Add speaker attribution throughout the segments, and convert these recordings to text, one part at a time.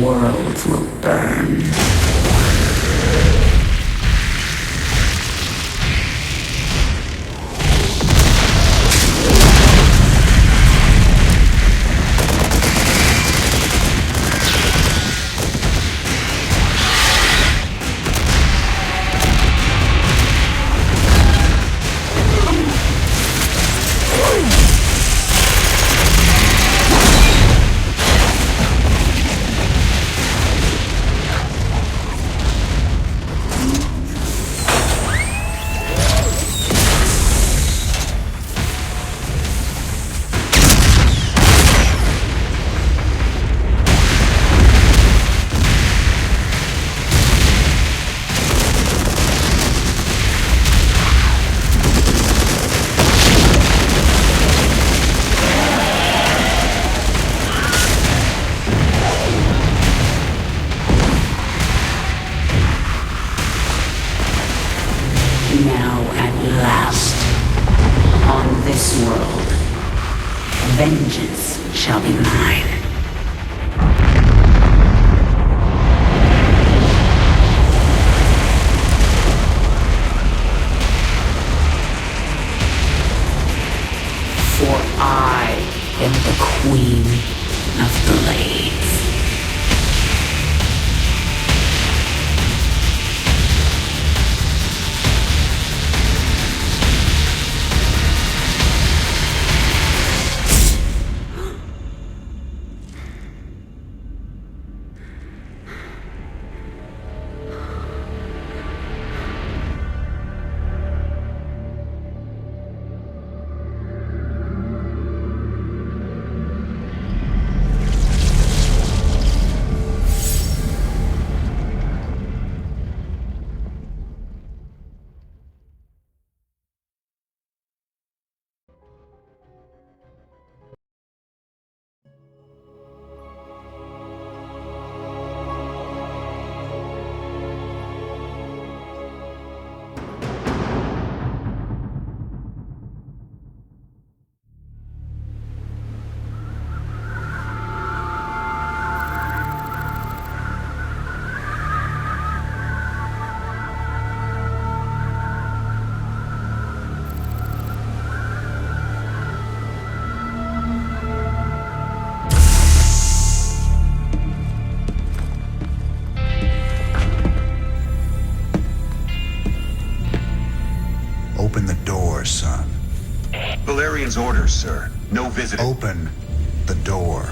Speaker 1: worlds will burn. Now at last, on this world, vengeance shall be mine. For I am the Queen of Blades.
Speaker 2: Open the door, son.
Speaker 3: Valerian's orders, sir. No visitor.
Speaker 2: Open the door.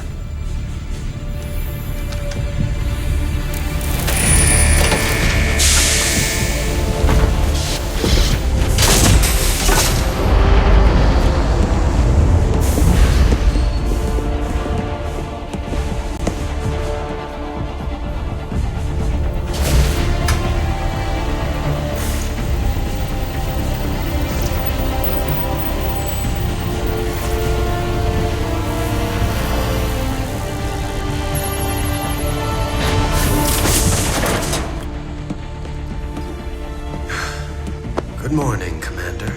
Speaker 4: Good morning, Commander.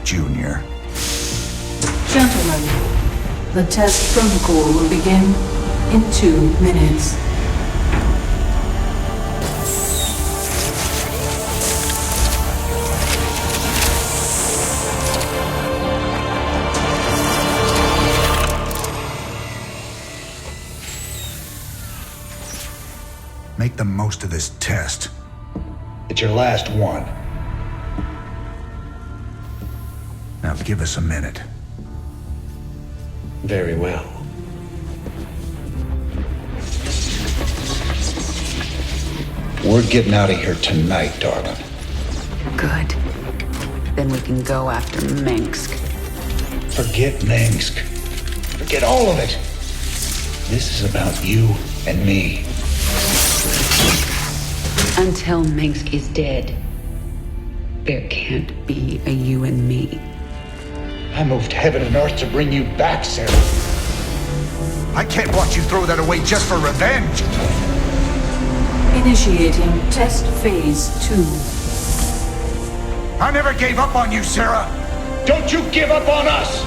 Speaker 2: Junior.
Speaker 5: Gentlemen, the test protocol will begin in 2 minutes.
Speaker 2: Make the most of this test. It's your last one. Now give us a minute.
Speaker 4: Very well.
Speaker 2: We're getting out of here tonight, darling.
Speaker 1: Good. Then we can go after Minsk.
Speaker 2: Forget Minsk. Forget all of it. This is about you and me.
Speaker 1: Until Minsk is dead, there can't be a you and me.
Speaker 2: I moved heaven and earth to bring you back, Sarah. I can't watch you throw that away just for revenge.
Speaker 5: Initiating test phase 2.
Speaker 2: I never gave up on you, Sarah. Don't you give up on us!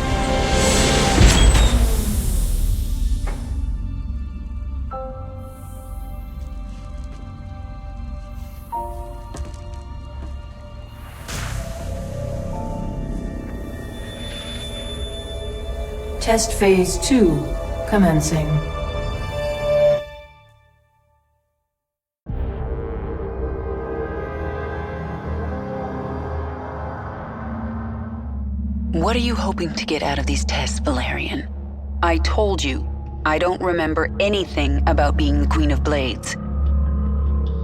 Speaker 5: Test Phase 2 commencing.
Speaker 1: What are you hoping to get out of these tests, Valerian? I told you, I don't remember anything about being the Queen of Blades.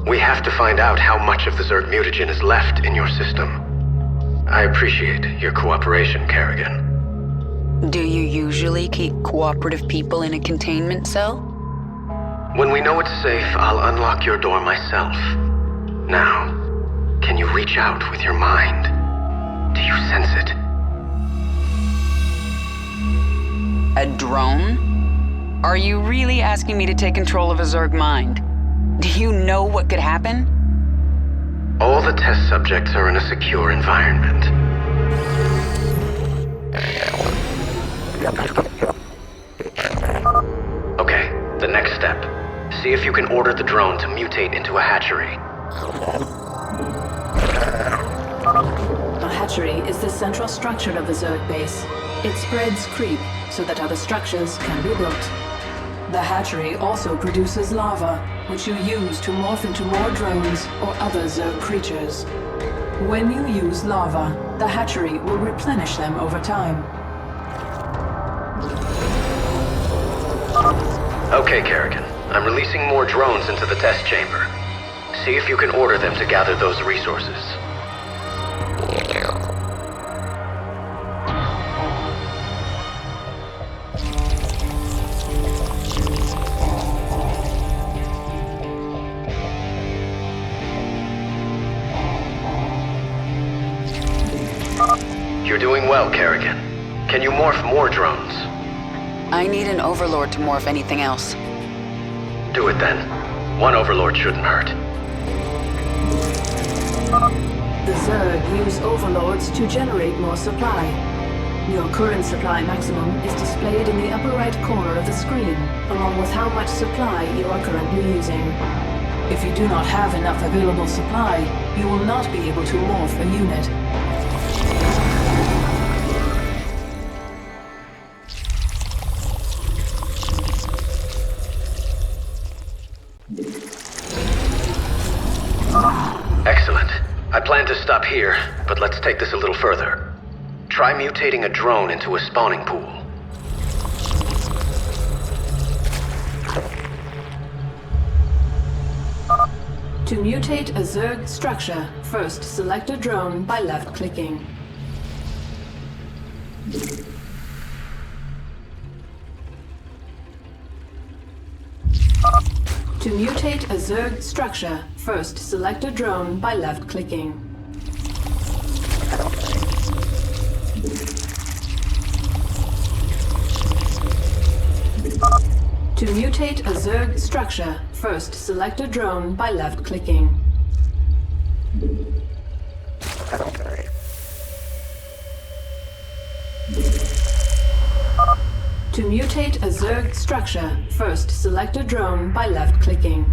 Speaker 4: We have to find out how much of the Zerg mutagen is left in your system. I appreciate your cooperation, Kerrigan.
Speaker 1: Do you usually keep cooperative people in a containment cell?
Speaker 4: When we know it's safe, I'll unlock your door myself. Now, can you reach out with your mind? Do you sense it?
Speaker 1: A drone? Are you really asking me to take control of a Zerg mind? Do you know what could happen?
Speaker 4: All the test subjects are in a secure environment. Okay, the next step. See if you can order the drone to mutate into a hatchery.
Speaker 5: A hatchery is the central structure of the Zerg base. It spreads creep so that other structures can be built. The hatchery also produces lava, which you use to morph into more drones or other Zerg creatures. When you use lava, the hatchery will replenish them over time.
Speaker 4: Okay, Kerrigan. I'm releasing more drones into the test chamber. See if you can order them to gather those resources. You're doing well, Kerrigan. Can you morph more drones?
Speaker 1: I need an overlord to morph anything else.
Speaker 4: Do it then. One overlord shouldn't hurt.
Speaker 5: The Zerg use overlords to generate more supply. Your current supply maximum is displayed in the upper right corner of the screen, along with how much supply you are currently using. If you do not have enough available supply, you will not be able to morph a unit.
Speaker 4: Excellent. I plan to stop here, but let's take this a little further. Try mutating a drone into a spawning pool.
Speaker 5: To mutate a Zerg structure, first select a drone by left-clicking. To mutate a Zerg structure, first select a drone by left-clicking. To mutate a Zerg structure, first select a drone by left-clicking. To mutate a Zerg structure, first select a drone by left-clicking.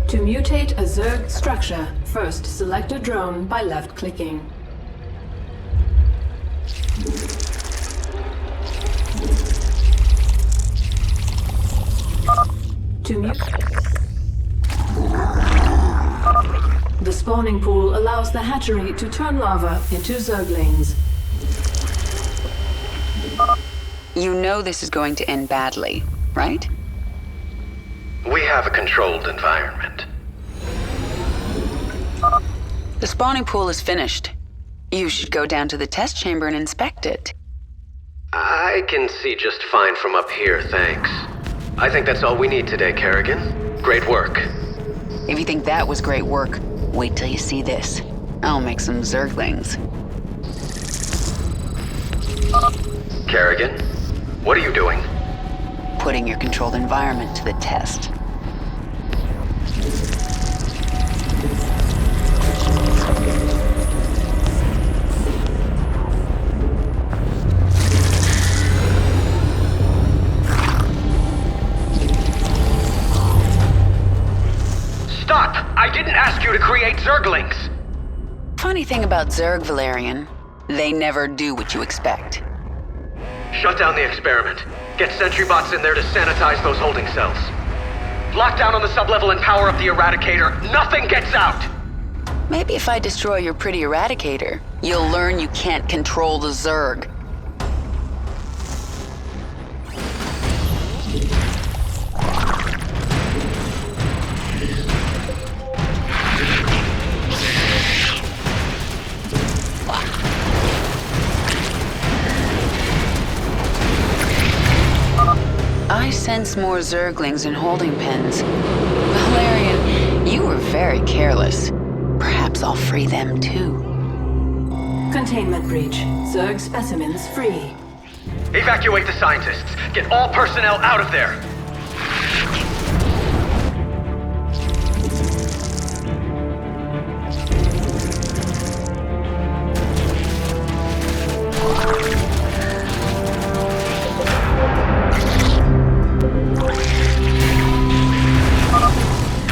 Speaker 5: To mutate a Zerg structure, first select a drone by left-clicking. To The spawning pool allows the hatchery to turn lava into Zerglings.
Speaker 1: You know this is going to end badly, right?
Speaker 4: We have a controlled environment.
Speaker 1: The spawning pool is finished. You should go down to the test chamber and inspect it.
Speaker 4: I can see just fine from up here, thanks. I think that's all we need today, Kerrigan. Great work.
Speaker 1: If you think that was great work, wait till you see this. I'll make some Zerglings.
Speaker 4: Kerrigan, what are you doing?
Speaker 1: Putting your controlled environment to the test.
Speaker 4: Stop! I didn't ask you to create Zerglings!
Speaker 1: Funny thing about Zerg, Valerian. They never do what you expect.
Speaker 4: Shut down the experiment. Get sentry bots in there to sanitize those holding cells. Lock down on the sublevel and power up the Eradicator. Nothing gets out!
Speaker 1: Maybe if I destroy your pretty Eradicator, you'll learn you can't control the Zerg. I sense more Zerglings in holding pens. Valerian, you were very careless. Perhaps I'll free them too.
Speaker 5: Containment breach. Zerg specimens free.
Speaker 4: Evacuate the scientists. Get all personnel out of there.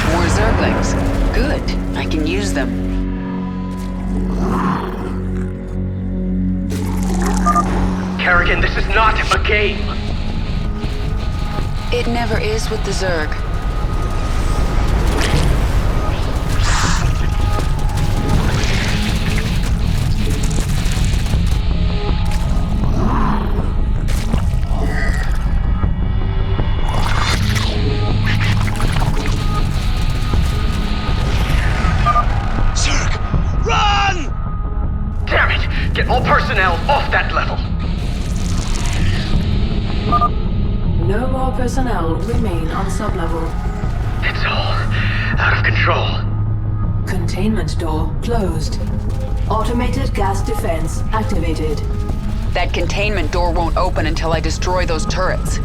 Speaker 1: More Zerglings. Good. I can use them.
Speaker 4: Kerrigan, this is not a game.
Speaker 1: It never is with the Zerg.
Speaker 4: Damn it! Get all personnel off that level.
Speaker 5: No more personnel remain on sublevel.
Speaker 4: It's all out of control.
Speaker 5: Containment door closed. Automated gas defense activated.
Speaker 1: That containment door won't open until I destroy those turrets.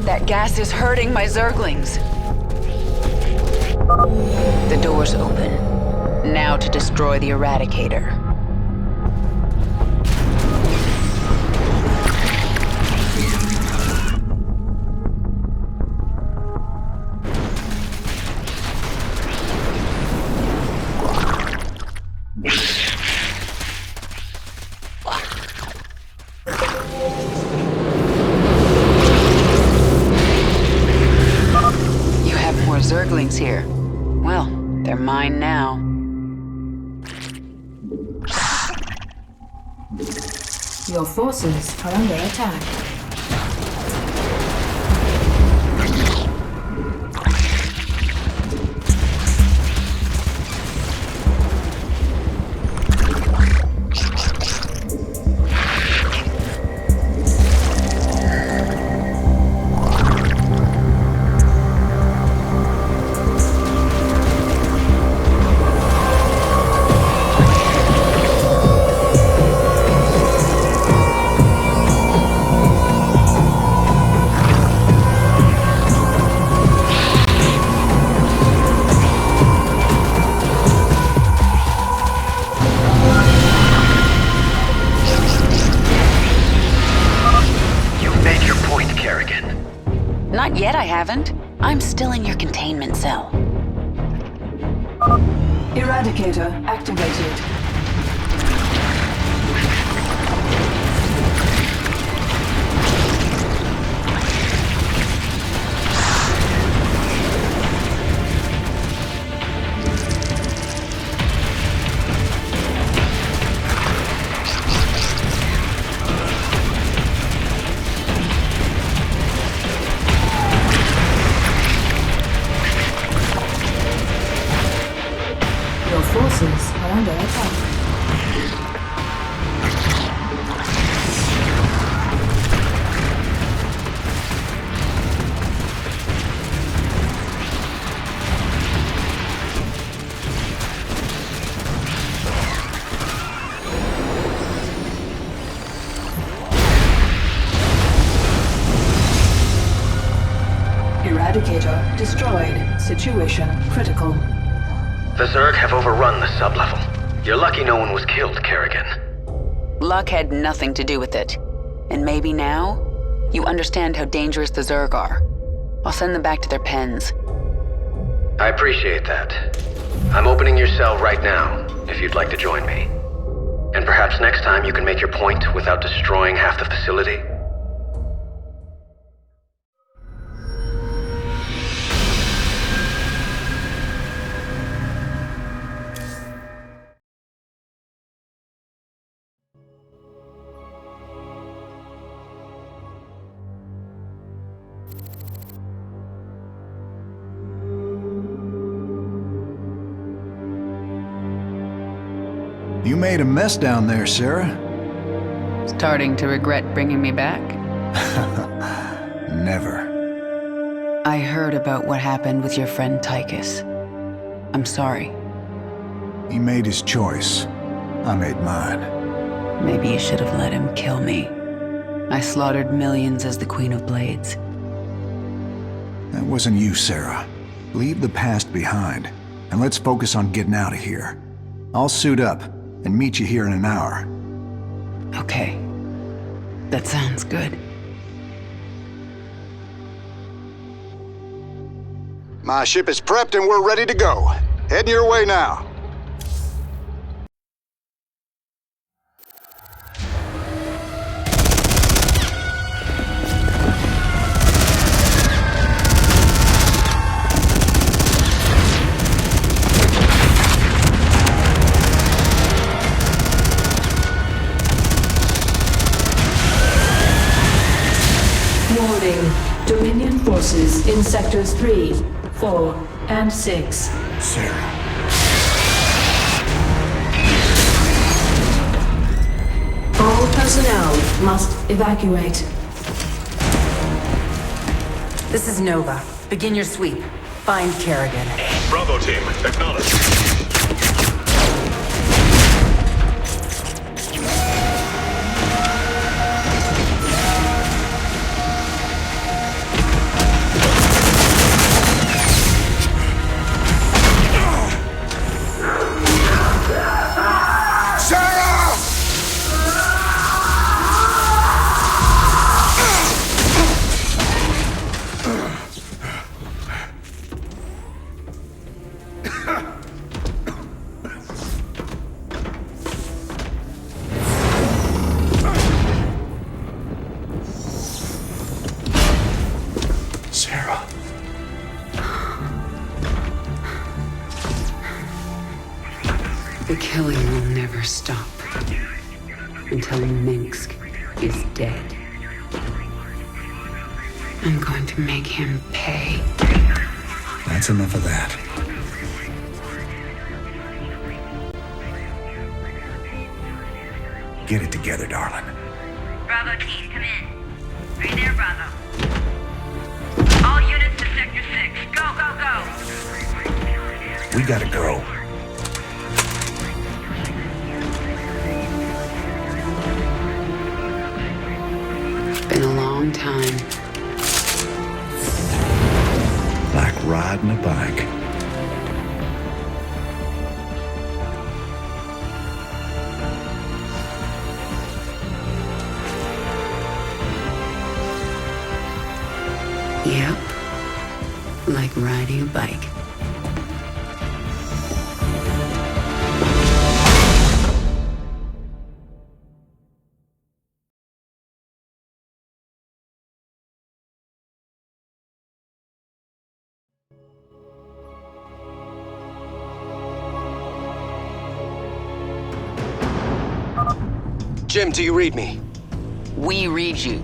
Speaker 1: That gas is hurting my Zerglings. The door's open. Now to destroy the Eradicator. You have more Zerglings here. Well, they're mine now.
Speaker 5: Your forces are under attack.
Speaker 1: Not yet, I haven't. I'm still in your containment cell.
Speaker 5: Eradicator activated. Your forces are under attack. Eradicator destroyed. Situation critical.
Speaker 4: The Zerg have overrun the sublevel. You're lucky no one was killed, Kerrigan.
Speaker 1: Luck had nothing to do with it. And maybe now, you understand how dangerous the Zerg are. I'll send them back to their pens.
Speaker 4: I appreciate that. I'm opening your cell right now, if you'd like to join me. And perhaps next time you can make your point without destroying half the facility?
Speaker 6: You made a mess down there, Sarah.
Speaker 1: Starting to regret bringing me back?
Speaker 6: Never.
Speaker 1: I heard about what happened with your friend Tychus. I'm sorry.
Speaker 6: He made his choice. I made mine.
Speaker 1: Maybe you should have let him kill me. I slaughtered millions as the Queen of Blades.
Speaker 6: That wasn't you, Sarah. Leave the past behind, and let's focus on getting out of here. I'll suit up and meet you here in an hour.
Speaker 1: Okay. That sounds good.
Speaker 2: My ship is prepped and we're ready to go. Heading your way now.
Speaker 5: Warning. Dominion forces in sectors 3, 4, and 6.
Speaker 6: Sarah.
Speaker 5: All personnel must evacuate.
Speaker 7: This is Nova. Begin your sweep. Find Kerrigan.
Speaker 8: Bravo team, acknowledge.
Speaker 6: Sarah.
Speaker 1: The killing will never stop until Minsk is dead. I'm going to make him pay.
Speaker 6: That's enough of that. Get it together, darling.
Speaker 9: Bravo team, come in. Are you there, Bravo? All units to Sector 6. Go, go, go!
Speaker 6: We gotta go.
Speaker 1: Been a long time.
Speaker 6: Like riding a bike.
Speaker 1: Yep. Like riding a bike.
Speaker 4: Jim, do you read me?
Speaker 1: We read you.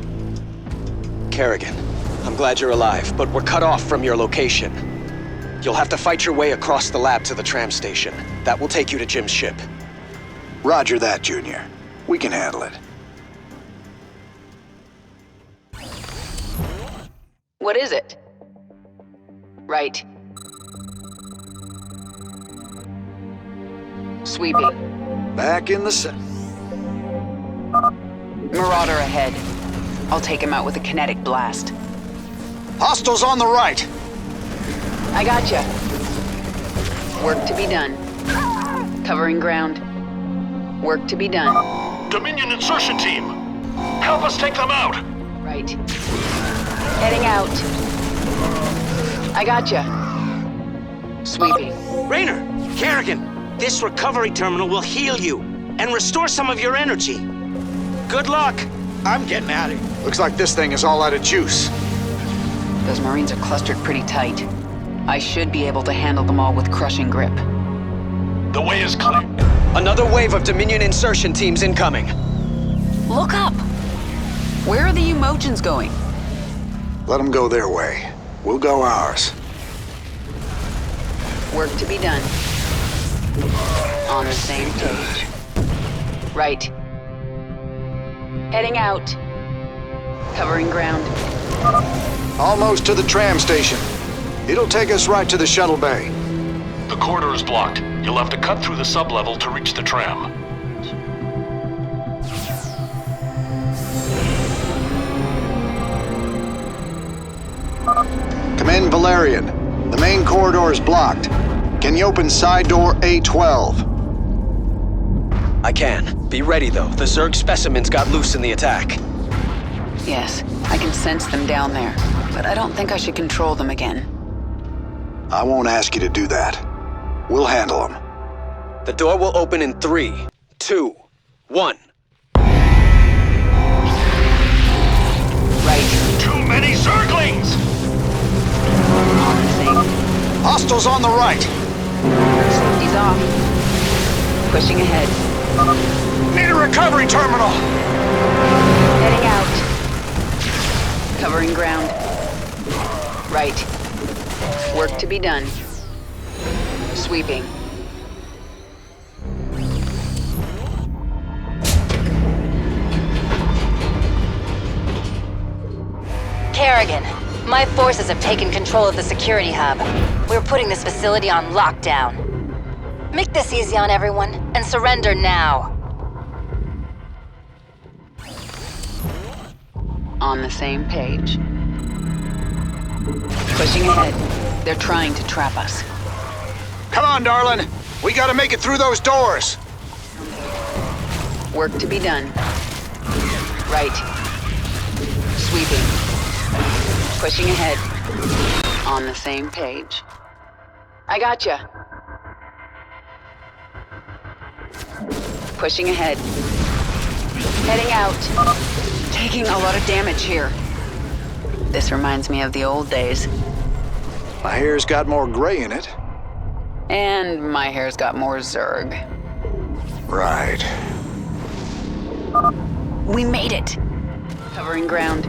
Speaker 4: Kerrigan, I'm glad you're alive, but we're cut off from your location. You'll have to fight your way across the lab to the tram station. That will take you to Jim's ship.
Speaker 2: Roger that, Junior. We can handle it.
Speaker 1: What is it? Right. Sweeping.
Speaker 2: Back in the set.
Speaker 1: Marauder ahead. I'll take him out with a kinetic blast.
Speaker 2: Hostiles on the right.
Speaker 1: I gotcha. Work to be done. Covering ground. Work to be done.
Speaker 8: Dominion insertion team! Help us take them out!
Speaker 1: Right. Heading out. I gotcha. Sweeping.
Speaker 10: Raynor, Kerrigan, this recovery terminal will heal you and restore some of your energy. Good luck.
Speaker 2: I'm getting out of here. Looks like this thing is all out of juice.
Speaker 1: Those Marines are clustered pretty tight. I should be able to handle them all with crushing grip.
Speaker 8: The way is clear.
Speaker 10: Another wave of Dominion insertion teams incoming.
Speaker 1: Look up! Where are the Umojans going?
Speaker 6: Let them go their way. We'll go ours.
Speaker 1: Work to be done. On the same page. Right. Heading out. Covering ground.
Speaker 6: Almost to the tram station. It'll take us right to the shuttle bay.
Speaker 8: The corridor is blocked. You'll have to cut through the sublevel to reach the tram.
Speaker 6: Come in, Valerian. The main corridor is blocked. Can you open side door A12?
Speaker 10: I can. Be ready, though. The Zerg specimens got loose in the attack.
Speaker 1: Yes, I can sense them down there, but I don't think I should control them again.
Speaker 6: I won't ask you to do that. We'll handle them.
Speaker 10: The door will open in 3, 2, 1.
Speaker 1: Right.
Speaker 8: Too many Zerglings!
Speaker 1: On the same.
Speaker 6: Hostiles on the right.
Speaker 1: Safety's off. Pushing ahead.
Speaker 2: Need a recovery terminal.
Speaker 1: Heading out. Covering ground. Right. Work to be done. Sweeping.
Speaker 11: Kerrigan, my forces have taken control of the security hub. We're putting this facility on lockdown. Make this easy on everyone, and surrender now.
Speaker 1: On the same page. Pushing ahead. They're trying to trap us.
Speaker 2: Come on, darling. We gotta make it through those doors.
Speaker 1: Work to be done. Right. Sweeping. Pushing ahead. On the same page. I gotcha. Pushing ahead. Heading out. Taking a lot of damage here. This reminds me of the old days.
Speaker 6: My hair's got more gray in it.
Speaker 1: And my hair's got more Zerg.
Speaker 6: Right.
Speaker 1: We made it! Covering ground.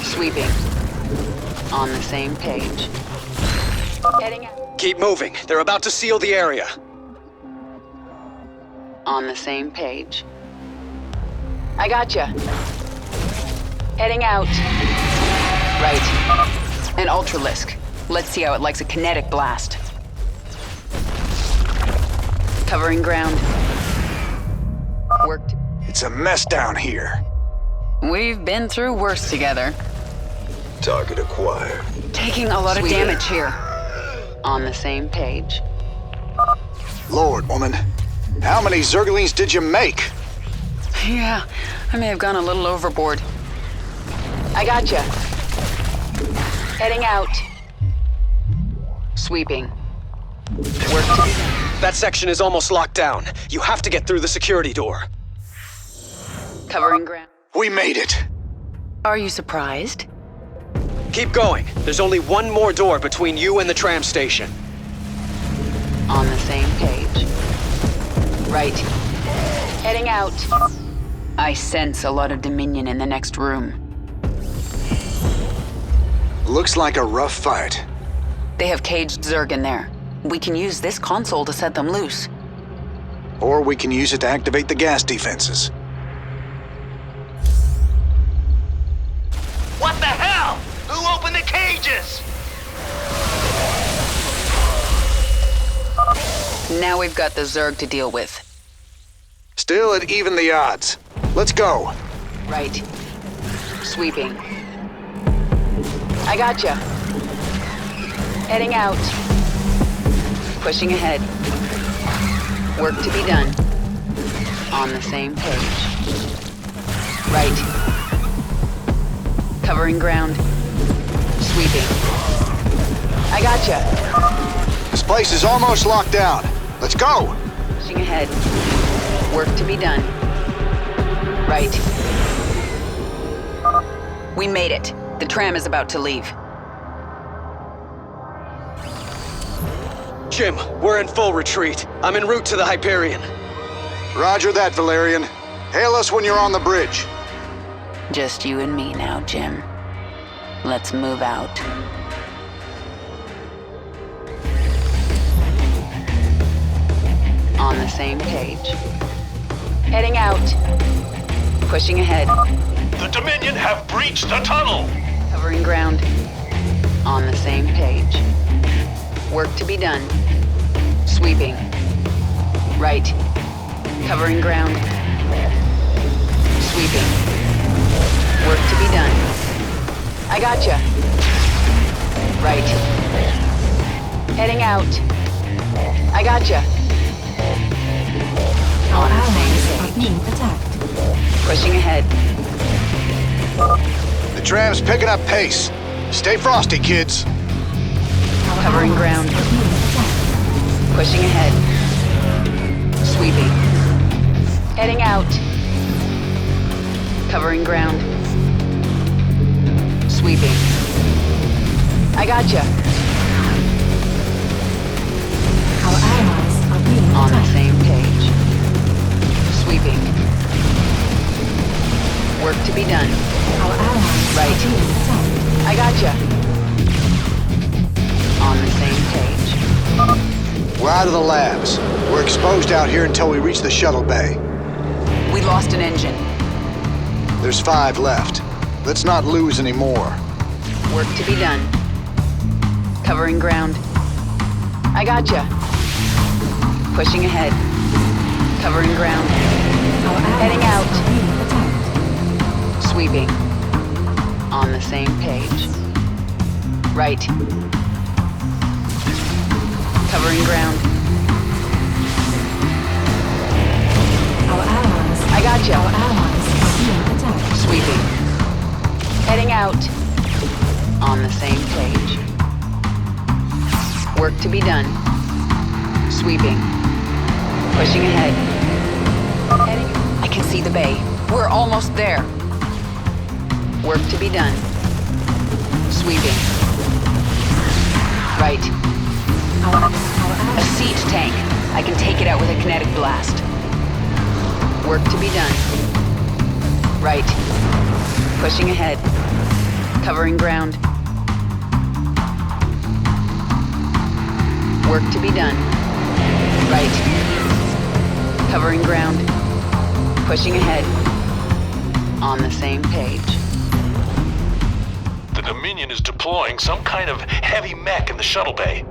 Speaker 1: Sweeping. On the same page. Heading out.
Speaker 10: Keep moving. They're about to seal the area.
Speaker 1: On the same page. I gotcha. Heading out. Right. An Ultralisk. Let's see how it likes a kinetic blast. Covering ground. Worked.
Speaker 6: It's a mess down here.
Speaker 1: We've been through worse together.
Speaker 3: Target acquired.
Speaker 1: Taking a lot of damage here. On the same page.
Speaker 6: Lord, woman. How many Zerglings did you make?
Speaker 1: Yeah, I may have gone a little overboard. I gotcha. Heading out. Sweeping. Work to be done.
Speaker 10: That section is almost locked down. You have to get through the security door.
Speaker 1: Covering ground.
Speaker 6: We made it.
Speaker 1: Are you surprised?
Speaker 10: Keep going. There's only one more door between you and the tram station.
Speaker 1: On the same page. Right. Heading out. I sense a lot of Dominion in the next room.
Speaker 6: Looks like a rough fight.
Speaker 1: They have caged Zerg in there. We can use this console to set them loose.
Speaker 6: Or we can use it to activate the gas defenses.
Speaker 8: What the hell? Who opened the cages?
Speaker 1: Now we've got the Zerg to deal with.
Speaker 6: Still at even the odds. Let's go.
Speaker 1: Right. Sweeping. I gotcha. Heading out. Pushing ahead. Work to be done. On the same page. Right. Covering ground. Sweeping. I gotcha.
Speaker 2: This place is almost locked down. Let's go!
Speaker 1: Pushing ahead. Work to be done. Right. We made it. The tram is about to leave.
Speaker 10: Jim, we're in full retreat. I'm en route to the Hyperion.
Speaker 2: Roger that, Valerian. Hail us when you're on the bridge.
Speaker 1: Just you and me now, Jim. Let's move out. On the same page. Heading out. Pushing ahead.
Speaker 8: The Dominion have breached the tunnel!
Speaker 1: Covering ground. On the same page. Work to be done. Sweeping. Right. Covering ground. Sweeping. Work to be done. I gotcha. Right. Heading out. I gotcha. On the same page. Pushing ahead.
Speaker 2: The tram's picking up pace. Stay frosty, kids.
Speaker 1: Covering ground. Pushing ahead. Sweeping. Heading out. Covering ground. Sweeping. I gotcha.
Speaker 5: Our allies are being
Speaker 1: On the
Speaker 5: attacked.
Speaker 1: same page. Sweeping. Work to be done.
Speaker 5: Our allies
Speaker 1: Right.
Speaker 5: are being attacked.
Speaker 1: I gotcha. On the same page.
Speaker 2: We're out of the labs. We're exposed out here until we reach the shuttle bay.
Speaker 1: We lost an engine.
Speaker 2: There's 5 left. Let's not lose any more.
Speaker 1: Work to be done. Covering ground. I gotcha. Pushing ahead. Covering ground.
Speaker 5: Our allies
Speaker 1: Heading out.
Speaker 5: are being attacked.
Speaker 1: Sweeping. On the same page. Right. Covering ground.
Speaker 5: Our allies.
Speaker 1: I gotcha.
Speaker 5: Our allies are being attacked.
Speaker 1: Sweeping. Heading out. On the same page. Work to be done. Sweeping. Pushing ahead. I can see the bay. We're almost there. Work to be done. Sweeping. Right. A siege tank. I can take it out with a kinetic blast. Work to be done. Right. Pushing ahead. Covering ground. Work to be done. Right. Covering ground. Pushing ahead. On the same page.
Speaker 8: The Dominion is deploying some kind of heavy mech in the shuttle bay.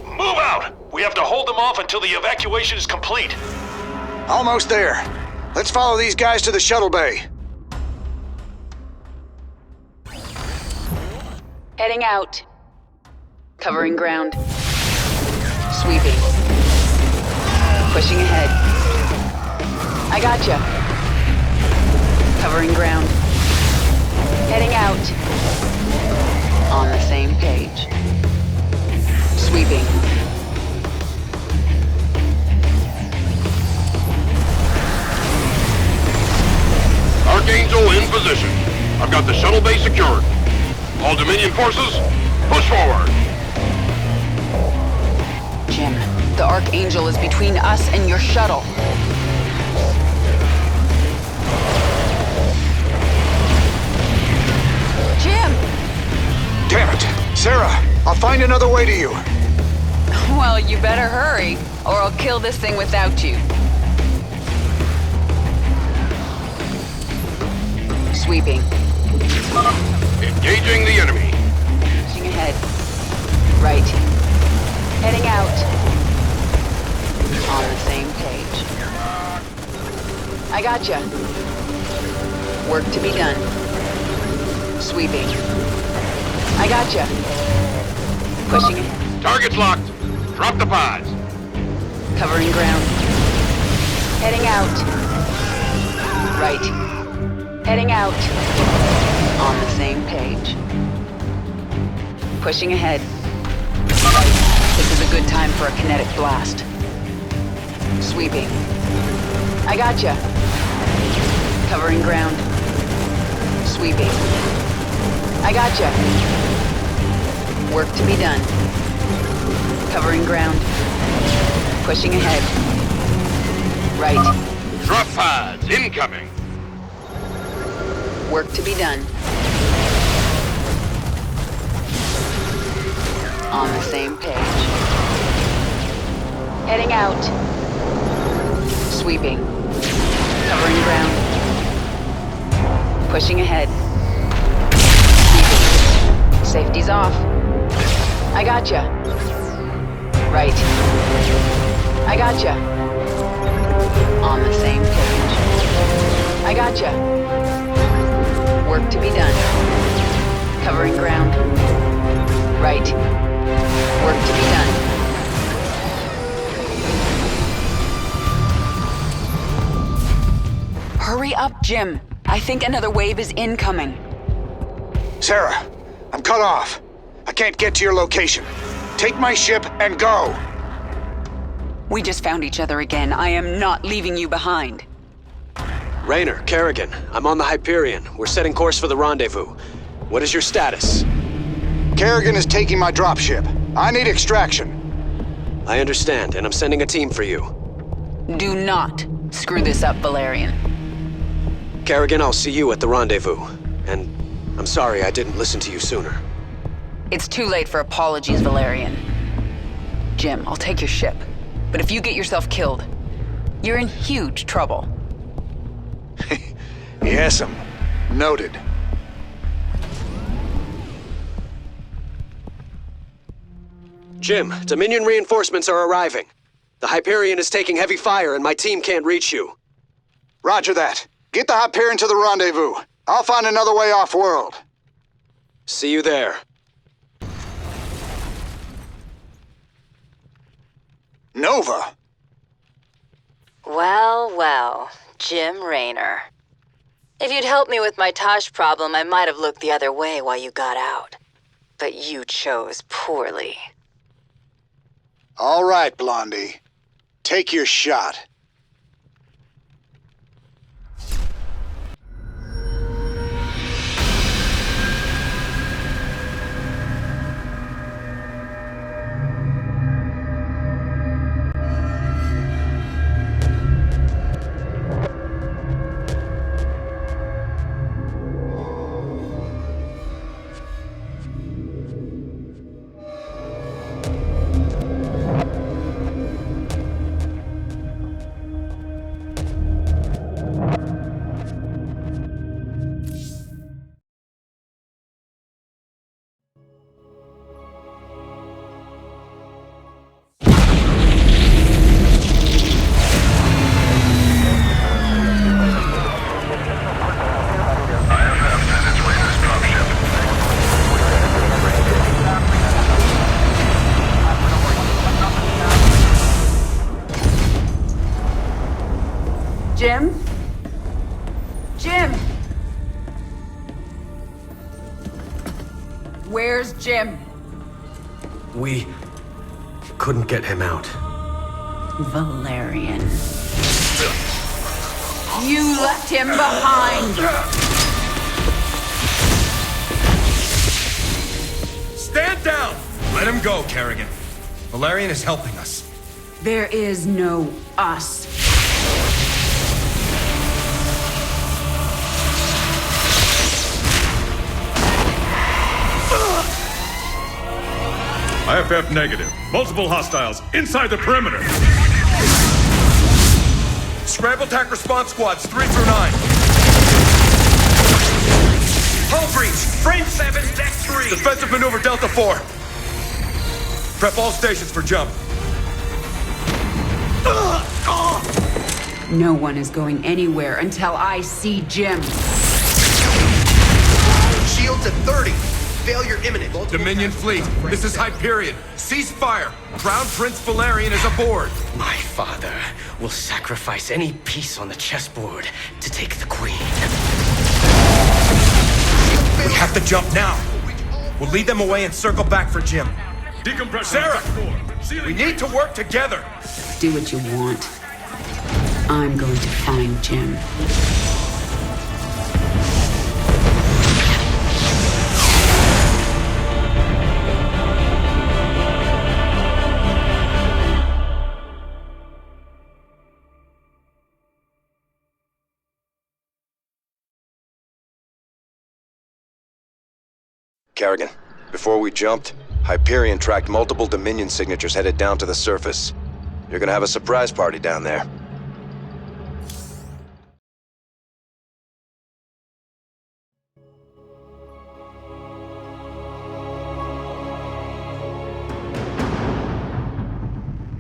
Speaker 8: Move out! We have to hold them off until the evacuation is complete.
Speaker 2: Almost there. Let's follow these guys to the shuttle bay.
Speaker 1: Heading out. Covering ground. Sweeping. Pushing ahead. I gotcha. Covering ground. Heading out. On the same page. Sweeping.
Speaker 12: Archangel in position. I've got the shuttle bay secured. All Dominion forces, push forward.
Speaker 1: Jim, the Archangel is between us and your shuttle. Jim!
Speaker 2: Damn it. Sarah, I'll find another way to you.
Speaker 1: Well, you better hurry, or I'll kill this thing without you. Sweeping.
Speaker 12: Engaging the enemy.
Speaker 1: Pushing ahead. Right. Heading out. On the same page. I gotcha. Work to be done. Sweeping. I gotcha. Pushing ahead.
Speaker 12: Target's locked. Drop the pods.
Speaker 1: Covering ground. Heading out. Right. Heading out. On the same page. Pushing ahead. This is a good time for a kinetic blast. Sweeping. I gotcha. Covering ground. Sweeping. I gotcha. Work to be done. Covering ground. Pushing ahead. Right.
Speaker 12: Drop pods incoming.
Speaker 1: Work to be done. On the same page. Heading out. Sweeping. Covering ground. Pushing ahead. Sweeping. Safety's off. I gotcha. Right. I gotcha. On the same page. I gotcha. Work to be done. Covering ground. Right. Work to be done. Hurry up, Jim. I think another wave is incoming.
Speaker 2: Sarah, I'm cut off. I can't get to your location. Take my ship and go.
Speaker 1: We just found each other again. I am not leaving you behind.
Speaker 13: Raynor, Kerrigan, I'm on the Hyperion. We're setting course for the rendezvous. What is your status?
Speaker 2: Kerrigan is taking my dropship. I need extraction.
Speaker 13: I understand, and I'm sending a team for you.
Speaker 1: Do not screw this up, Valerian.
Speaker 13: Kerrigan, I'll see you at the rendezvous. And I'm sorry I didn't listen to you sooner.
Speaker 1: It's too late for apologies, Valerian. Jim, I'll take your ship. But if you get yourself killed, you're in huge trouble.
Speaker 2: Yes, noted.
Speaker 13: Jim, Dominion reinforcements are arriving. The Hyperion is taking heavy fire and my team can't reach you.
Speaker 2: Roger that. Get the Hyperion to the rendezvous. I'll find another way off-world.
Speaker 13: See you there.
Speaker 2: Nova!
Speaker 11: Well, well, Jim Raynor. If you'd helped me with my Tosh problem, I might have looked the other way while you got out. But you chose poorly.
Speaker 2: All right, Blondie. Take your shot.
Speaker 1: Jim? Jim! Where's Jim?
Speaker 10: We couldn't get him out.
Speaker 1: Valerian. You left him behind!
Speaker 14: Stand down! Let him go, Kerrigan. Valerian is helping us.
Speaker 1: There is no us.
Speaker 15: IFF negative. Multiple hostiles inside the perimeter.
Speaker 14: Scramble attack response squads 3 through 9. Hull breach! Frame 7, deck 3! Defensive maneuver Delta 4. Prep all stations for jump.
Speaker 1: No one is going anywhere until I see Jim.
Speaker 14: Shields at 30. Failure imminent. Dominion fleet, this is Hyperion. Cease fire. Crown Prince Valerian is aboard.
Speaker 10: My father will sacrifice any piece on the chessboard to take the queen.
Speaker 14: We have to jump now. We'll lead them away and circle back for Jim.
Speaker 15: Decompression.
Speaker 14: Sarah! We need to work together!
Speaker 1: Do what you want. I'm going to find Jim.
Speaker 3: Kerrigan, before we jumped, Hyperion tracked multiple Dominion signatures headed down to the surface. You're gonna have a surprise party down there.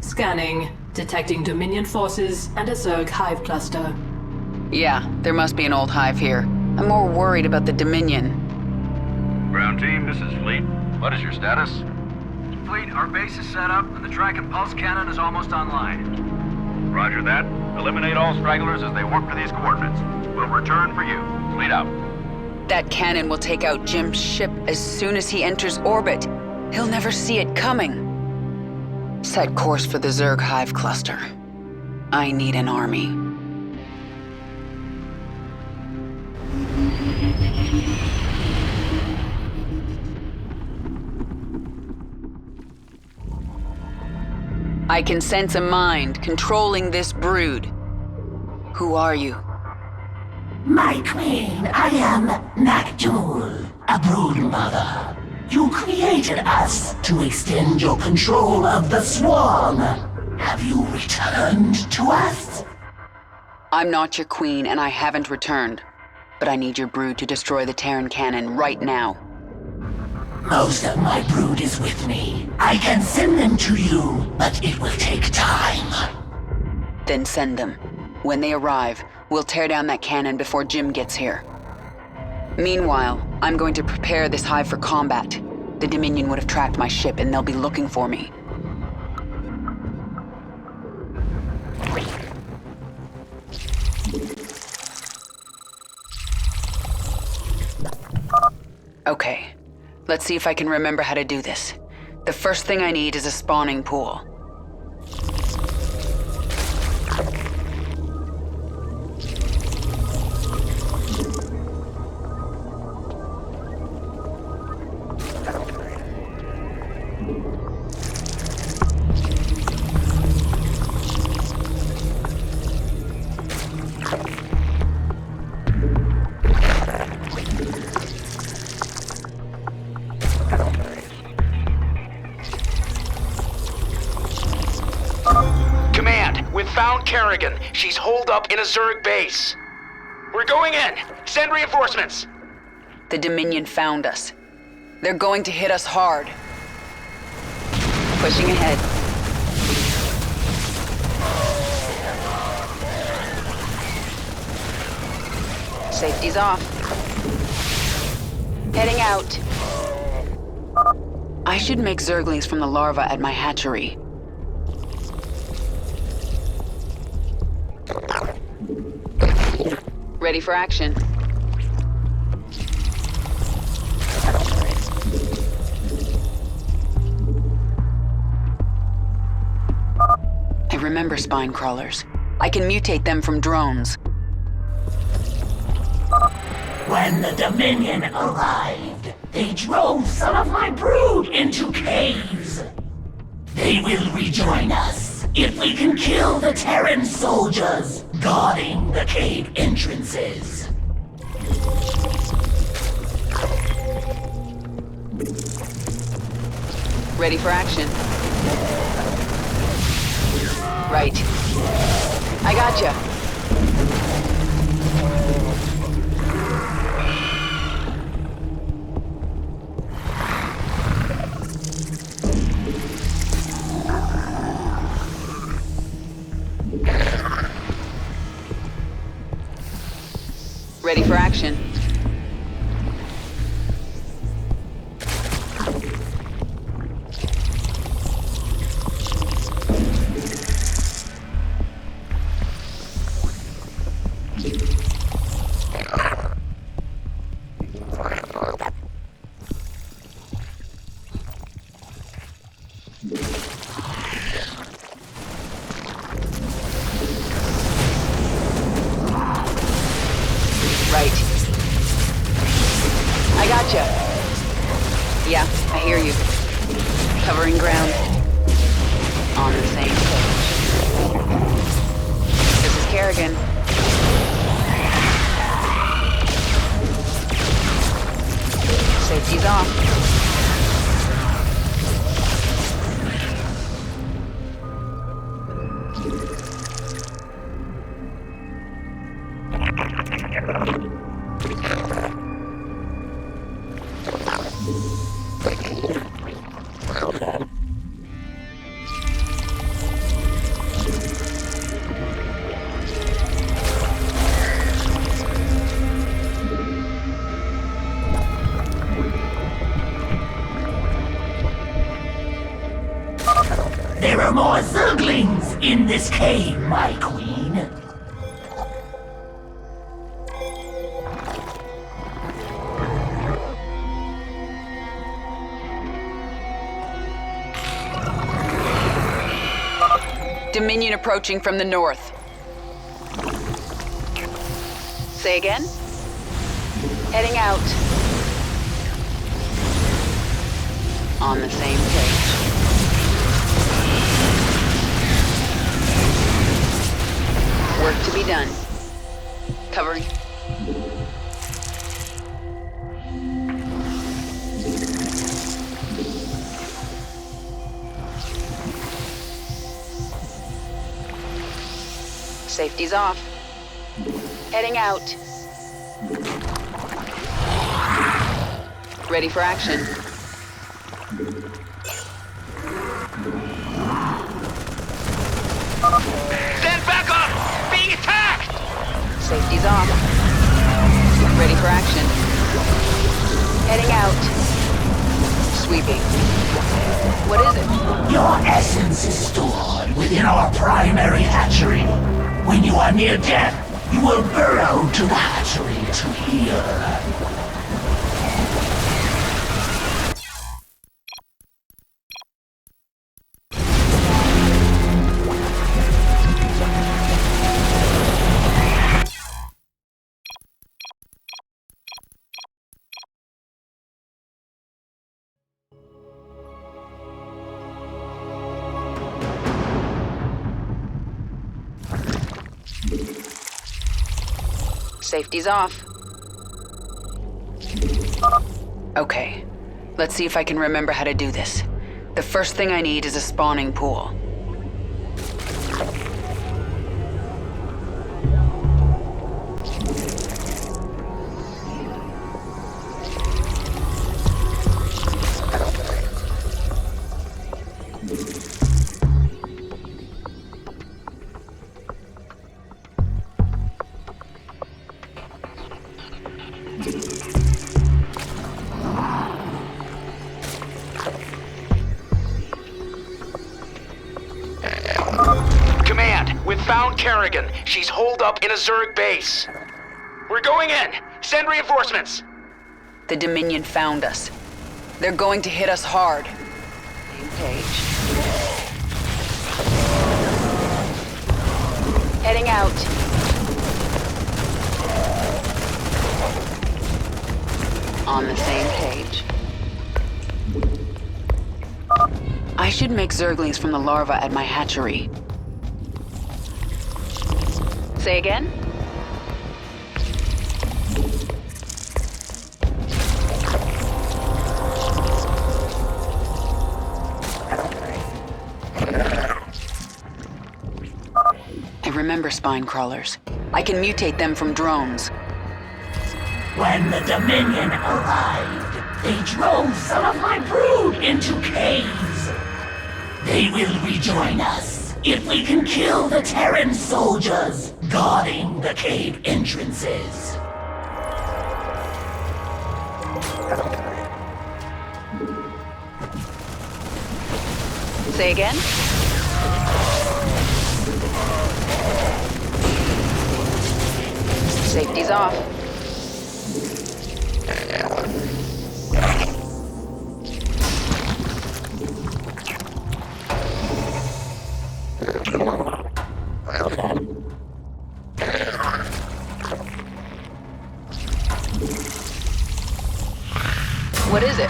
Speaker 5: Scanning. Detecting Dominion forces and a Zerg hive cluster.
Speaker 1: Yeah, there must be an old hive here. I'm more worried about the Dominion.
Speaker 16: Ground team, this is Fleet. What is your status?
Speaker 17: Fleet, our base is set up and the track and pulse cannon is almost online.
Speaker 16: Roger that. Eliminate all stragglers as they warp to these coordinates. We'll return for you. Fleet out.
Speaker 1: That cannon will take out Jim's ship as soon as he enters orbit. He'll never see it coming. Set course for the Zerg hive cluster. I need an army. I can sense a mind controlling this brood. Who are you?
Speaker 18: My queen, I am Nakdul, a brood mother. You created us to extend your control of the swarm. Have you returned to us?
Speaker 1: I'm not your queen, and I haven't returned. But I need your brood to destroy the Terran cannon right now.
Speaker 18: Most of my brood is with me. I can send them to you, but it will take time.
Speaker 1: Then send them. When they arrive, we'll tear down that cannon before Jim gets here. Meanwhile, I'm going to prepare this hive for combat. The Dominion would have tracked my ship, and they'll be looking for me. Okay. Let's see if I can remember how to do this. The first thing I need is a spawning pool.
Speaker 10: Found Kerrigan. She's holed up in a Zerg base. We're going in. Send reinforcements.
Speaker 1: The Dominion found us. They're going to hit us hard. Pushing ahead. Safety's off. Heading out. I should make Zerglings from the larva at my hatchery. Ready for action. I remember spine crawlers. I can mutate them from drones.
Speaker 18: When the Dominion arrived, they drove some of my brood into caves. They will rejoin us if we can kill the Terran soldiers guarding the cave entrances.
Speaker 1: Ready for action. Right. I gotcha. Ready for action. Yeah, I hear you. Covering ground. On the same page. This is Kerrigan. Safety's off.
Speaker 18: There are more Zerglings in this cave, my queen.
Speaker 1: Dominion approaching from the north. Say again? Heading out. On the same page. Work to be done. Covering. Safety's off. Heading out. Ready for action.
Speaker 10: Stand back up! Being attacked!
Speaker 1: Safety's off. Ready for action. Heading out. Sweeping. What is it?
Speaker 18: Your essence is stored within our primary hatchery. When you are near death, you will burrow to the hatchery to heal.
Speaker 1: Safety's off. Okay, let's see if I can remember how to do this. The first thing I need is a spawning pool.
Speaker 10: Found Kerrigan. She's holed up in a Zerg base. We're going in. Send reinforcements.
Speaker 1: The Dominion found us. They're going to hit us hard. Same page. Heading out. On the same page. I should make Zerglings from the larva at my hatchery. Say again? I remember spine crawlers. I can mutate them from drones.
Speaker 18: When the Dominion arrived, they drove some of my brood into caves. They will rejoin us if we can kill the Terran soldiers guarding the cave entrances.
Speaker 1: Say again? Safety's off. What is it?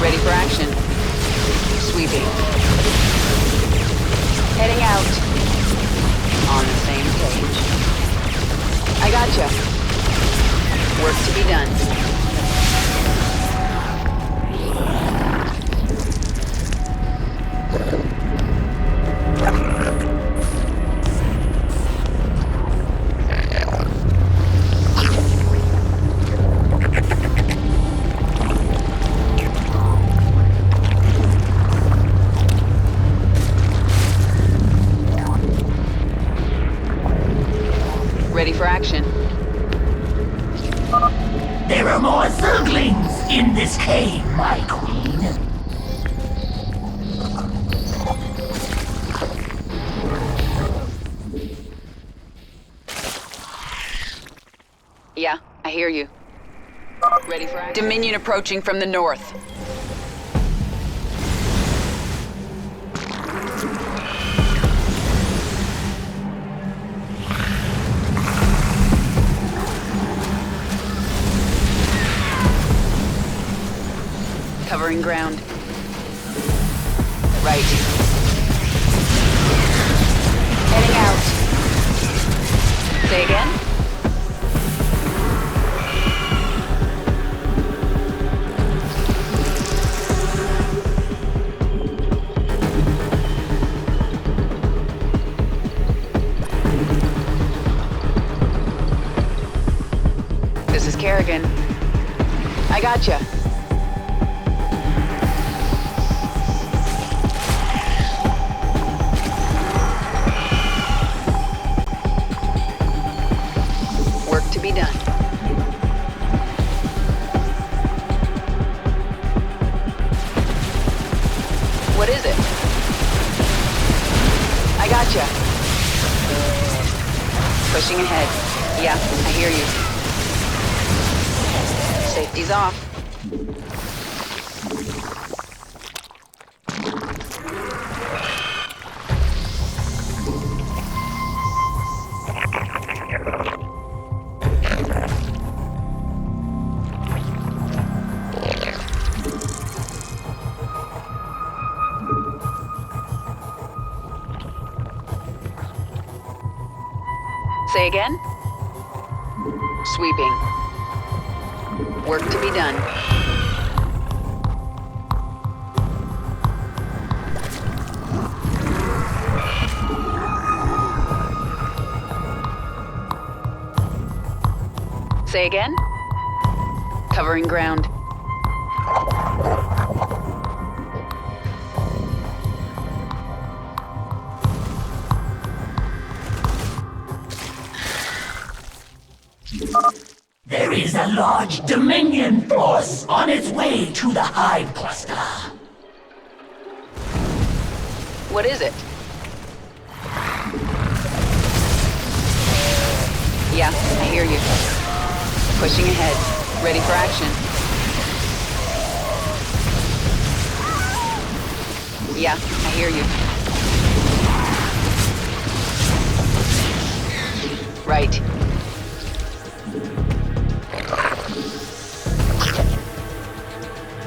Speaker 1: Ready for action. Sweeping. Heading out. On the same page. I gotcha. Work to be done. Ready for action.
Speaker 18: There are more Zerglings in this cave, my queen.
Speaker 1: Yeah, I hear you. Ready for action? Dominion approaching from the north. Covering ground. Right. Heading out. Say again? This is Kerrigan. I gotcha. To be done. What is it? I gotcha. Pushing ahead. Yeah, I hear you. Safety's off. Say again? Sweeping. Work to be done. Say again? Covering ground.
Speaker 18: There is a large Dominion force on its way to the Hive Cluster.
Speaker 1: What is it? Yeah, I hear you. Pushing ahead. Ready for action. Yeah, I hear you. Right.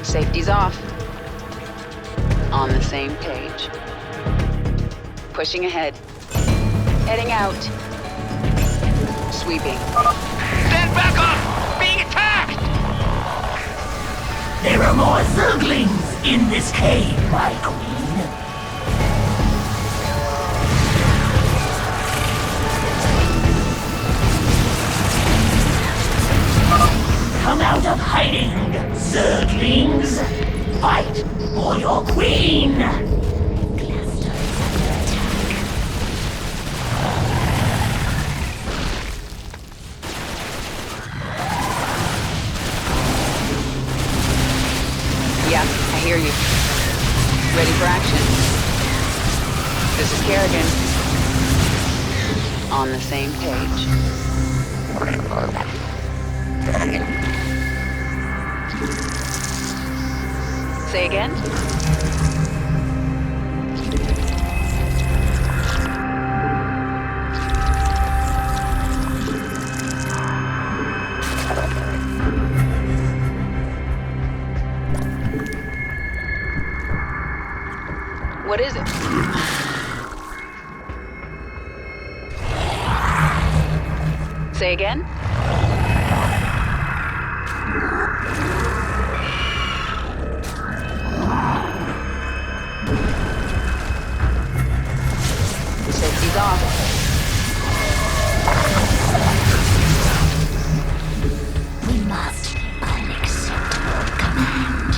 Speaker 1: Safety's off. On the same page. Pushing ahead. Heading out. Sweeping.
Speaker 10: Stand back up! Being attacked!
Speaker 18: There are more Zerglings in this cave, my queen. Come out of hiding, Zerglings! Fight for your queen!
Speaker 1: Yeah, I hear you. Ready for action. This is Kerrigan. On the same page. Say again? Say again? Safety's off.
Speaker 18: We must be unacceptable command.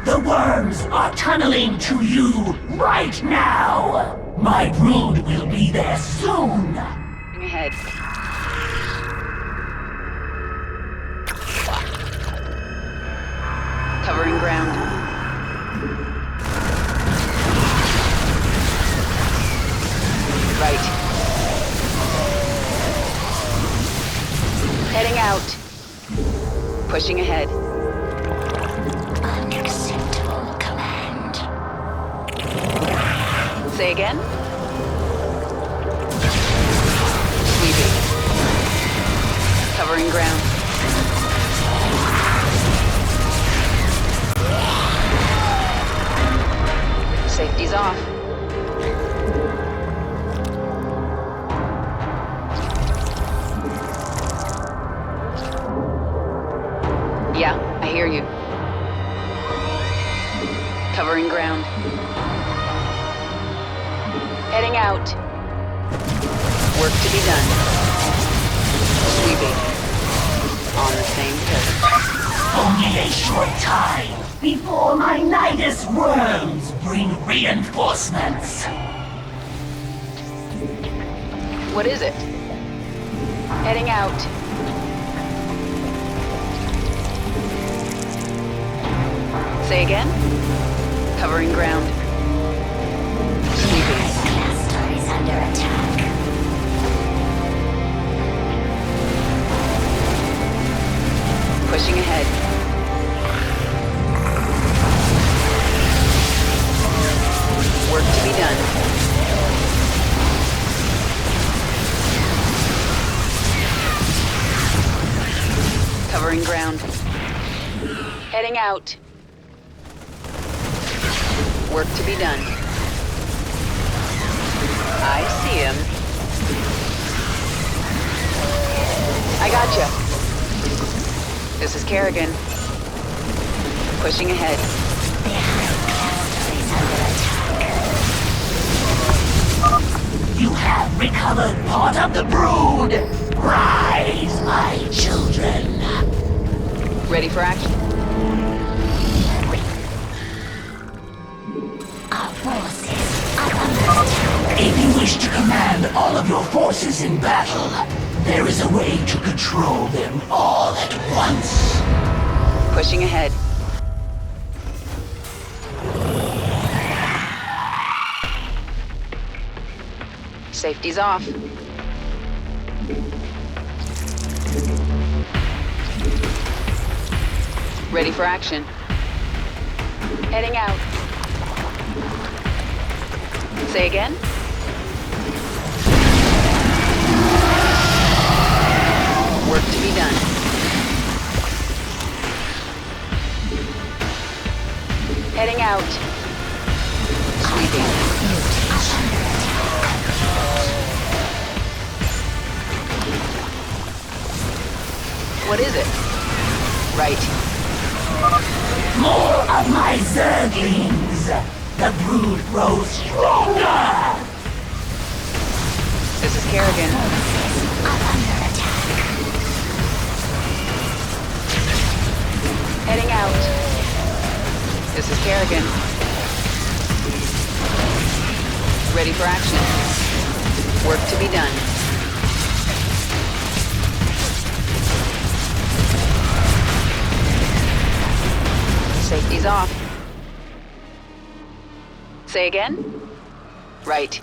Speaker 18: The worms are tunneling to you right now. My brood will be there soon.
Speaker 1: Ahead. Covering ground. Right. Heading out. Pushing ahead.
Speaker 18: Unacceptable command.
Speaker 1: Say again? Sweeping. Covering ground. Safety's off. Yeah, I hear you. Covering ground. Heading out. Work to be done. Sweeping. On the same page.
Speaker 18: Only a short time before my Nidus worms bring reinforcements.
Speaker 1: What is it? Heading out. Say again? Covering ground. Sweeping.
Speaker 18: Cluster is under attack.
Speaker 1: Pushing ahead. Work to be done. Covering ground. Heading out. Work to be done. I see him. I gotcha. This is Kerrigan. Pushing ahead.
Speaker 18: You have recovered part of the brood. Rise, my children.
Speaker 1: Ready for action?
Speaker 18: Our forces are under attack. If you wish to command all of your forces in battle, there is a way to control them all at once.
Speaker 1: Pushing ahead. Safety's off. Ready for action. Heading out. Say again? Work to be done. Heading out. Sweeping. What is it? Right.
Speaker 18: More of my Zerglings! The brood grows stronger!
Speaker 1: This is Kerrigan. Heading out. This is Kerrigan. Ready for action. Work to be done. Safety's off. Say again? Right.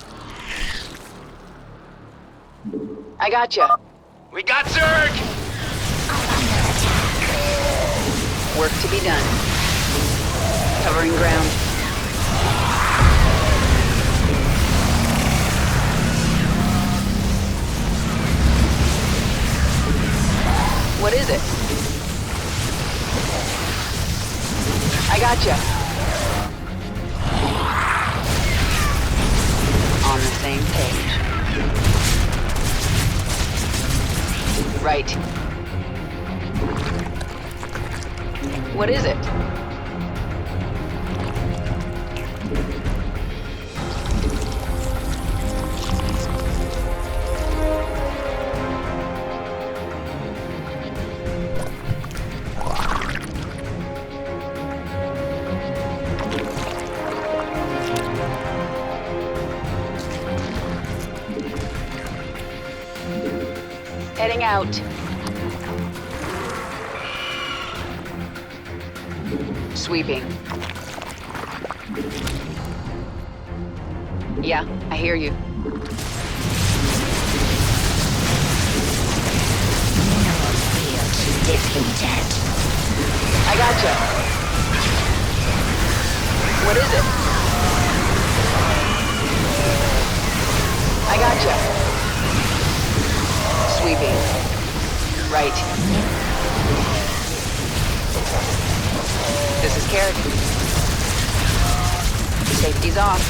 Speaker 1: I gotcha.
Speaker 8: We got Zerg!
Speaker 1: Work to be done. Covering ground. What is it? gotcha. On the same page. Right. What is it? Heading out. Sweeping. Yeah, I hear you.
Speaker 18: Depleted.
Speaker 1: I gotcha. What is it? I gotcha. Sweeping. Right. This is Kerrigan. Safety's off.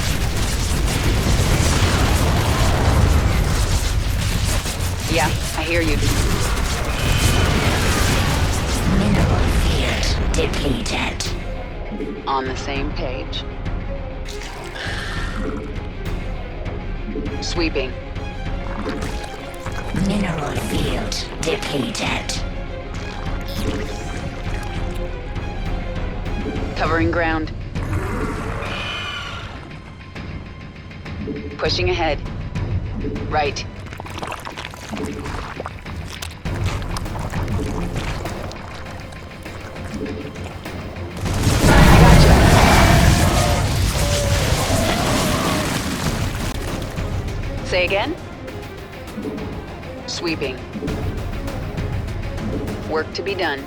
Speaker 1: Yeah, I hear you.
Speaker 18: Mineral field depleted.
Speaker 1: On the same page. Sweeping.
Speaker 18: Mineral field depleted.
Speaker 1: Covering ground. Pushing ahead. Right. Say again? Sweeping. Work to be done.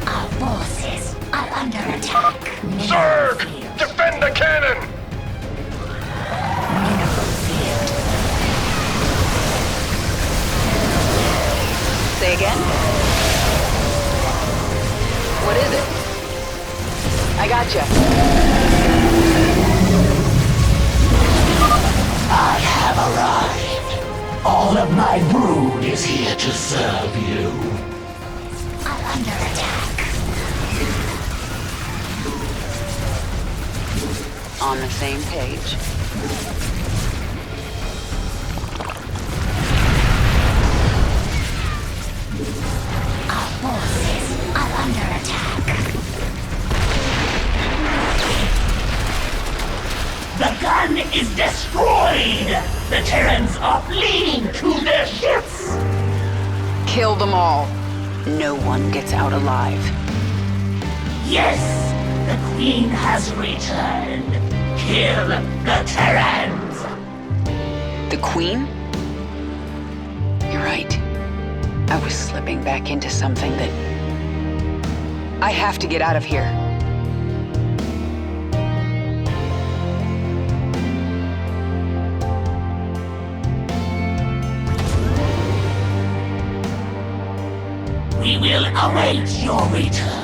Speaker 18: Our forces are under attack.
Speaker 12: Zerg! Defend the cannon!
Speaker 18: Mineral field.
Speaker 1: Say again? What is it? I gotcha.
Speaker 18: I have arrived. All of my brood is here to serve you. I'm under attack.
Speaker 1: On the same page.
Speaker 18: Our forces are under attack. The gun is destroyed! The Terrans are fleeing to their ships!
Speaker 1: Kill them all. No one gets out alive.
Speaker 18: Yes! The Queen has returned. Kill the Terrans!
Speaker 1: The Queen? You're right. I was slipping back into something that... I have to get out of here.
Speaker 18: We will await your return.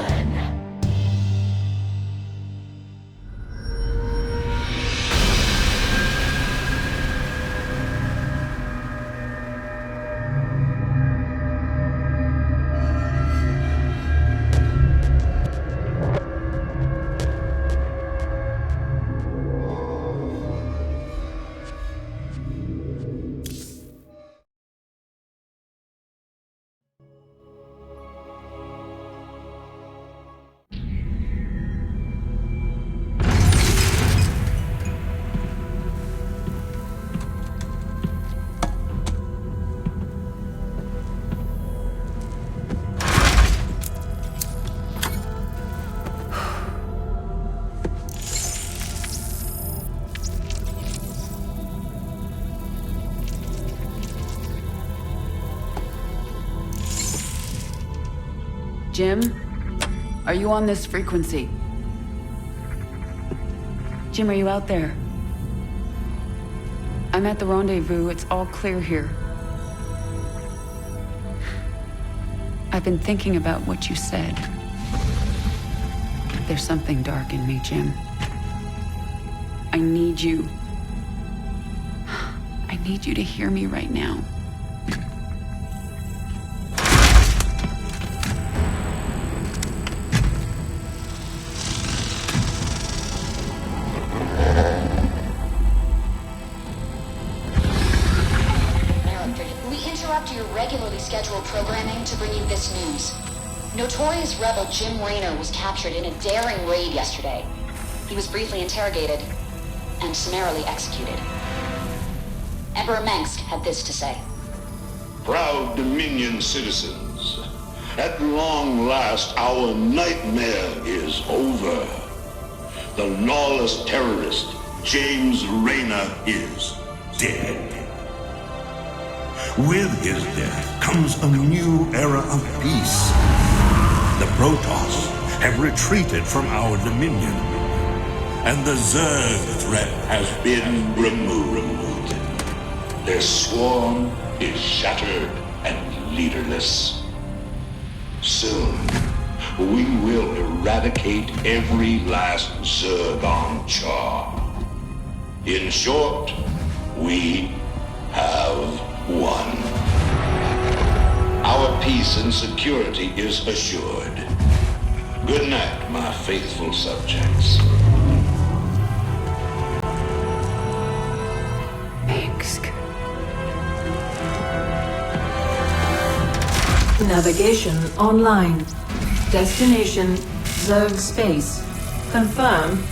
Speaker 1: Jim? Are you on this frequency? Jim, are you out there? I'm at the rendezvous. It's all clear here. I've been thinking about what you said. There's something dark in me, Jim. I need you. I need you to hear me right now.
Speaker 19: We interrupt your regularly scheduled programming to bring you this news. Notorious rebel Jim Raynor was captured in a daring raid yesterday. He was briefly interrogated and summarily executed. Emperor Mengsk had this to say.
Speaker 20: Proud Dominion citizens, at long last our nightmare is over. The lawless terrorist James Raynor is dead. With his death comes a new era of peace. The Protoss have retreated from our dominion, and the Zerg threat has been removed. Their swarm is shattered and leaderless. Soon, we will eradicate every last Zerg on Char. In short, we have won. Our peace and security is assured. Good night, my faithful subjects.
Speaker 1: Mengsk.
Speaker 5: Navigation online. Destination Zerg space. Confirm.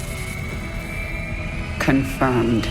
Speaker 1: Confirmed.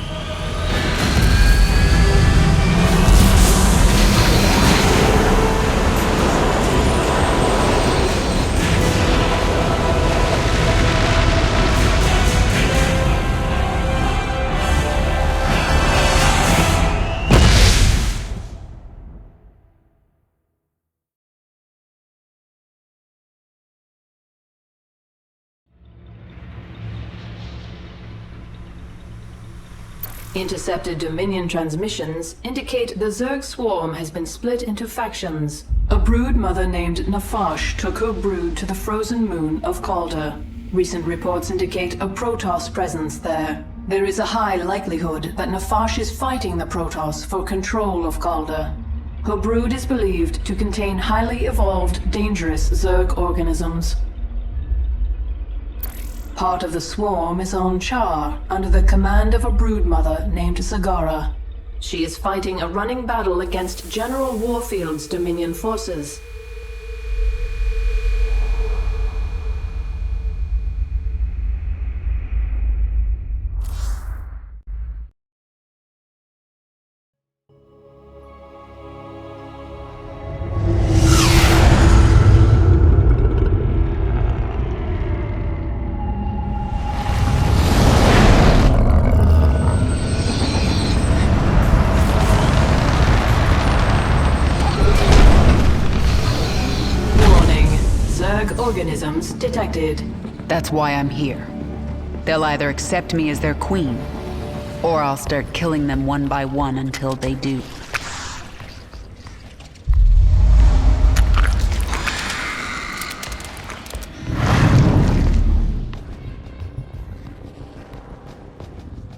Speaker 5: Intercepted Dominion transmissions indicate the Zerg swarm has been split into factions. A brood mother named Nafash took her brood to the frozen moon of Calder. Recent reports indicate a Protoss presence there. There is a high likelihood that Nafash is fighting the Protoss for control of Calder. Her brood is believed to contain highly evolved, dangerous Zerg organisms. Part of the swarm is on Char, under the command of a broodmother named Zagara. She is fighting a running battle against General Warfield's Dominion forces. Organisms detected.
Speaker 1: That's why I'm here. They'll either accept me as their queen, or I'll start killing them one by one until they do.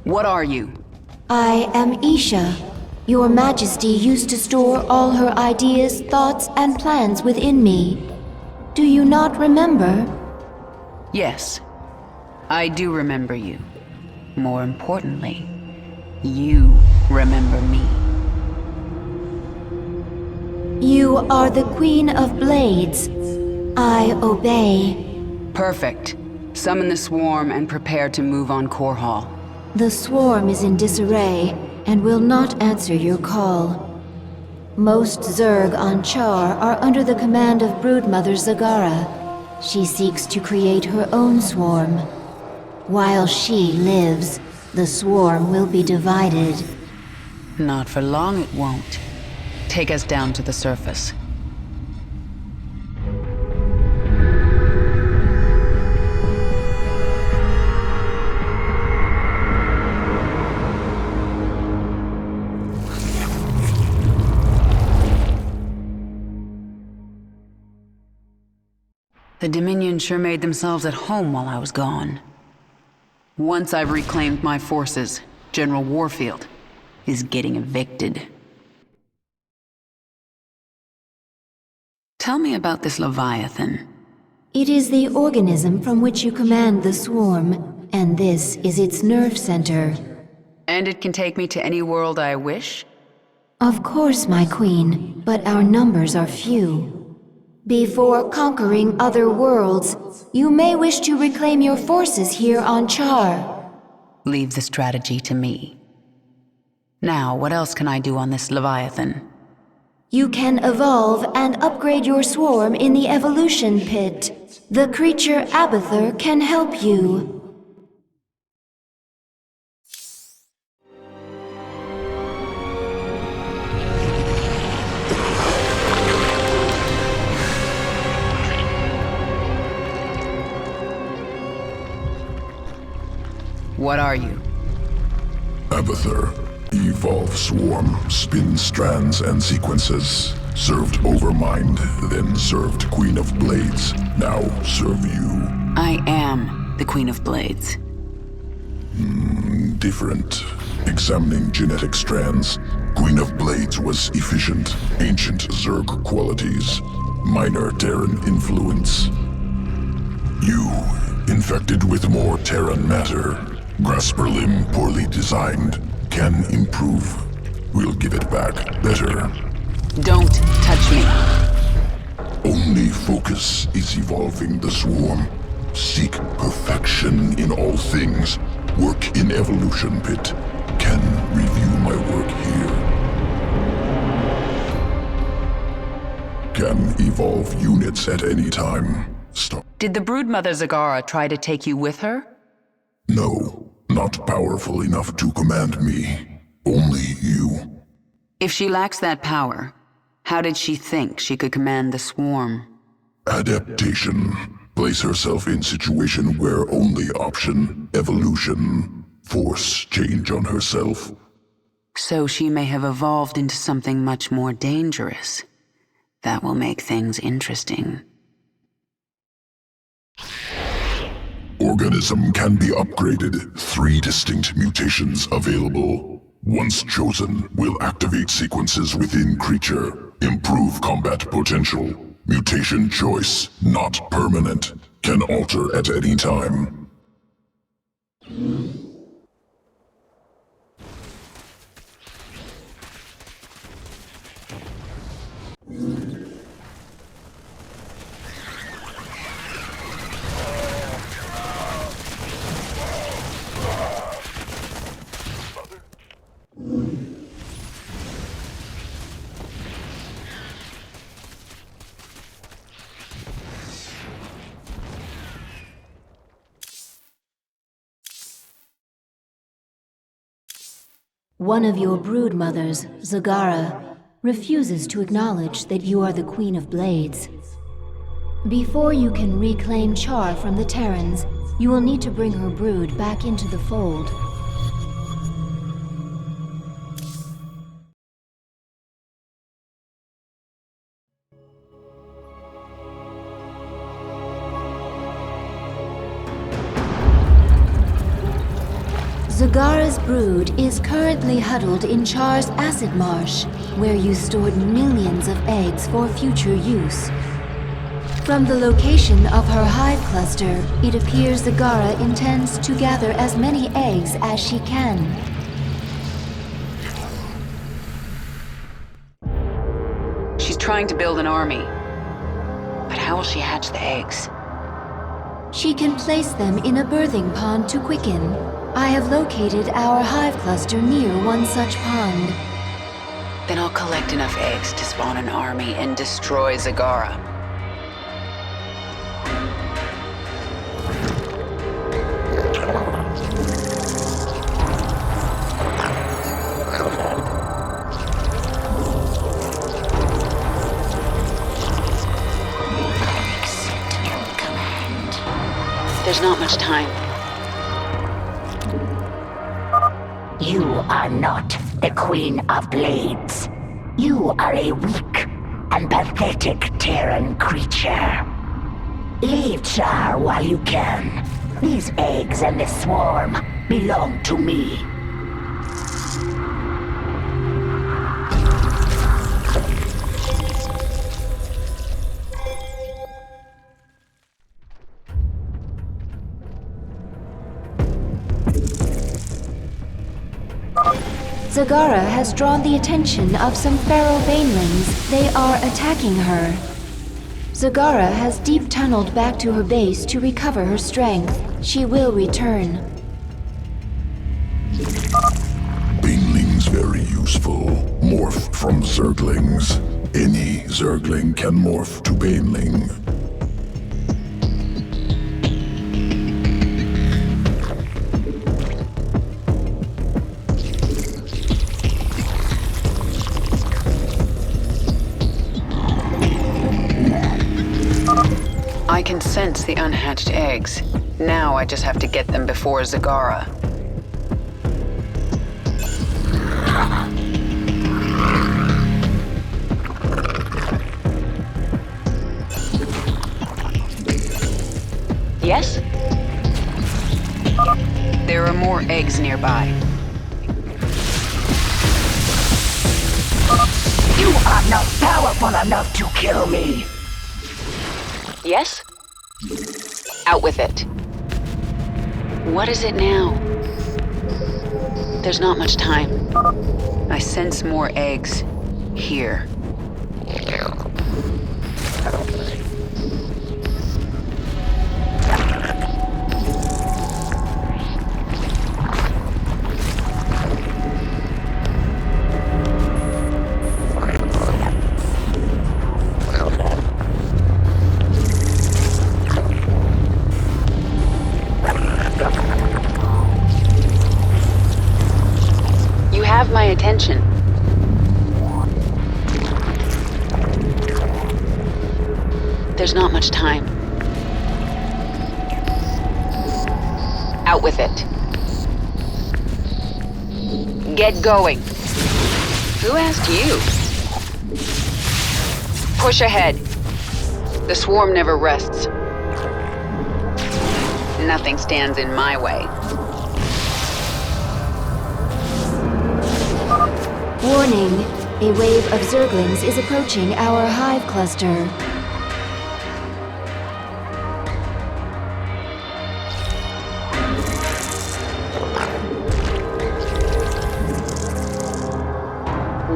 Speaker 1: What are you?
Speaker 21: I am Isha. Your Majesty used to store all her ideas, thoughts, and plans within me. Do you not remember?
Speaker 1: Yes, I do remember you. More importantly, you remember me.
Speaker 21: You are the Queen of Blades. I obey.
Speaker 1: Perfect. Summon the swarm and prepare to move on Core Hall.
Speaker 21: The swarm is in disarray and will not answer your call. Most Zerg on Char are under the command of Broodmother Zagara. She seeks to create her own swarm. While she lives, the swarm will be divided.
Speaker 1: Not for long it won't. Take us down to the surface. The Dominion sure made themselves at home while I was gone. Once I've reclaimed my forces, General Warfield is getting evicted. Tell me about this Leviathan.
Speaker 21: It is the organism from which you command the swarm, and this is its nerve center.
Speaker 1: And it can take me to any world I wish?
Speaker 21: Of course, my queen, but our numbers are few. Before conquering other worlds, you may wish to reclaim your forces here on Char.
Speaker 1: Leave the strategy to me. Now, what else can I do on this Leviathan?
Speaker 21: You can evolve and upgrade your swarm in the evolution pit. The creature Abathur can help you.
Speaker 1: What are you?
Speaker 7: Abathur. Evolve swarm, spin strands and sequences. Served Overmind, then served Queen of Blades. Now serve you.
Speaker 1: I am the Queen of Blades.
Speaker 7: Different. Examining genetic strands. Queen of Blades was efficient, ancient Zerg qualities. Minor Terran influence. You, infected with more Terran matter. Grasper limb poorly designed. Can improve. We'll give it back better.
Speaker 1: Don't touch me.
Speaker 7: Only focus is evolving the swarm. Seek perfection in all things. Work in evolution pit. Can review my work here. Can evolve units at any time. Stop.
Speaker 1: Did the broodmother Zagara try to take you with her?
Speaker 7: No. Not powerful enough to command me. Only you.
Speaker 1: If she lacks that power, how did she think she could command the swarm?
Speaker 7: Adaptation. Place herself in situation where only option, evolution, force change on herself.
Speaker 1: So she may have evolved into something much more dangerous. That will make things interesting.
Speaker 7: Organism can be upgraded. 3 distinct mutations available. Once chosen, will activate sequences within creature. Improve combat potential. Mutation choice, not permanent. Can alter at any time.
Speaker 21: One of your brood mothers, Zagara, refuses to acknowledge that you are the Queen of Blades. Before you can reclaim Char from the Terrans, you will need to bring her brood back into the fold. Zagara's brood is currently huddled in Char's acid marsh, where you stored millions of eggs for future use. From the location of her hive cluster, it appears Zagara intends to gather as many eggs as she can.
Speaker 1: She's trying to build an army. But how will she hatch the eggs?
Speaker 21: She can place them in a birthing pond to quicken. I have located our hive cluster near one such pond.
Speaker 1: Then I'll collect enough eggs to spawn an army and destroy Zagara. There's not much time.
Speaker 18: You are not the Queen of Blades. You are a weak and pathetic Terran creature. Leave Char while you can. These eggs and this swarm belong to me.
Speaker 21: Zagara has drawn the attention of some feral banelings. They are attacking her. Zagara has deep tunneled back to her base to recover her strength. She will return.
Speaker 7: Banelings very useful. Morph from Zerglings. Any Zergling can morph to Baneling.
Speaker 1: I can sense the unhatched eggs. Now I just have to get them before Zagara. Yes? There are more eggs nearby.
Speaker 18: You are not powerful enough to kill me!
Speaker 1: Yes? Out with it. What is it now? There's not much time. I sense more eggs here. Have my attention. There's not much time. Out with it. Get going. Who asked you? Push ahead. The swarm never rests. Nothing stands in my way.
Speaker 21: Warning, a wave of Zerglings is approaching our hive cluster.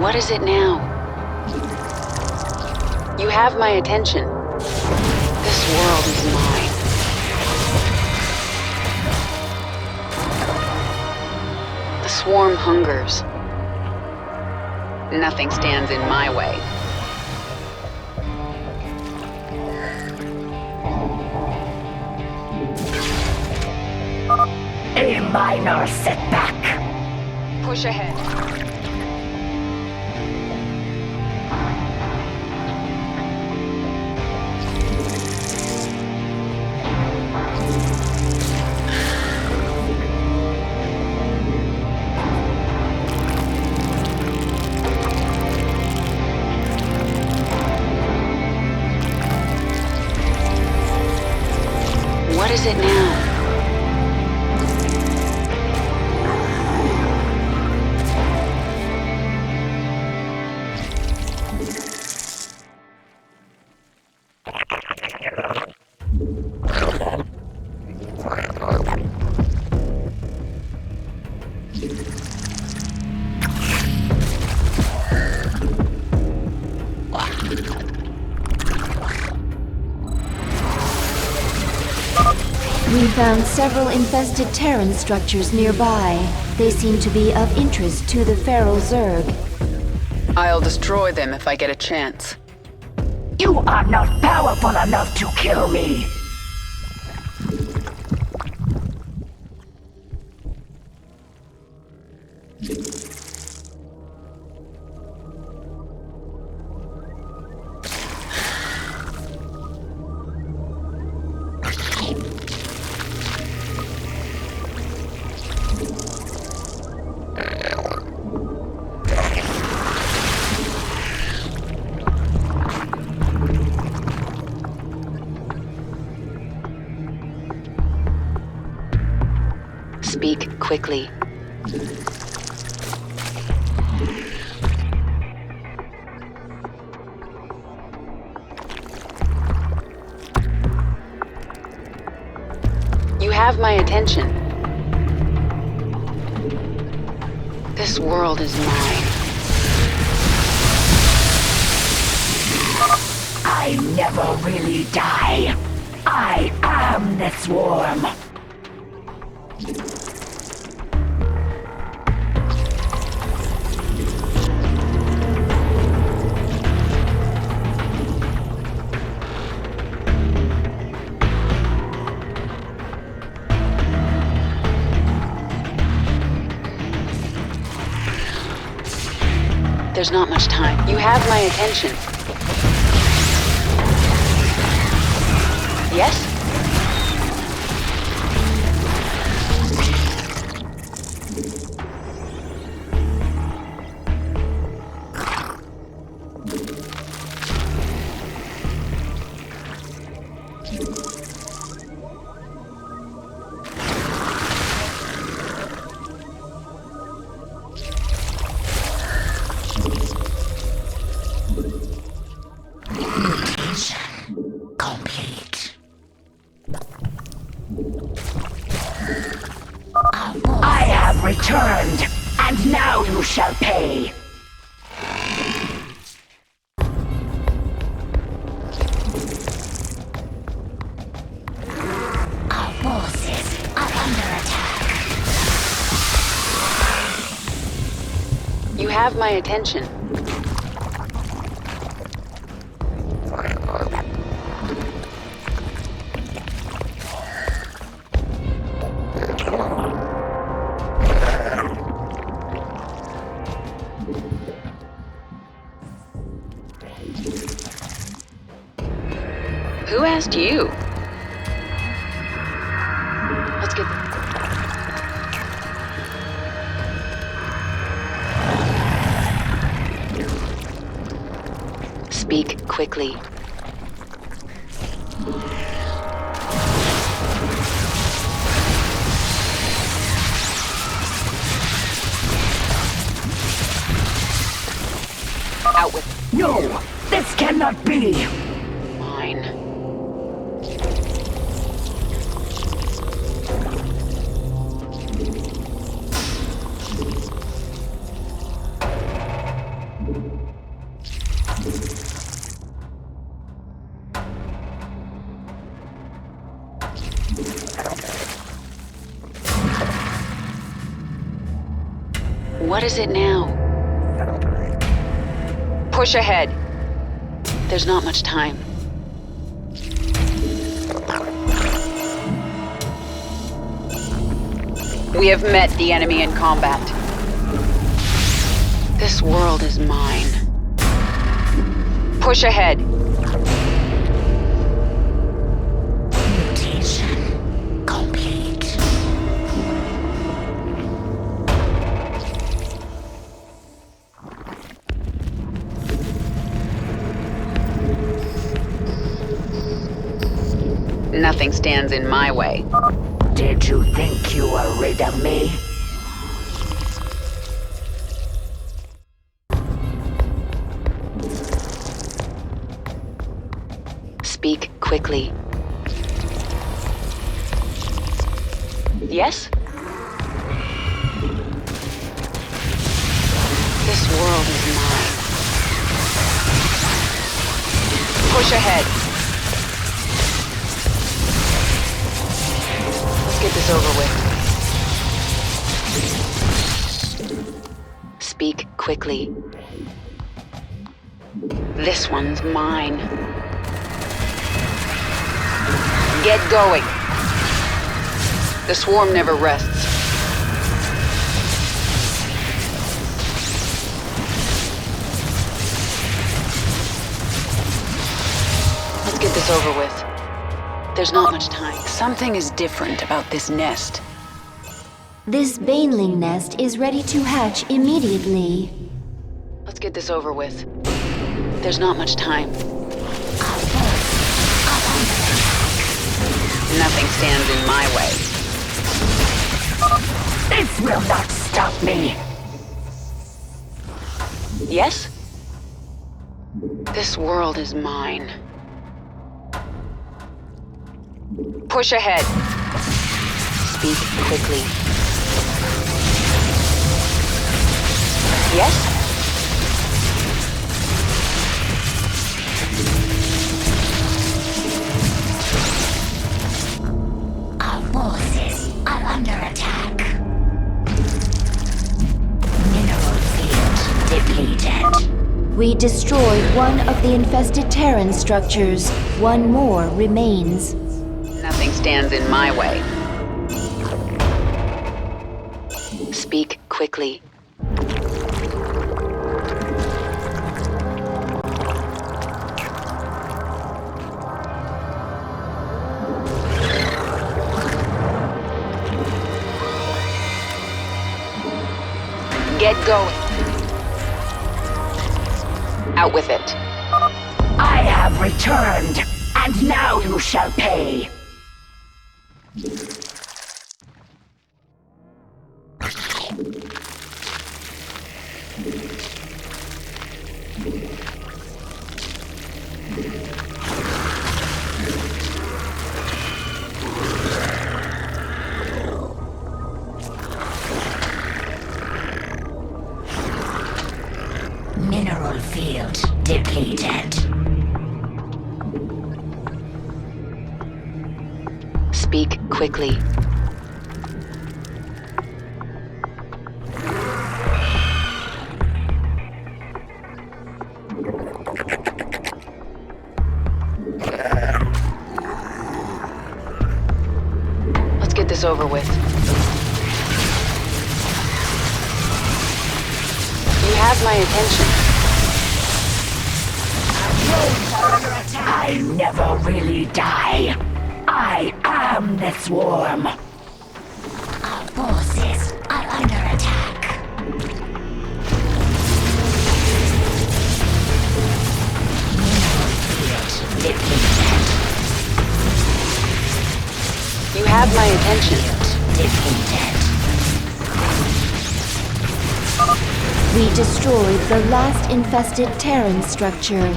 Speaker 1: What is it now? You have my attention. This world is mine. The swarm hungers. Nothing stands in my way.
Speaker 18: A minor setback.
Speaker 1: Push ahead. What is it now?
Speaker 21: We found several infested Terran structures nearby. They seem to be of interest to the feral Zerg.
Speaker 1: I'll destroy them if I get a chance.
Speaker 18: You are not powerful enough to kill me!
Speaker 1: Speak quickly. You have my attention. This world is mine.
Speaker 18: I never really die. I am the swarm.
Speaker 1: There's not much time. You have my attention. Yes?
Speaker 18: Complete. I have returned, and now you shall pay. Our forces are under attack.
Speaker 1: You have my attention. Who asked you? Let's get... Speak quickly. Out with...
Speaker 18: No! This cannot be!
Speaker 1: Mine. What is it now? Push ahead. There's not much time. We have met the enemy in combat. This world is mine. Push ahead.
Speaker 18: Mutation complete.
Speaker 1: Nothing stands in my way.
Speaker 18: Did you think you were rid of me?
Speaker 1: Speak quickly. Yes? This world is mine. Push ahead. Let's get this over with. Speak quickly. This one's mine. Get going. The swarm never rests. Let's get this over with. There's not much time. Something is different about this nest.
Speaker 21: This baneling nest is ready to hatch immediately.
Speaker 1: Let's get this over with. There's not much time. Nothing stands in my way.
Speaker 18: This will not stop me.
Speaker 1: Yes? This world is mine. Push ahead. Speak quickly. Yes?
Speaker 18: Our forces are under attack. Mineral field depleted.
Speaker 21: We destroyed one of the infested Terran structures. One more remains.
Speaker 1: Nothing stands in my way. Speak quickly. Get going. Out with it.
Speaker 18: I have returned, and now you shall pay. Mineral field depleted.
Speaker 1: Speak quickly. Let's get this over with. You have my attention.
Speaker 18: I never really die. I am the swarm. Our forces are under attack. Mineral field depleted.
Speaker 1: You have my attention.
Speaker 18: Depleted.
Speaker 21: We destroyed the last infested Terran structure.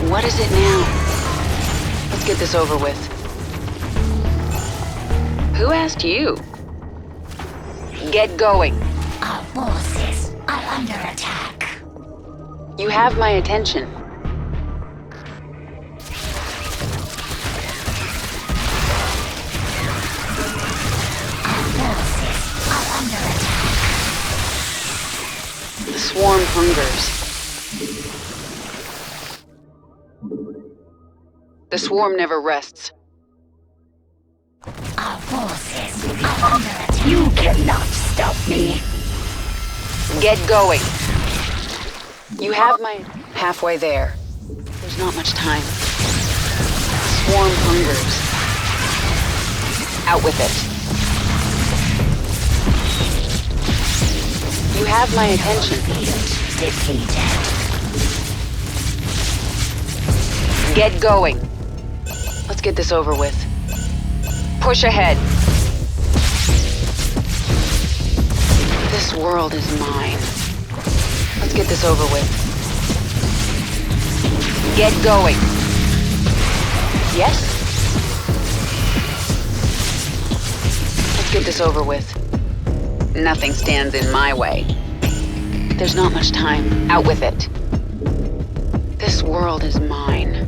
Speaker 1: What is it now? Let's get this over with. Who asked you? Get going.
Speaker 18: Our forces are under attack.
Speaker 1: You have my attention.
Speaker 18: Our forces are under attack.
Speaker 1: The swarm hungers. The swarm never rests.
Speaker 18: Our forces are under attack. You cannot stop me.
Speaker 1: Get going. You have my... Halfway there. There's not much time. Swarm hungers. Out with it. You have my attention.
Speaker 18: Defeated.
Speaker 1: Get going. Let's get this over with. Push ahead. This world is mine. Let's get this over with. Get going. Yes? Let's get this over with. Nothing stands in my way. There's not much time. Out with it. This world is mine.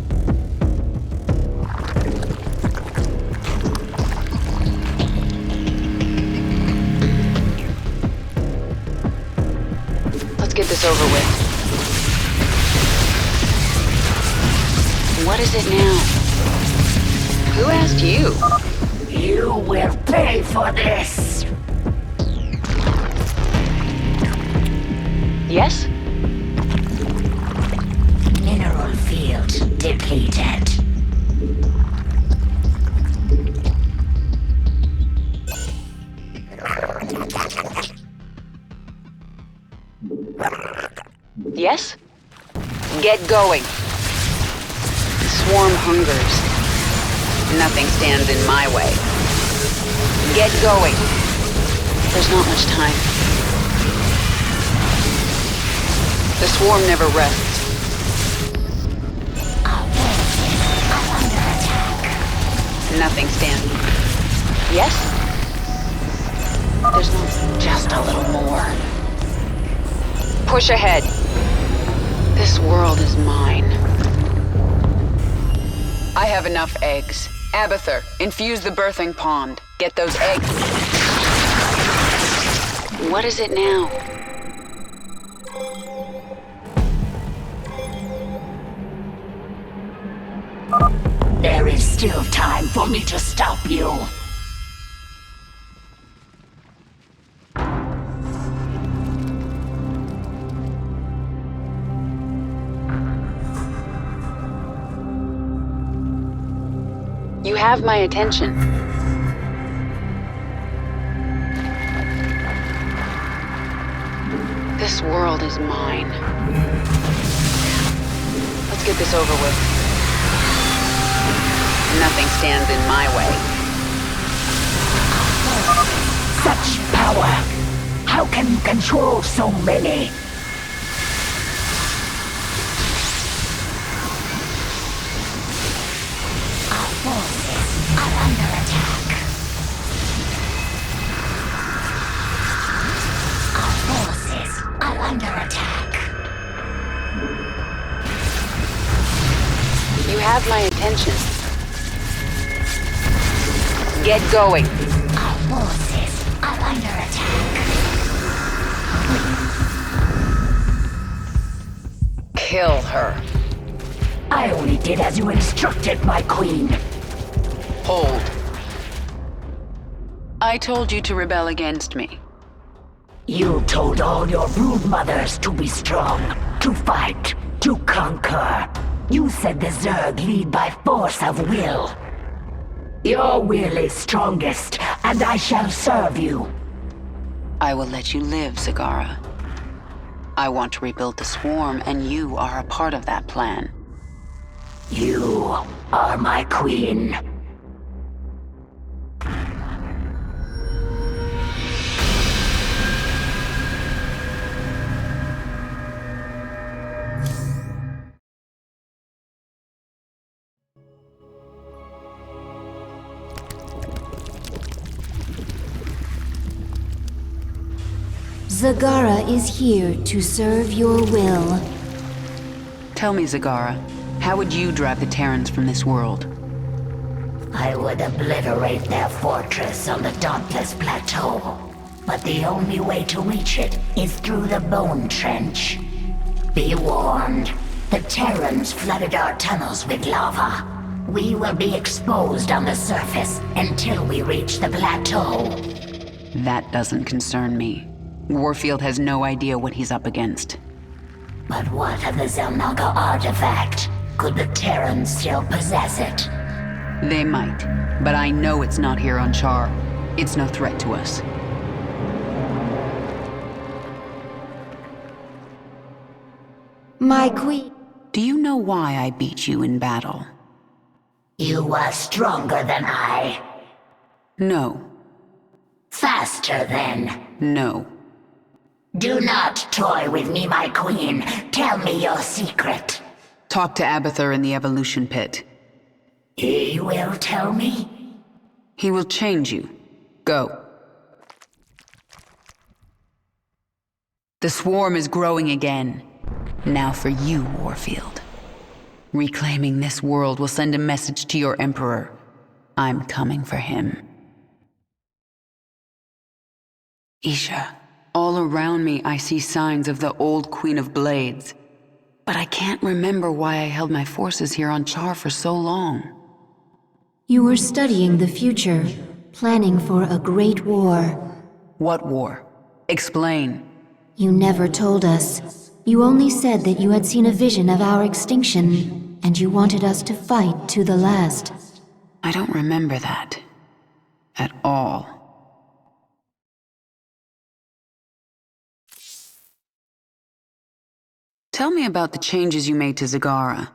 Speaker 1: Let's get this over with. What is it now? Who asked you?
Speaker 18: You will pay for this.
Speaker 1: Yes?
Speaker 18: Mineral field depleted.
Speaker 1: Yes? Get going. The swarm hungers. Nothing stands in my way. Get going. There's not much time. The swarm never rests. Nothing stands. Yes? There's not just a little more. Push ahead. This world is mine. I have enough eggs. Abathur, infuse the birthing pond. Get those eggs. What is it now?
Speaker 18: There is still time for me to stop you.
Speaker 1: You have my attention. This world is mine. Let's get this over with. Nothing stands in my way.
Speaker 18: Such power! How can you control so many? Our forces are under attack. Our forces are under attack.
Speaker 1: You have my attention. Get going.
Speaker 18: Our forces are under attack.
Speaker 1: Kill her.
Speaker 18: I only did as you instructed, my queen.
Speaker 1: Hold. I told you to rebel against me.
Speaker 18: You told all your brood mothers to be strong, to fight, to conquer. You said the Zerg lead by force of will. Your will is strongest, and I shall serve you.
Speaker 1: I will let you live, Zagara. I want to rebuild the swarm, and you are a part of that plan.
Speaker 18: You are my queen.
Speaker 21: Zagara is here to serve your will.
Speaker 1: Tell me, Zagara, how would you drive the Terrans from this world?
Speaker 18: I would obliterate their fortress on the Dauntless Plateau. But the only way to reach it is through the Bone Trench. Be warned, the Terrans flooded our tunnels with lava. We will be exposed on the surface until we reach the plateau.
Speaker 1: That doesn't concern me. Warfield has no idea what he's up against.
Speaker 18: But what of the Zelnaga artifact? Could the Terrans still possess it?
Speaker 1: They might, but I know it's not here on Char. It's no threat to us.
Speaker 21: My queen.
Speaker 1: Do you know why I beat you in battle?
Speaker 18: You are stronger than I.
Speaker 1: No.
Speaker 18: Faster then.
Speaker 1: No.
Speaker 18: Do not toy with me, my queen. Tell me your secret.
Speaker 1: Talk to Abathur in the evolution pit.
Speaker 18: He will tell me?
Speaker 1: He will change you. Go. The swarm is growing again. Now for you, Warfield. Reclaiming this world will send a message to your Emperor. I'm coming for him. Isha, all around me I see signs of the old Queen of Blades. But I can't remember why I held my forces here on Char for so long.
Speaker 21: You were studying the future, planning for a great war.
Speaker 1: What war? Explain.
Speaker 21: You never told us. You only said that you had seen a vision of our extinction, and you wanted us to fight to the last.
Speaker 1: I don't remember that. At all. Tell me about the changes you made to Zagara.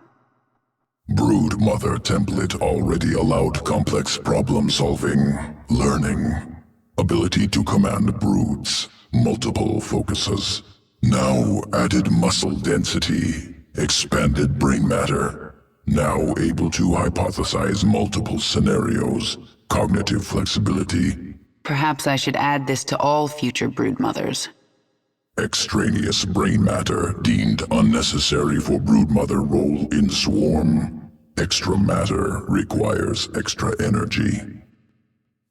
Speaker 7: Brood Mother template already allowed complex problem-solving, learning, ability to command broods, multiple focuses. Now added muscle density, expanded brain matter. Now able to hypothesize multiple scenarios, cognitive flexibility.
Speaker 1: Perhaps I should add this to all future brood mothers.
Speaker 7: Extraneous brain matter deemed unnecessary for broodmother role in swarm. Extra matter requires extra energy.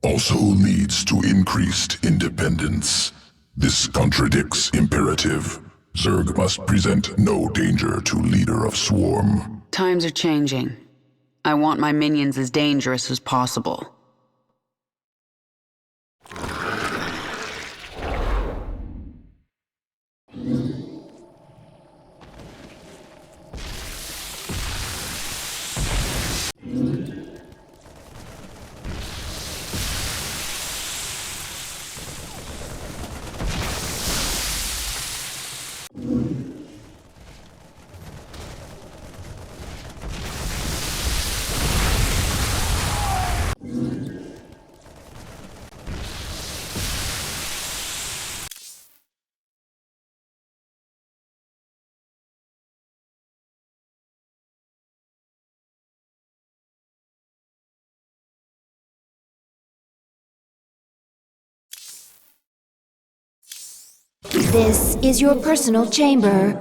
Speaker 7: Also leads to increased independence. This contradicts imperative. Zerg must present no danger to leader of swarm.
Speaker 1: Times are changing. I want my minions as dangerous as possible.
Speaker 21: This is your personal chamber.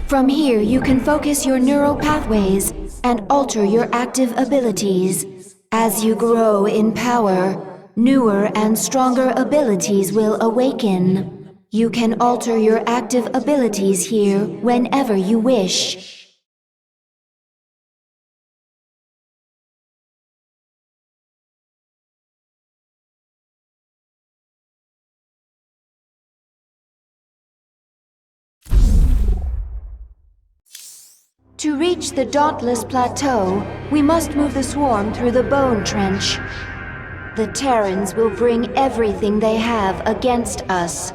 Speaker 21: From here, you can focus your neural pathways and alter your active abilities. As you grow in power, newer and stronger abilities will awaken. You can alter your active abilities here whenever you wish. To reach the Dauntless Plateau, we must move the swarm through the Bone Trench. The Terrans will bring everything they have against us.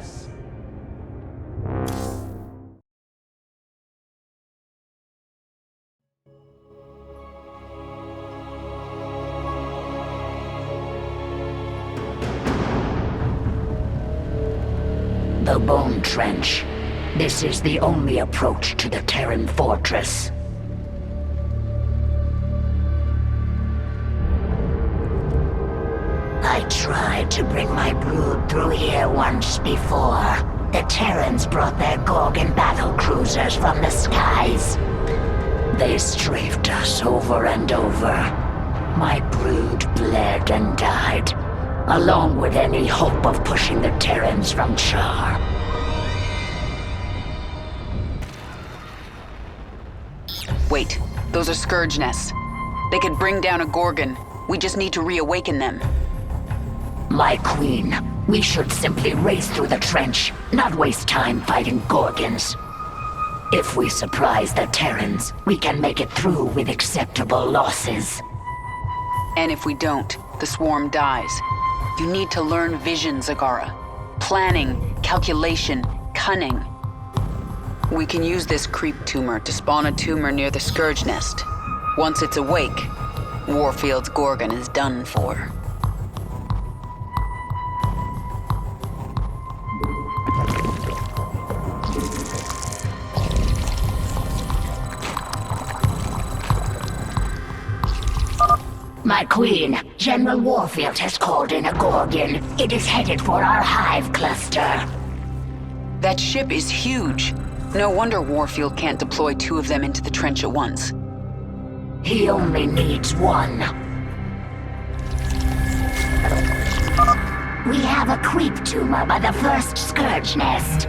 Speaker 18: The Bone Trench. This is the only approach to the Terran fortress. I tried to bring my brood through here once before. The Terrans brought their Gorgon battle cruisers from the skies. They strafed us over and over. My brood bled and died, along with any hope of pushing the Terrans from Char.
Speaker 1: Wait, those are Scourge nests. They could bring down a Gorgon. We just need to reawaken them.
Speaker 18: My queen, we should simply race through the trench, not waste time fighting Gorgons. If we surprise the Terrans, we can make it through with acceptable losses.
Speaker 1: And if we don't, the swarm dies. You need to learn vision, Zagara. Planning, calculation, cunning. We can use this creep tumor to spawn a tumor near the Scourge nest. Once it's awake, Warfield's Gorgon is done for.
Speaker 18: My queen, General Warfield has called in a Gorgon. It is headed for our hive cluster.
Speaker 1: That ship is huge. No wonder Warfield can't deploy 2 of them into the trench at once.
Speaker 18: He only needs 1. We have a creep tumor by the first Scourge nest.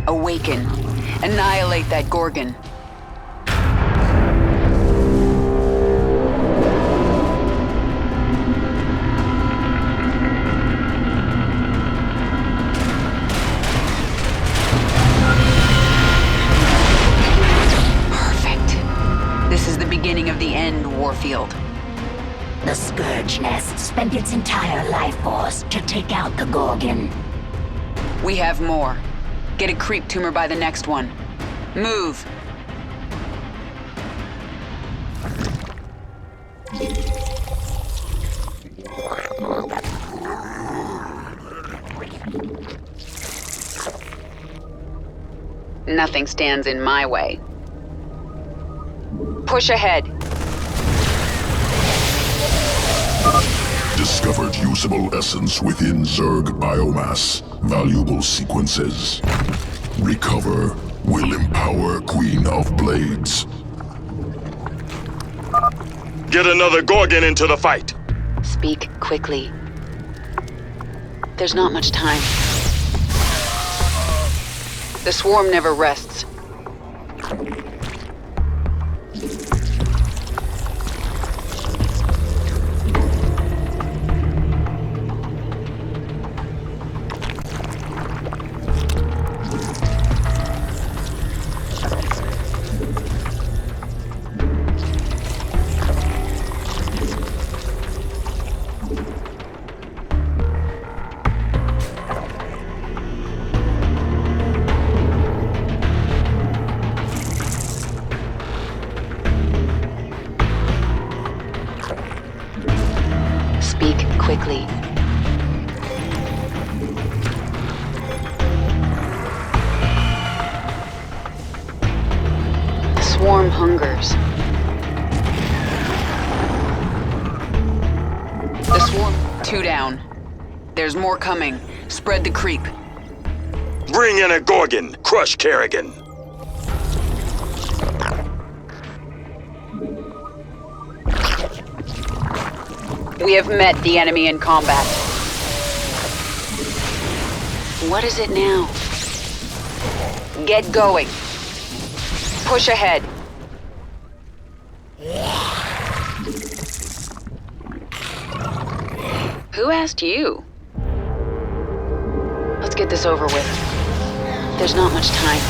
Speaker 1: Awaken. Annihilate that Gorgon. Beginning of the end, Warfield.
Speaker 18: The Scourge nest spent its entire life force to take out the Gorgon.
Speaker 1: We have more. Get a creep tumor by the next one. Move! Nothing stands in my way. Push ahead.
Speaker 7: Discovered usable essence within Zerg biomass. Valuable sequences. Recover will empower Queen of Blades.
Speaker 9: Get another Gorgon into the fight.
Speaker 1: Speak quickly. There's not much time. The swarm never rests. Speak quickly. The swarm hungers. The swarm... 2 down. There's more coming. Spread the creep.
Speaker 9: Bring in a Gorgon. Crush Kerrigan.
Speaker 1: We have met the enemy in combat. What is it now? Get going. Push ahead. Who asked you? Let's get this over with. There's not much time.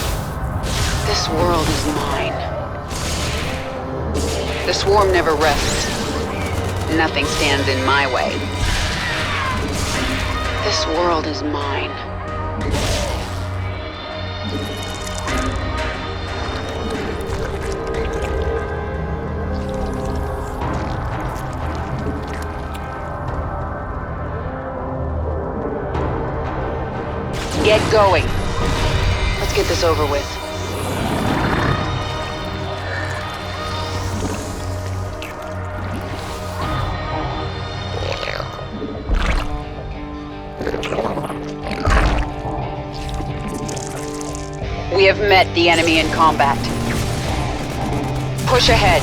Speaker 1: This world is mine. The swarm never rests. Nothing stands in my way. This world is mine. Get going. Let's get this over with. We have met the enemy in combat. Push ahead.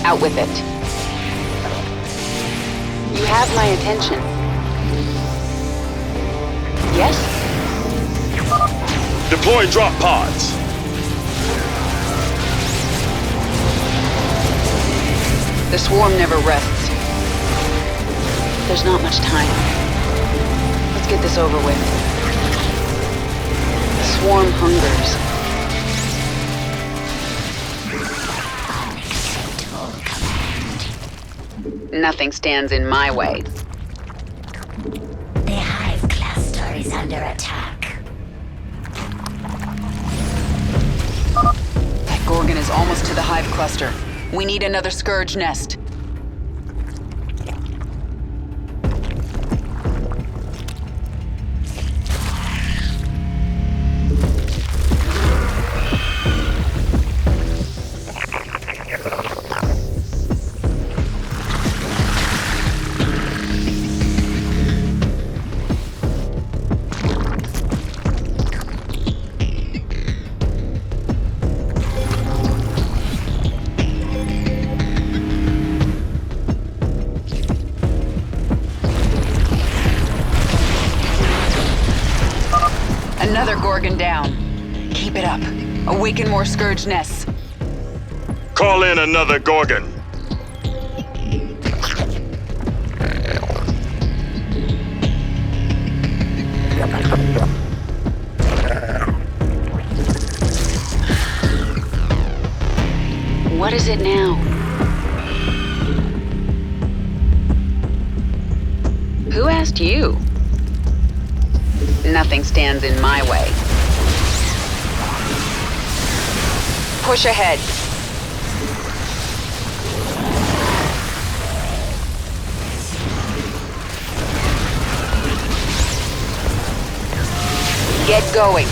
Speaker 1: Out with it. You have my attention. Yes?
Speaker 9: Deploy drop pods.
Speaker 1: The swarm never rests. There's not much time. Let's get this over with. The swarm hungers. Nothing stands in my way.
Speaker 18: The hive cluster is under attack.
Speaker 1: That Gorgon is almost to the hive cluster. We need another Scourge nest. Another Gorgon down. Keep it up. Awaken more Scourge nests.
Speaker 9: Call in another Gorgon.
Speaker 1: What is it now? Who asked you? Nothing stands in my way. Push ahead. Get going.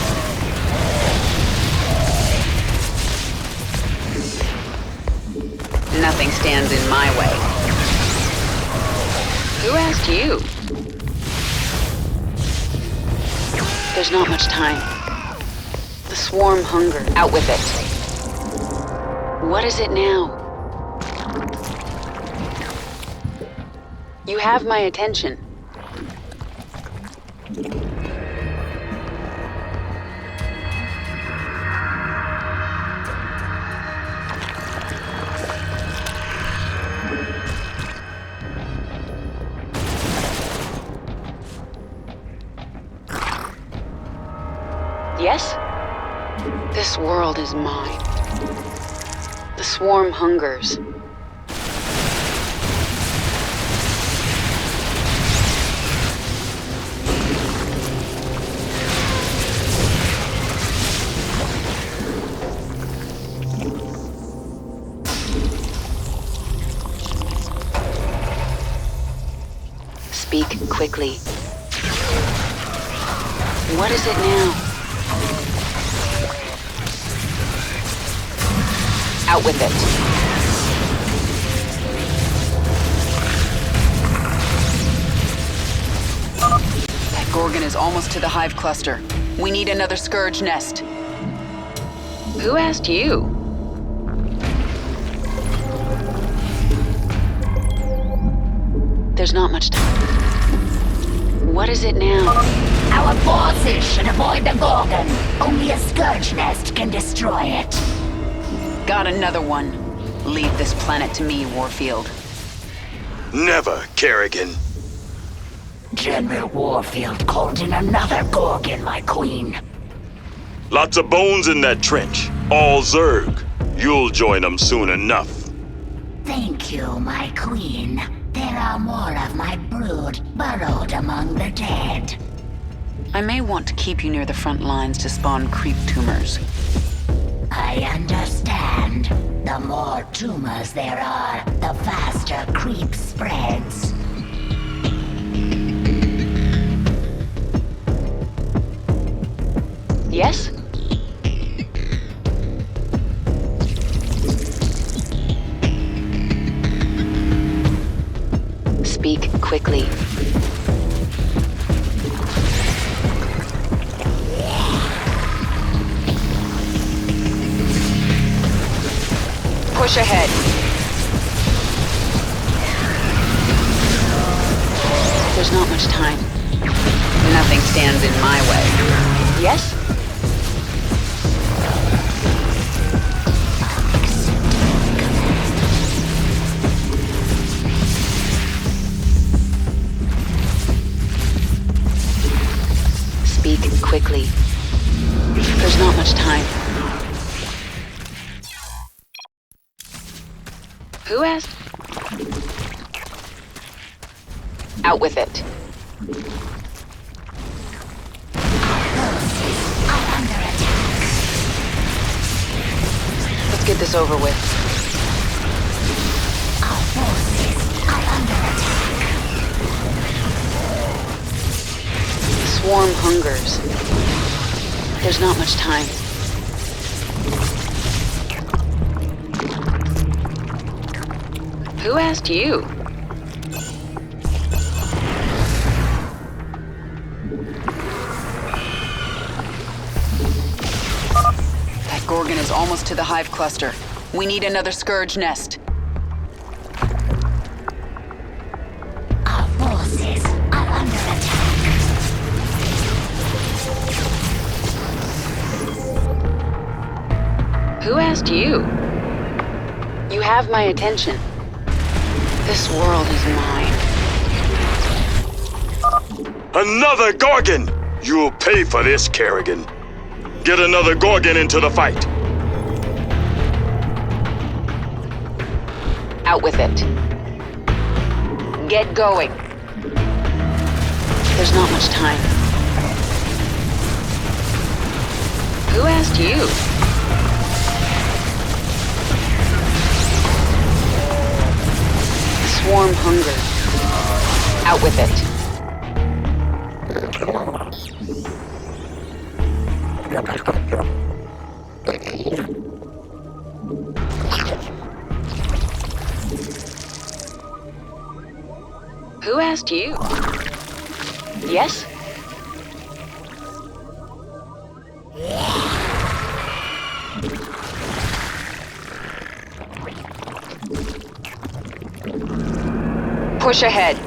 Speaker 1: Nothing stands in my way. Who asked you? There's not much time. The swarm hunger. Out with it. What is it now? You have my attention. Yes? This world is mine. The swarm hungers. Speak quickly. What is it now? Out with it. That Gorgon is almost to the hive cluster. We need another Scourge nest. Who asked you? There's not much time. What is it now?
Speaker 18: Our forces should avoid the Gorgon. Only a Scourge nest can destroy it.
Speaker 1: Got another one. Leave this planet to me, Warfield.
Speaker 9: Never, Kerrigan.
Speaker 18: General Warfield called in another Gorgon, my queen.
Speaker 9: Lots of bones in that trench. All Zerg. You'll join them soon enough.
Speaker 18: Thank you, my queen. There are more of my brood burrowed among the dead.
Speaker 1: I may want to keep you near the front lines to spawn creep tumors.
Speaker 18: I understand. The more tumors there are, the faster creep spreads.
Speaker 1: Yes? Speak quickly. Push ahead. There's not much time. Nothing stands in my way. Yes? Speak quickly. There's not much time. Who asked? Out with it. Let's get this over with.
Speaker 18: Our forces are under attack.
Speaker 1: The swarm hungers. There's not much time. Who asked you? That Gorgon is almost to the hive cluster. We need another Scourge nest.
Speaker 18: Our forces are under attack.
Speaker 1: Who asked you? You have my attention. This world is mine.
Speaker 9: Another Gorgon! You'll pay for this, Kerrigan. Get another Gorgon into the fight.
Speaker 1: Out with it. Get going. There's not much time. Who asked you? Swarm hunger. Out with it. Who asked you? Yes? Push ahead.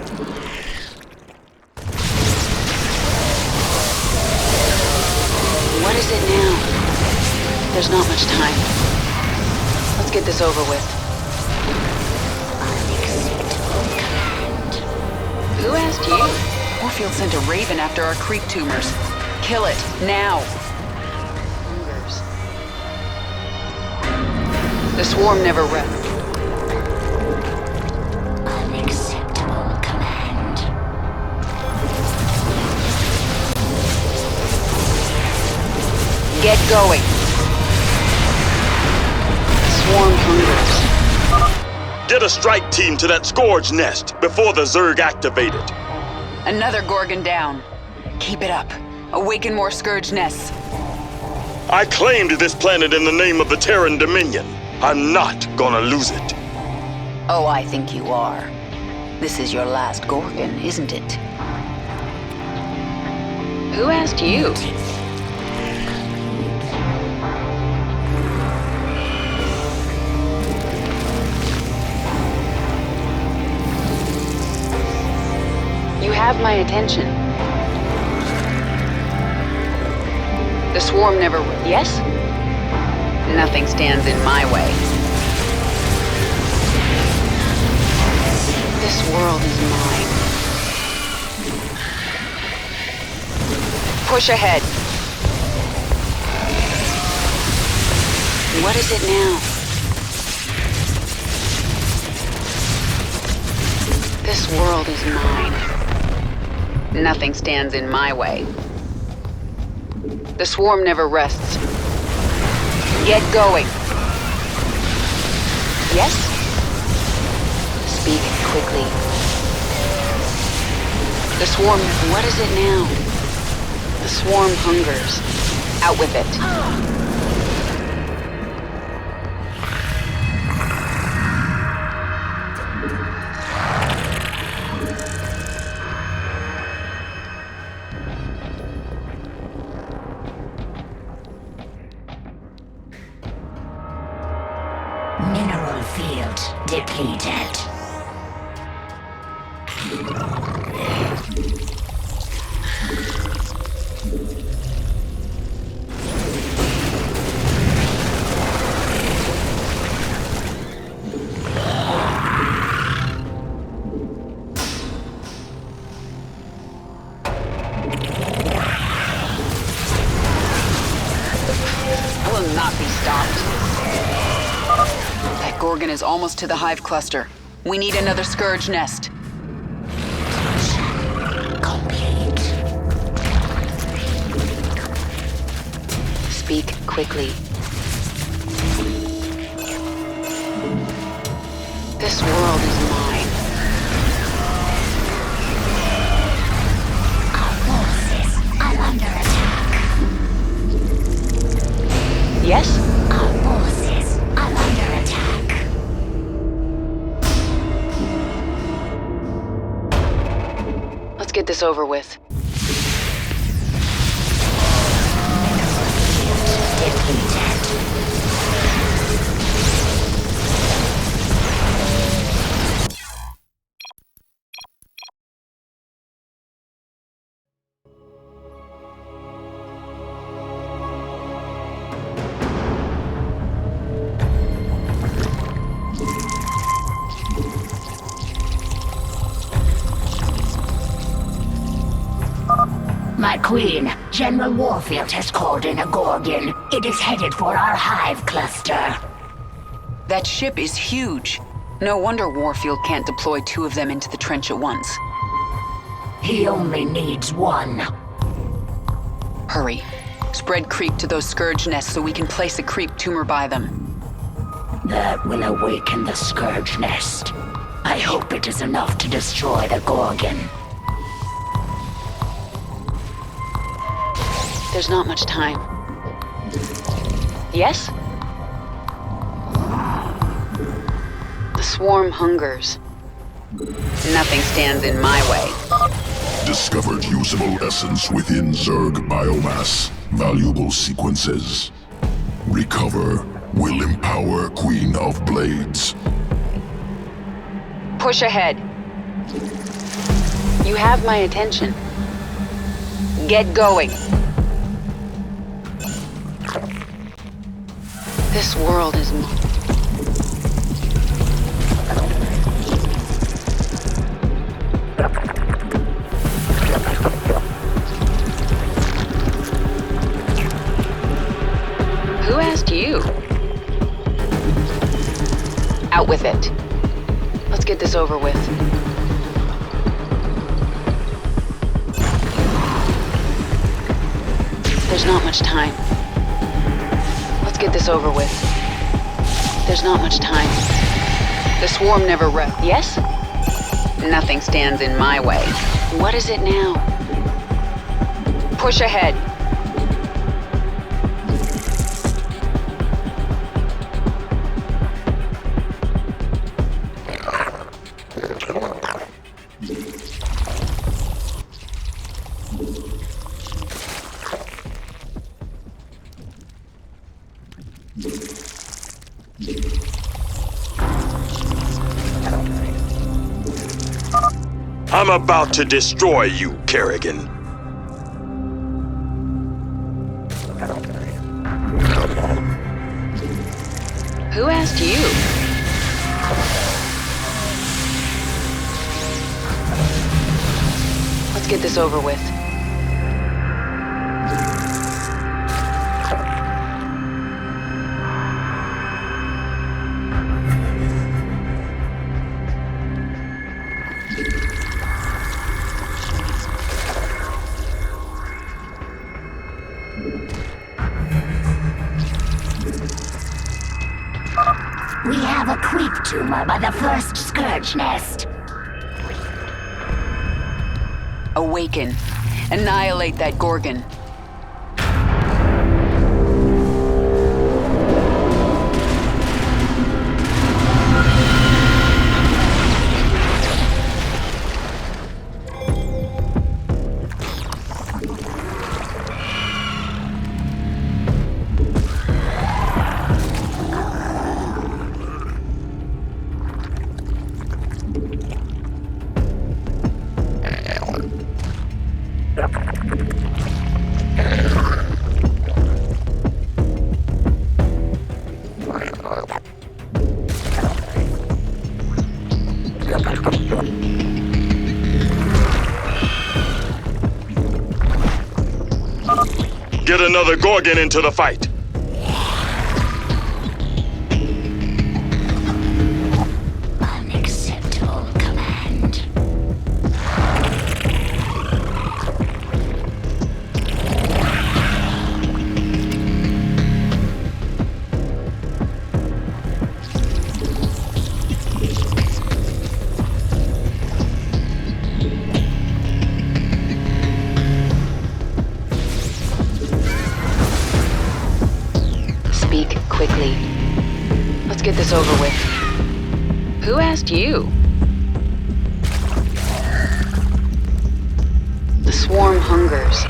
Speaker 1: What is it now? There's not much time. Let's get this over with. Who asked you? Warfield sent a raven after our creep tumors. Kill it, now! The swarm never rests.
Speaker 18: Unacceptable command.
Speaker 1: Get going. Swarm hungers.
Speaker 9: Get a strike team to that Scourge nest before the Zerg activate it.
Speaker 1: Another Gorgon down. Keep it up. Awaken more Scourge nests.
Speaker 9: I claimed this planet in the name of the Terran Dominion. I'm not gonna lose it.
Speaker 1: Oh, I think you are. This is your last Gorgon, isn't it? Who asked you? You have my attention. The swarm never... Yes? Nothing stands in my way. This world is mine. Push ahead. What is it now? This world is mine. Nothing stands in my way. The swarm never rests. Get going. Yes? Speak quickly. The swarm... What is it now? The swarm hungers. Out with it.
Speaker 18: Mineral field depleted.
Speaker 1: I will not be stopped. That Gorgon is almost to the hive cluster. We need another Scourge nest.
Speaker 18: Complete.
Speaker 1: Speak quickly. This world is mine.
Speaker 18: Our forces are under attack.
Speaker 1: Yes?
Speaker 18: Our forces are under attack.
Speaker 1: Let's get this over with.
Speaker 18: My queen, General Warfield has called in a Gorgon. It is headed for our hive cluster.
Speaker 1: That ship is huge. No wonder Warfield can't deploy 2 of them into the trench at once.
Speaker 18: He only needs 1.
Speaker 1: Hurry. Spread creep to those Scourge nests so we can place a creep tumor by them.
Speaker 18: That will awaken the Scourge nest. I hope it is enough to destroy the Gorgon.
Speaker 1: There's not much time. Yes? The swarm hungers. Nothing stands in my way.
Speaker 7: Discovered usable essence within Zerg biomass. Valuable sequences. Recover will empower Queen of Blades.
Speaker 1: Push ahead. You have my attention. Get going. This world is... Who asked you? Out with it. Let's get this over with. There's not much time. Let's get this over with. There's not much time. The swarm never rests. Yes? Nothing stands in my way. What is it now? Push ahead.
Speaker 9: I'm about to destroy you, Kerrigan.
Speaker 1: Who asked you? Let's get this over with.
Speaker 18: We have a creep tumor by the first Scourge nest.
Speaker 1: Awaken. Annihilate that Gorgon.
Speaker 9: Get another Gorgon into the fight.
Speaker 18: Unacceptable command.
Speaker 1: Quickly. Let's get this over with. Who asked you? The swarm hungers.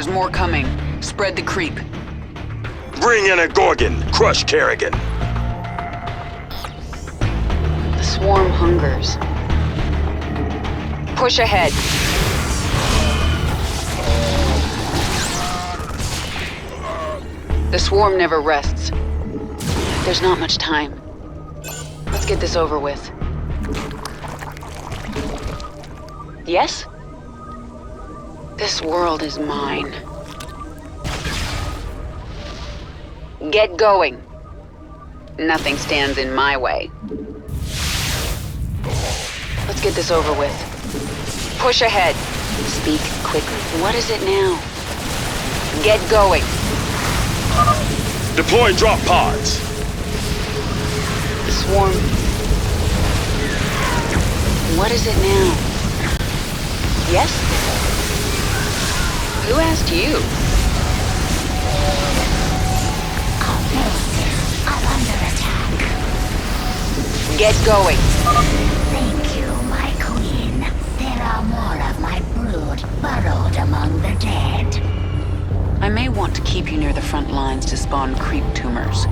Speaker 1: There's more coming. Spread the creep.
Speaker 9: Bring in a Gorgon. Crush Kerrigan.
Speaker 1: The swarm hungers. Push ahead. The swarm never rests. There's not much time. Let's get this over with. Yes? This world is mine. Get going. Nothing stands in my way. Let's get this over with. Push ahead. Speak quickly. What is it now? Get going.
Speaker 9: Deploy drop pods.
Speaker 1: The swarm. What is it now? Yes? Who asked you?
Speaker 18: Our bases are under attack.
Speaker 1: Get going.
Speaker 18: Thank you, my queen. There are more of my brood burrowed among the dead.
Speaker 1: I may want to keep you near the front lines to spawn creep tumors.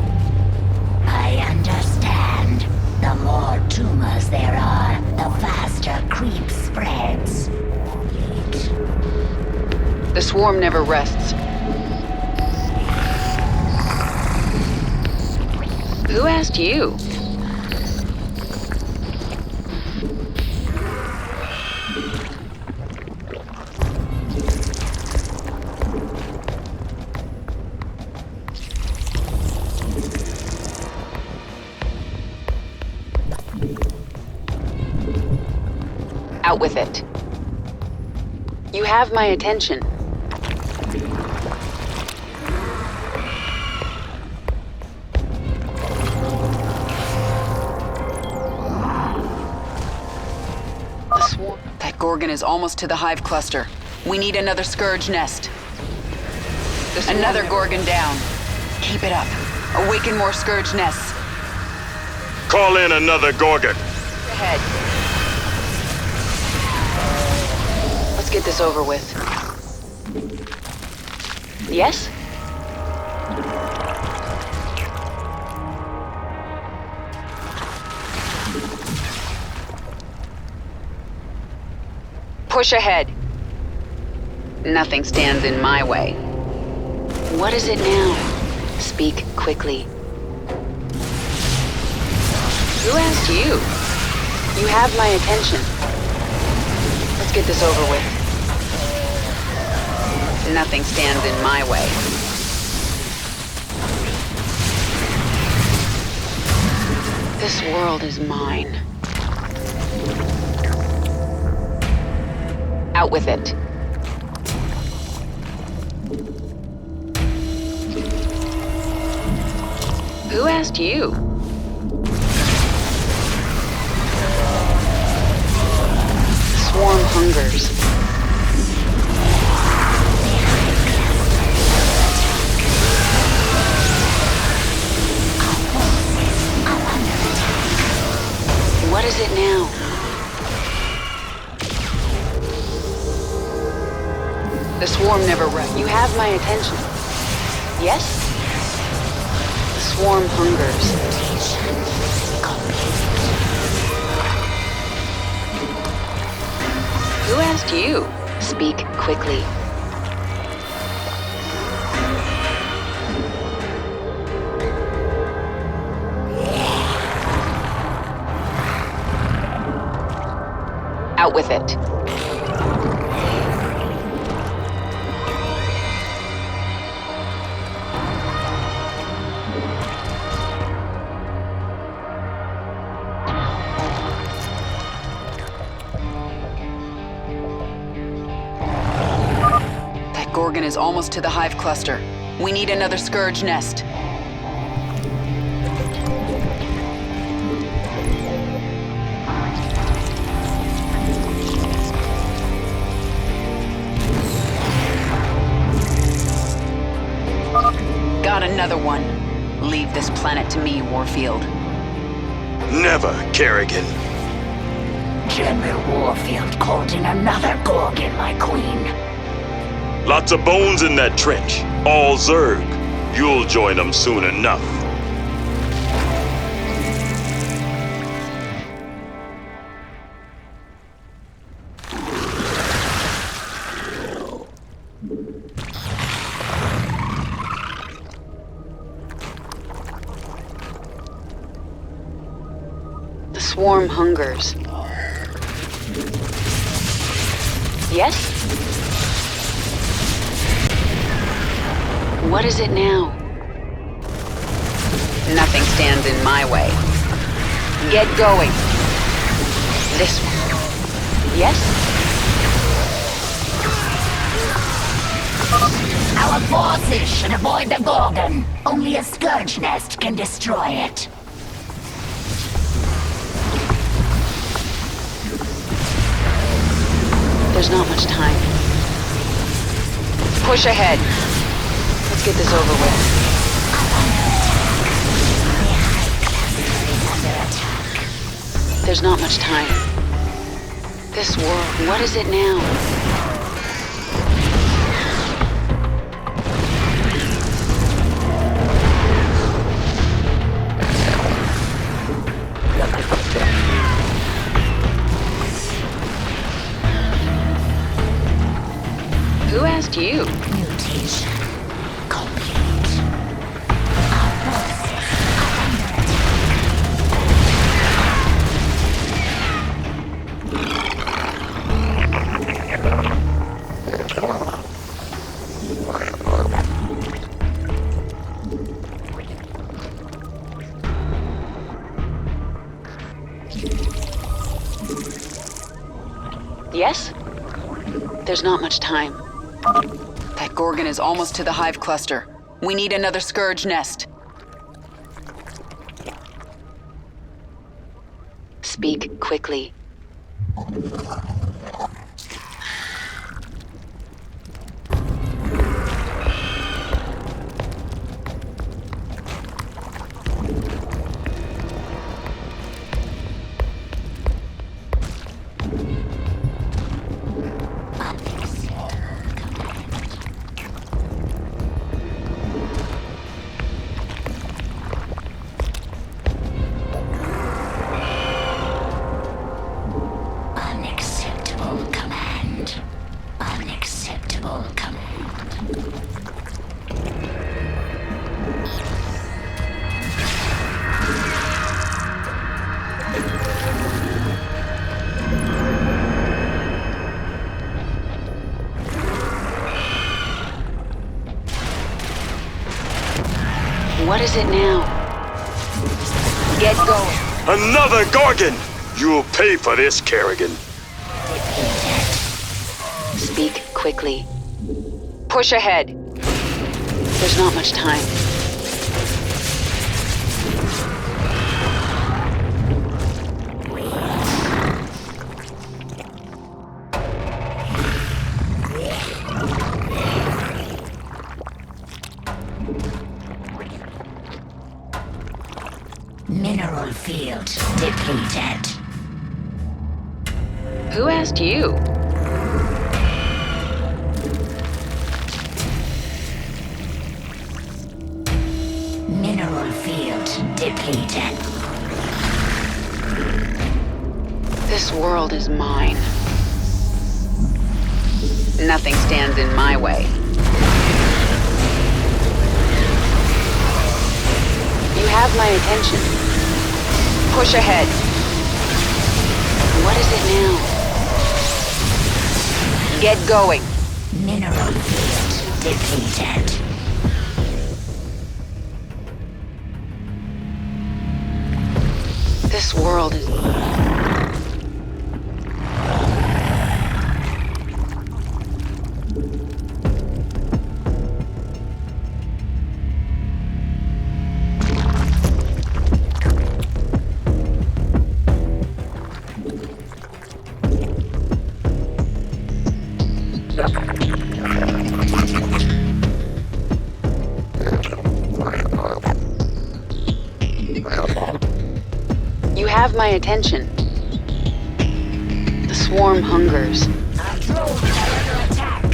Speaker 18: I understand. The more tumors there are, the faster creep spreads.
Speaker 1: The swarm never rests. Who asked you? Out with it. You have my attention. That Gorgon is almost to the hive cluster. We need another Scourge nest. Another Gorgon down. Keep it up. Awaken more Scourge nests.
Speaker 9: Call in another Gorgon.
Speaker 1: Ahead. Let's get this over with. Yes? Push ahead. Nothing stands in my way. What is it now? Speak quickly. Who asked you? You have my attention. Let's get this over with. Nothing stands in my way. This world is mine. Out with it. Who asked you? Swarm hungers. What is it now? The swarm never rests. You have my attention. Yes? The swarm hungers. Who asked you? Speak quickly. Out with it. Gorgon is almost to the hive cluster. We need another Scourge nest. Got another one. Leave this planet to me, Warfield.
Speaker 9: Never, Kerrigan.
Speaker 18: General Warfield called in another Gorgon, my queen.
Speaker 9: Lots of bones in that trench. All Zerg. You'll join them soon enough.
Speaker 1: The swarm hungers. Yes? What is it now? Nothing stands in my way. Get going. This one. Yes?
Speaker 18: Our forces should avoid the Gorgon. Only a Scourge Nest can destroy it.
Speaker 1: There's not much time. Push ahead. Let's get this over with. There's not much time. This world, what is it now? Who asked you?
Speaker 18: Mutation complete.
Speaker 1: Yes? There's not much time. That Gorgon is almost to the hive cluster. We need another Scourge nest. Speak quickly.
Speaker 18: Unacceptable command. Unacceptable command.
Speaker 1: What is it now? Get going.
Speaker 9: Another Gorgon! You'll pay for this, Kerrigan.
Speaker 1: Speak quickly. Push ahead. There's not much time.
Speaker 18: Mineral field depleted.
Speaker 1: Who asked you?
Speaker 18: Mineral field depleted.
Speaker 1: This world is mine. Nothing stands in my way. You have my attention. Push ahead. What is it now? Get going.
Speaker 18: Mineral field depleted.
Speaker 1: This world is... You have my attention. The swarm hungers.
Speaker 18: Control predator attack.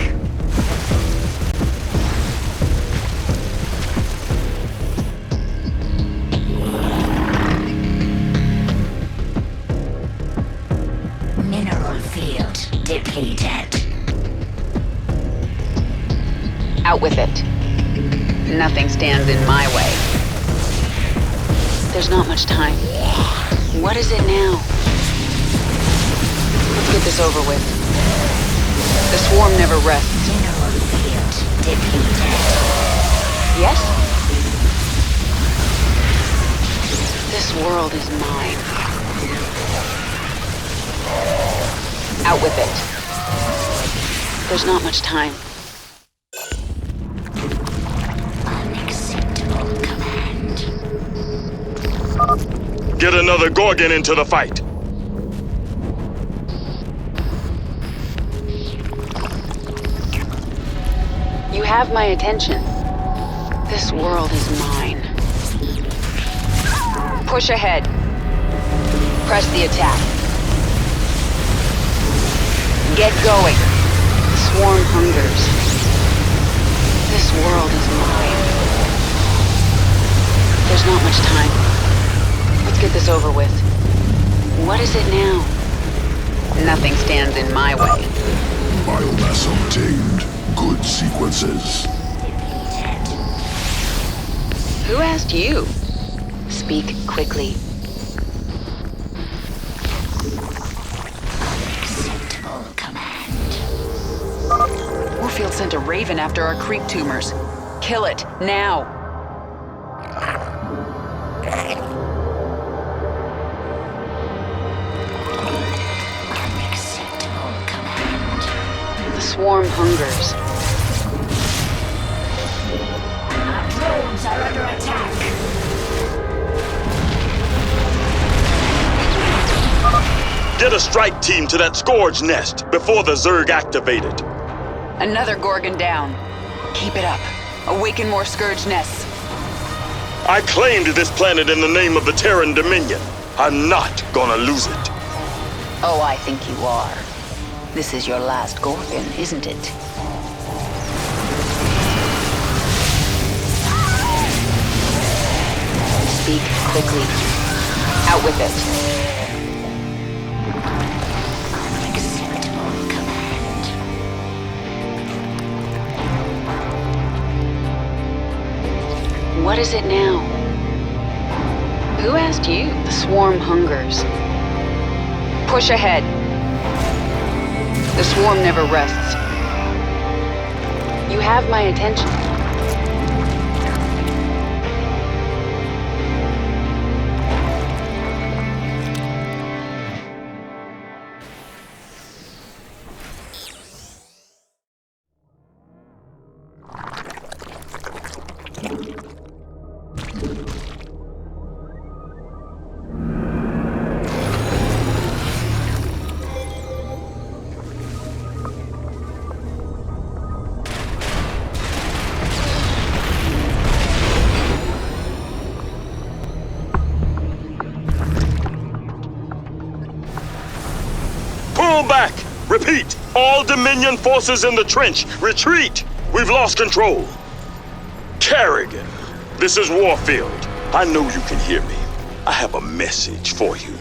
Speaker 18: depleted.
Speaker 1: Out with it. Nothing stands in my way. There's not much time. What is it now? Let's get this over with. The swarm never rests.
Speaker 18: Mineral field depleted.
Speaker 1: Yes? This world is mine. Out with it. There's not much time.
Speaker 18: Unacceptable command.
Speaker 9: Get another Gorgon into the fight.
Speaker 1: You have my attention. This world is mine. Push ahead. Press the attack. Get going. The swarm hungers. This world is mine. There's not much time. Let's get this over with. What is it now? Nothing stands in my way.
Speaker 7: Biomass obtained. Good sequences.
Speaker 1: Who asked you? Speak quickly.
Speaker 18: Unacceptable command.
Speaker 1: Warfield sent a Raven after our creep tumors. Kill it, now!
Speaker 18: Unacceptable command.
Speaker 1: The swarm hungers.
Speaker 18: Our drones are under attack.
Speaker 9: Get a strike team to that Scourge nest before the Zerg activated.
Speaker 1: Another Gorgon down. Keep it up. Awaken more Scourge nests.
Speaker 9: I claimed this planet in the name of the Terran Dominion. I'm not gonna lose it.
Speaker 1: Oh, I think you are. This is your last Gorgon, isn't it? Speak quickly. Out with it.
Speaker 18: Unacceptable command.
Speaker 1: What is it now? Who asked you? The swarm hungers. Push ahead. The swarm never rests. You have my attention.
Speaker 9: Pull back! Repeat! All Dominion forces in the trench, retreat! We've lost control. Kerrigan, this is Warfield. I know you can hear me. I have a message for you.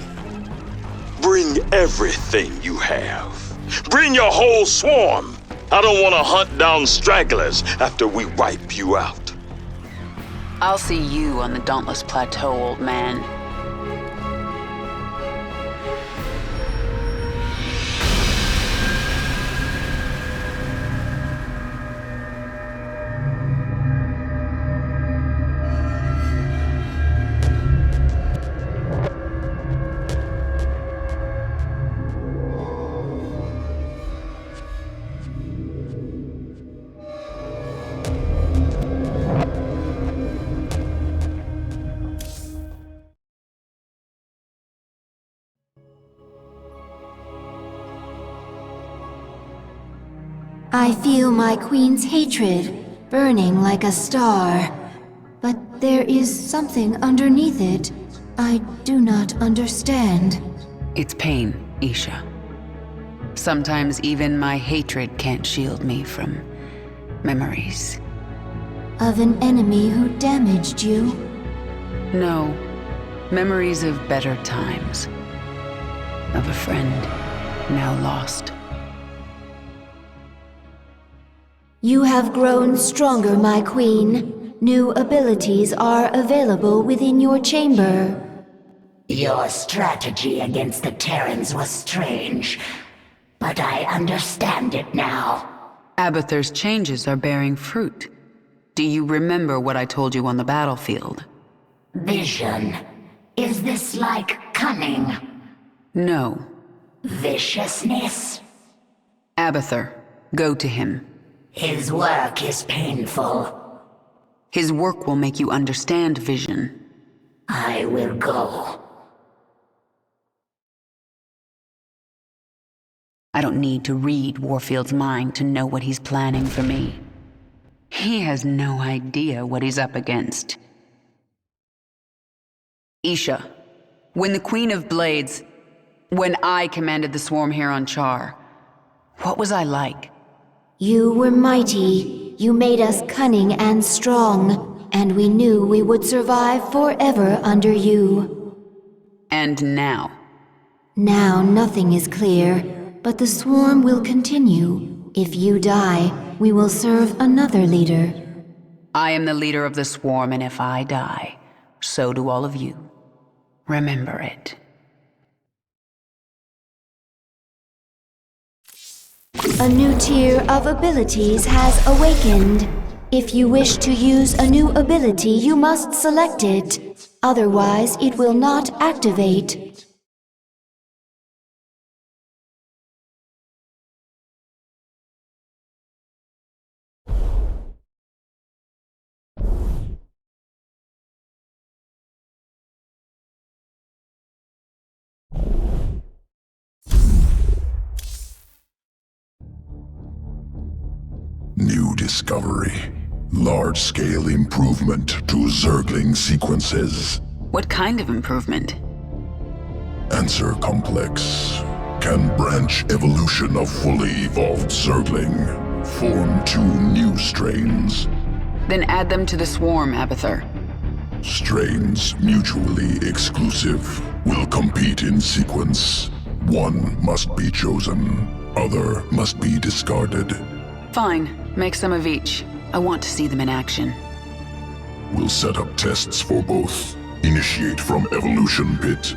Speaker 9: Bring everything you have. Bring your whole swarm. I don't want to hunt down stragglers after we wipe you out.
Speaker 1: I'll see you on the Dauntless Plateau, old man.
Speaker 21: I feel my queen's hatred burning like a star. But there is something underneath it I do not understand.
Speaker 1: It's pain, Isha. Sometimes even my hatred can't shield me from memories.
Speaker 21: Of an enemy who damaged you?
Speaker 1: No. Memories of better times. Of a friend now lost.
Speaker 21: You have grown stronger, my queen. New abilities are available within your chamber.
Speaker 18: Your strategy against the Terrans was strange, but I understand it now.
Speaker 1: Abathur's changes are bearing fruit. Do you remember what I told you on the battlefield?
Speaker 18: Vision. Is this like cunning?
Speaker 1: No.
Speaker 18: Viciousness?
Speaker 1: Abathur, go to him.
Speaker 18: His work is painful.
Speaker 1: His work will make you understand vision.
Speaker 18: I will go.
Speaker 1: I don't need to read Warfield's mind to know what he's planning for me. He has no idea what he's up against. Isha, when the Queen of Blades... When I commanded the swarm here on Char, what was I like?
Speaker 21: You were mighty. You made us cunning and strong, and we knew we would survive forever under you.
Speaker 1: And now?
Speaker 21: Now nothing is clear, but the swarm will continue. If you die, we will serve another leader.
Speaker 1: I am the leader of the swarm, and if I die, so do all of you. Remember it.
Speaker 21: A new tier of abilities has awakened. If you wish to use a new ability, you must select it. Otherwise, it will not activate.
Speaker 7: New discovery. Large-scale improvement to Zergling sequences.
Speaker 1: What kind of improvement?
Speaker 7: Answer complex. Can branch evolution of fully evolved Zergling. Form 2 new strains.
Speaker 1: Then add them to the swarm, Abathur.
Speaker 7: Strains mutually exclusive. Will compete in sequence. One must be chosen. Other must be discarded.
Speaker 1: Fine. Make some of each. I want to see them in action.
Speaker 7: We'll set up tests for both. Initiate from Evolution Pit.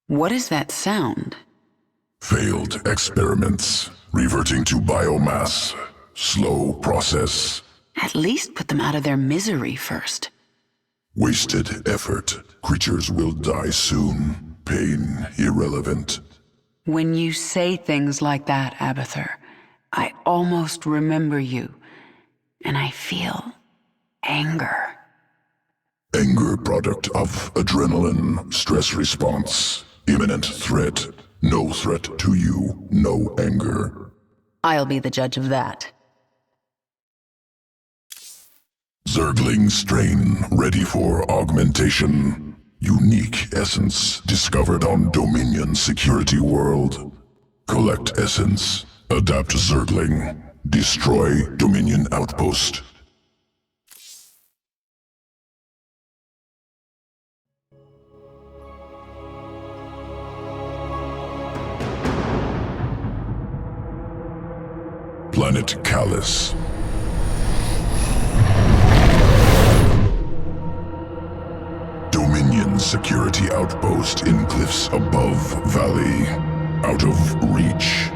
Speaker 1: What is that sound?
Speaker 7: Failed experiments. Reverting to biomass. Slow process.
Speaker 1: At least put them out of their misery first.
Speaker 7: Wasted effort. Creatures will die soon. Pain irrelevant.
Speaker 1: When you say things like that, Abathur, I almost remember you, and I feel anger.
Speaker 7: Anger product of adrenaline, stress response, imminent threat. No threat to you, no anger.
Speaker 1: I'll be the judge of that.
Speaker 7: Zergling strain ready for augmentation. Unique essence discovered on Dominion Security World. Collect essence. Adapt Zergling. Destroy Dominion Outpost. Planet Callus. Dominion security outpost in cliffs above valley. Out of reach.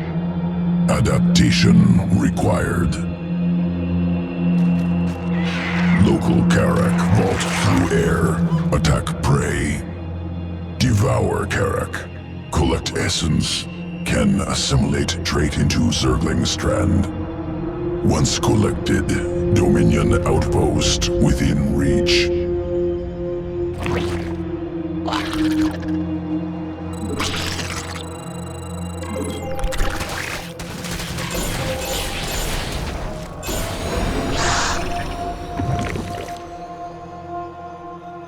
Speaker 7: Adaptation required. Local Karak vault through air. Attack prey. Devour Karak. Collect essence. Can assimilate trait into Zergling strand. Once collected, Dominion outpost within reach.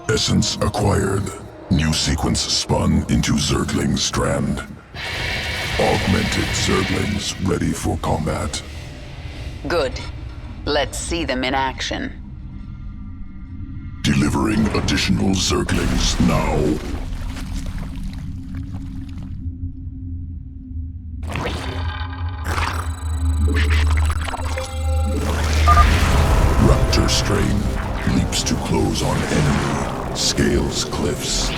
Speaker 7: Essence acquired. New sequence spun into Zergling strand. Augmented Zerglings ready for combat.
Speaker 1: Good. Let's see them in action.
Speaker 7: Delivering additional Zerglings now. Another strain leaps to close on enemy, scales cliffs.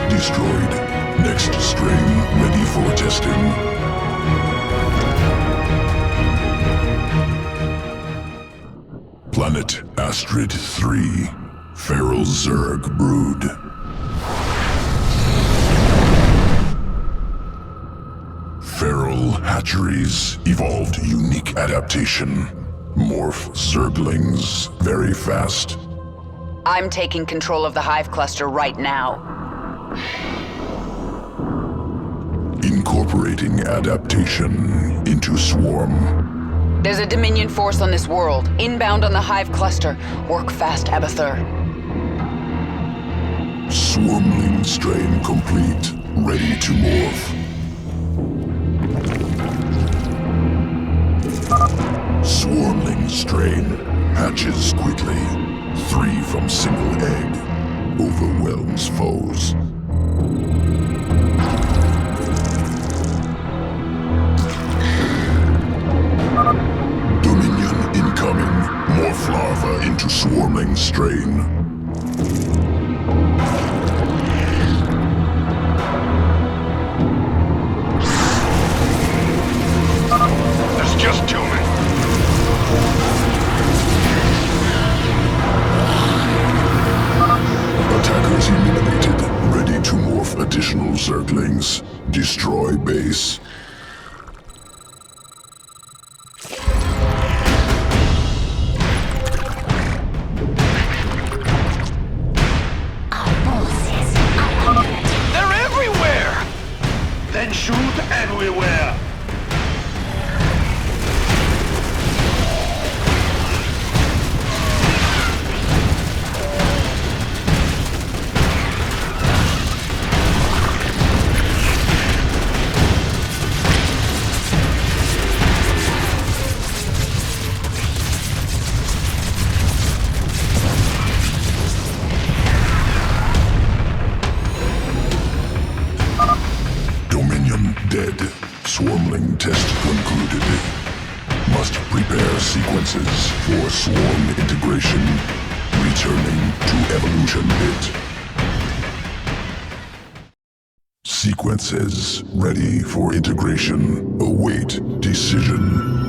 Speaker 7: Destroyed. Next strain ready for testing. Planet Astrid 3. Feral Zerg brood. Feral hatcheries evolved unique adaptation. Morph Zerglings very fast.
Speaker 1: I'm taking control of the hive cluster right now.
Speaker 7: Incorporating adaptation into swarm.
Speaker 1: There's a Dominion force on this world, inbound on the hive cluster. Work fast, Abathur.
Speaker 7: Swarmling strain complete, ready to morph. Swarmling strain hatches quickly. 3 from single egg. Overwhelms foes. Dominion incoming. Morph larva into swarming strain.
Speaker 8: There's just too many.
Speaker 7: Attackers eliminated. Ready to morph additional Zerglings. Destroy base.
Speaker 8: They're everywhere! Then shoot everywhere!
Speaker 7: Dead. Swarmling test concluded. Must prepare sequences for swarm integration. Returning to evolution bit. Sequences ready for integration. Await decision.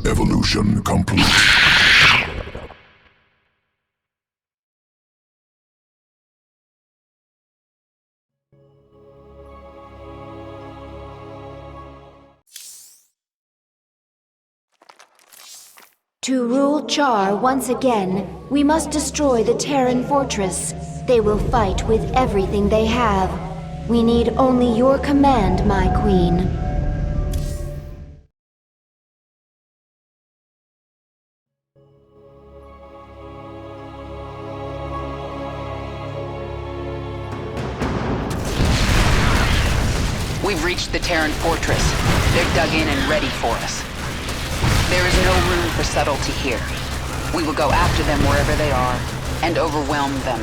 Speaker 7: Evolution complete.
Speaker 21: To rule Char once again, we must destroy the Terran fortress. They will fight with everything they have. We need only your command, my queen.
Speaker 1: We've reached the Terran fortress. They're dug in and ready for us. There is no room for subtlety here. We will go after them wherever they are, and overwhelm them.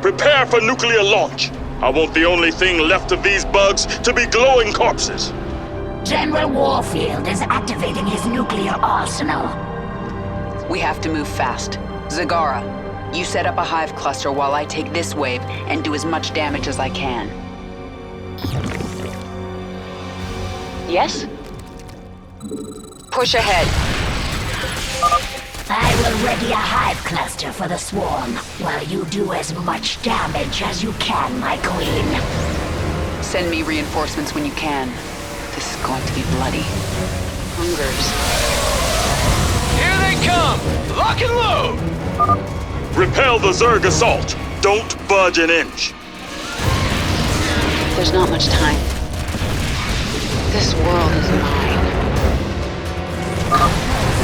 Speaker 9: Prepare for nuclear launch. I want the only thing left of these bugs to be glowing corpses.
Speaker 18: General Warfield is activating his nuclear arsenal.
Speaker 1: We have to move fast. Zagara, you set up a hive cluster while I take this wave and do as much damage as I can. Yes? Push ahead.
Speaker 18: I will ready a hive cluster for the swarm, while you do as much damage as you can, my queen.
Speaker 1: Send me reinforcements when you can. This is going to be bloody. Hungers.
Speaker 9: Here they come! Lock and load! Repel the Zerg assault. Don't budge an inch.
Speaker 1: There's not much time. This world is mine.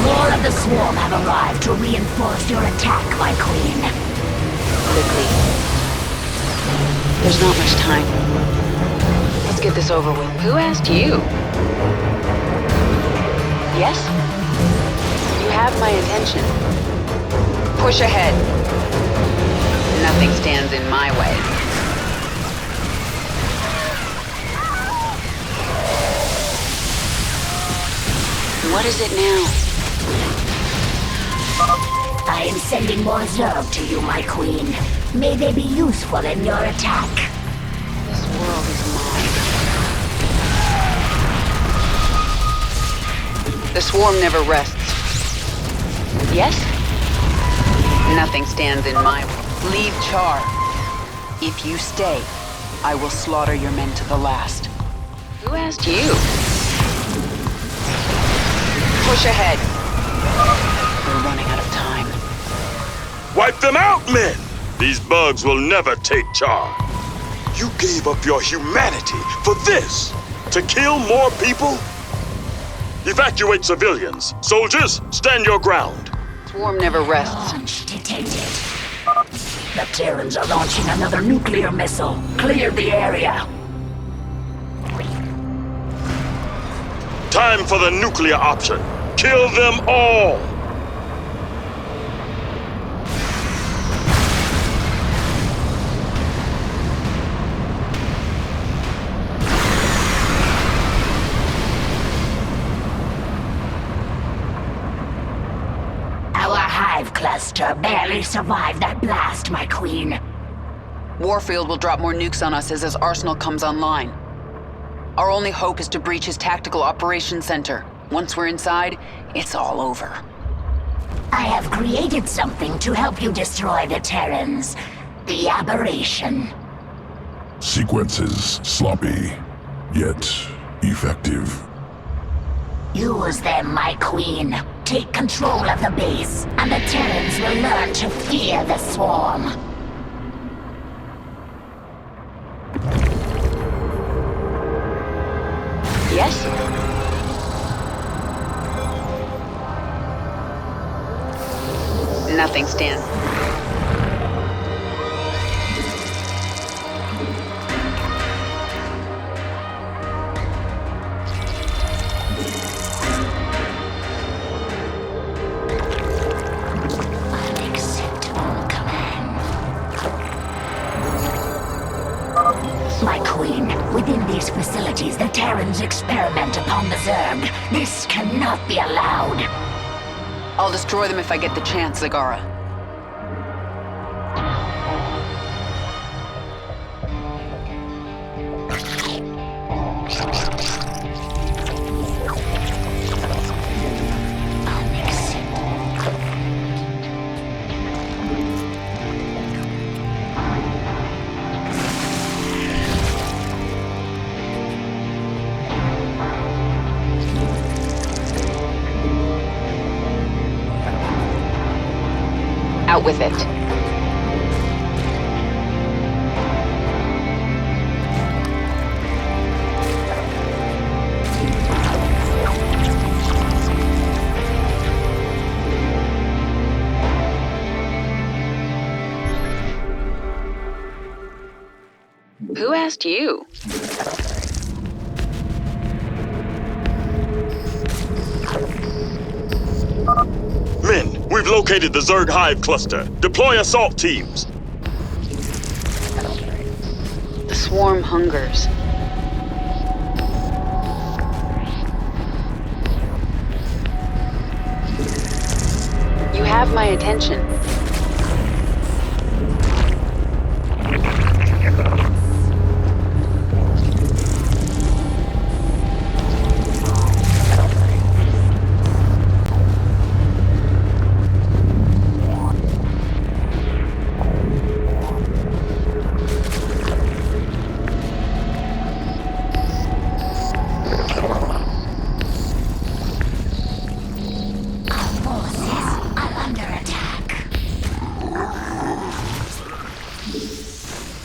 Speaker 18: More of the swarm have arrived to reinforce your attack, my queen.
Speaker 1: Quickly. There's not much time. Let's get this over with. Who asked you? Yes? You have my attention. Push ahead. Nothing stands in my way. What is it now?
Speaker 18: I am sending more Zerg to you, my queen. May they be useful in your attack.
Speaker 1: This world is mine. The swarm never rests. Yes? Nothing stands in my way. Leave Char. If you stay, I will slaughter your men to the last. Who asked you? Push ahead. We're running out of time.
Speaker 9: Wipe them out, men! These bugs will never take Char. You gave up your humanity for this! To kill more people? Evacuate civilians. Soldiers, stand your ground.
Speaker 1: Swarm never rests.
Speaker 18: Launch detected. The Terrans are launching another nuclear missile. Clear the area.
Speaker 9: Time for the nuclear option. Kill them all!
Speaker 18: Our hive cluster barely survived that blast, my queen.
Speaker 1: Warfield will drop more nukes on us as his arsenal comes online. Our only hope is to breach his tactical operations center. Once we're inside, it's all over.
Speaker 18: I have created something to help you destroy the Terrans. The aberration.
Speaker 7: Sequences sloppy, yet effective.
Speaker 18: Use them, my queen. Take control of the base, and the Terrans will learn to fear the swarm.
Speaker 1: Yes? Nothing stands.
Speaker 18: My queen, within these facilities, the Terrans experiment upon the Zerg. This cannot be allowed.
Speaker 1: I'll destroy them if I get the chance, Zagara. Out with it. Who asked you?
Speaker 9: Men, we've located the Zerg Hive cluster. Deploy assault teams.
Speaker 1: The swarm hungers. have my attention.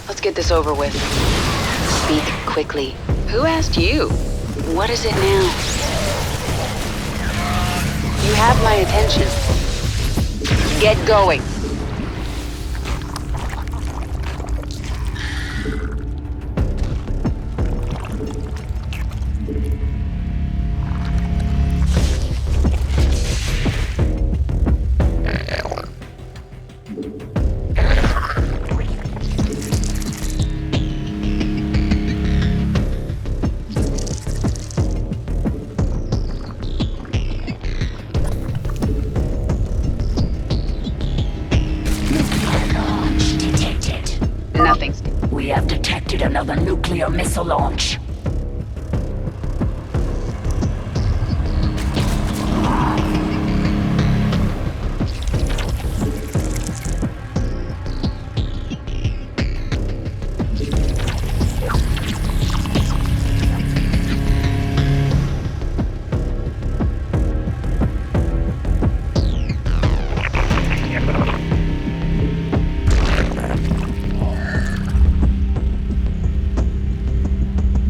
Speaker 1: Let's get this over with. Speak quickly. Who asked you? What is it now? You have my attention. Get going.
Speaker 18: We have detected another nuclear missile launch.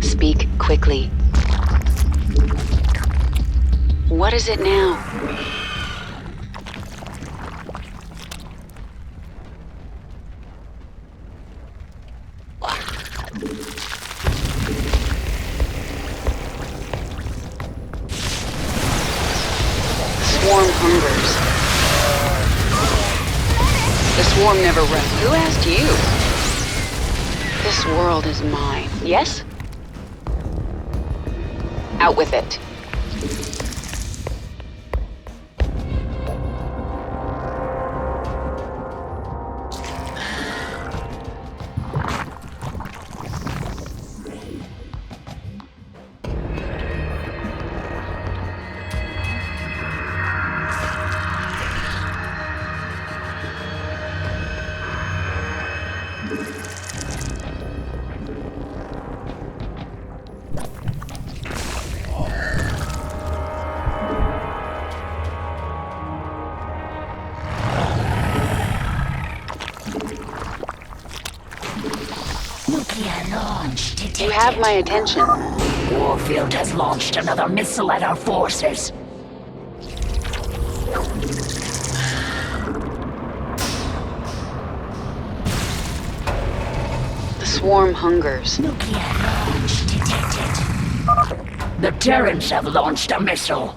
Speaker 1: Speak quickly. What is it now? Swarm hungers. The swarm never rests. Who asked you? This world is mine. Yes? Out with it. You have my attention.
Speaker 18: Warfield has launched another missile at our forces.
Speaker 1: The swarm hungers.
Speaker 18: Nuclear launch detected. The Terrans have launched a missile.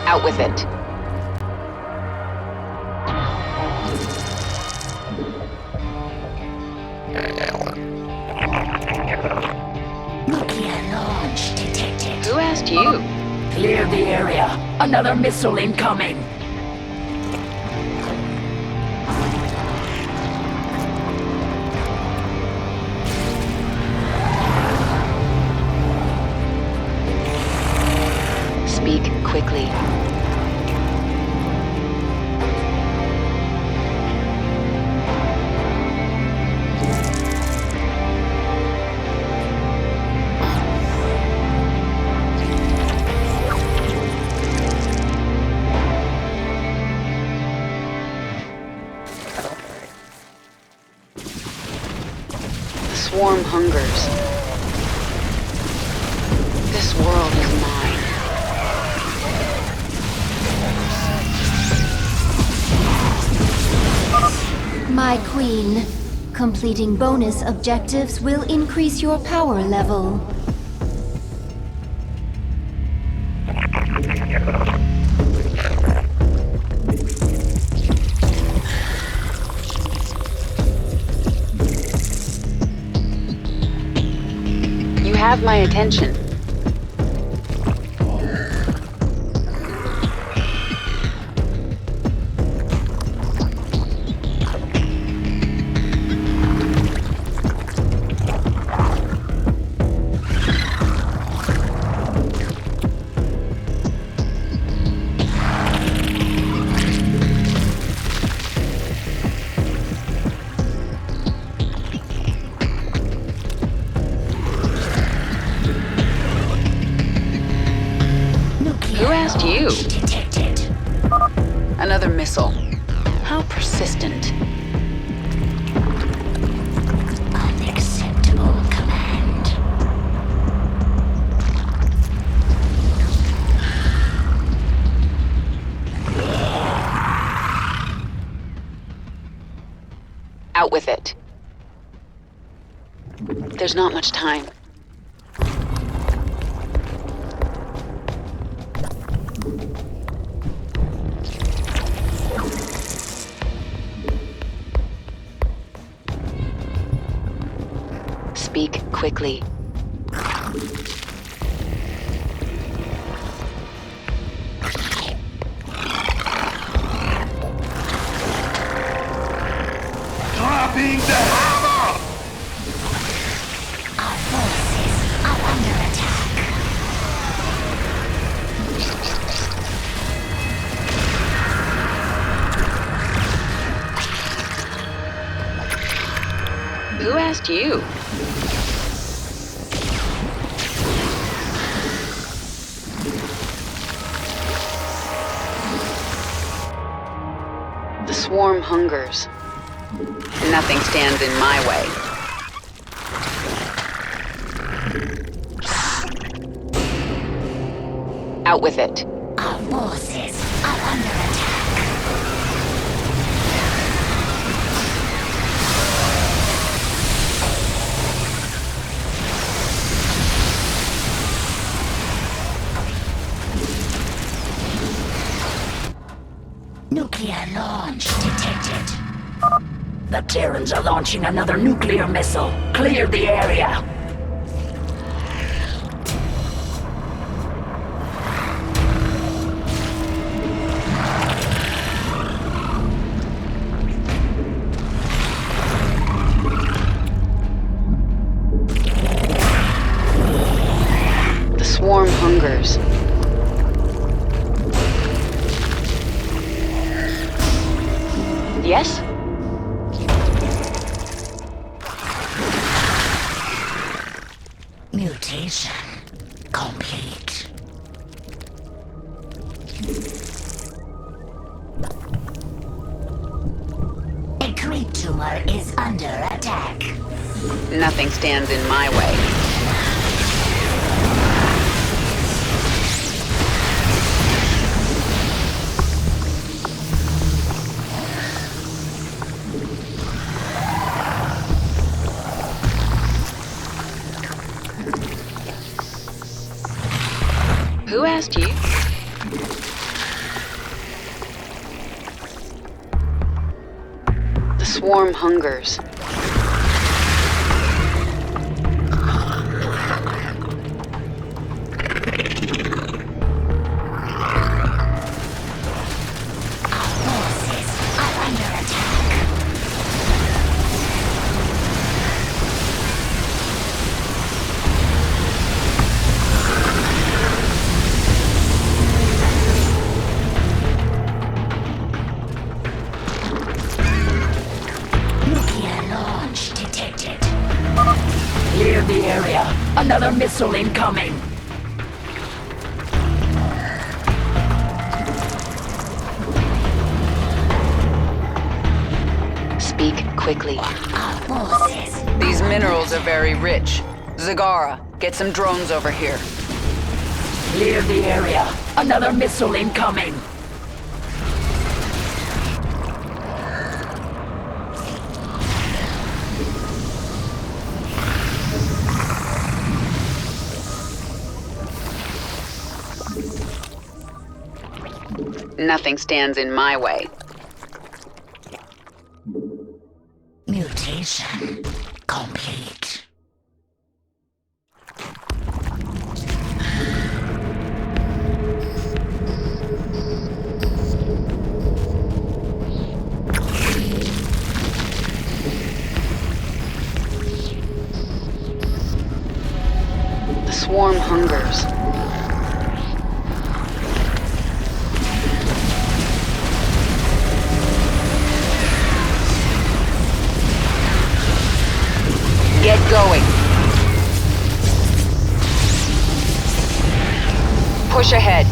Speaker 1: Out with it.
Speaker 18: Nuclear launch detected.
Speaker 1: Who asked you?
Speaker 18: Clear the area. Another missile incoming.
Speaker 1: Speak quickly. The swarm hungers. This world is mine.
Speaker 21: My queen, completing bonus objectives will increase your power level.
Speaker 1: You have my attention. Who asked you? Another missile. How persistent.
Speaker 18: Unacceptable command.
Speaker 1: Out with it. There's not much time. Speak quickly.
Speaker 12: Dropping the hammer!
Speaker 18: Our forces are under attack.
Speaker 1: Who asked you? The swarm hungers. Nothing stands in my way. Out with it.
Speaker 18: Our forces are under attack. Nuclear launch detected. The Terrans are launching another nuclear missile. Clear the area.
Speaker 1: The swarm hungers. Yes?
Speaker 18: Mutation complete. A creep tumor is under attack.
Speaker 1: Nothing stands in my way. Who asked you? The swarm hungers.
Speaker 18: missile incoming!
Speaker 1: Speak quickly. These minerals are very rich. Zagara, get some drones over here.
Speaker 18: Clear the area. Another missile incoming!
Speaker 1: Nothing stands in my way.
Speaker 18: Mutation complete.
Speaker 1: The swarm hungers. Get going. Push ahead.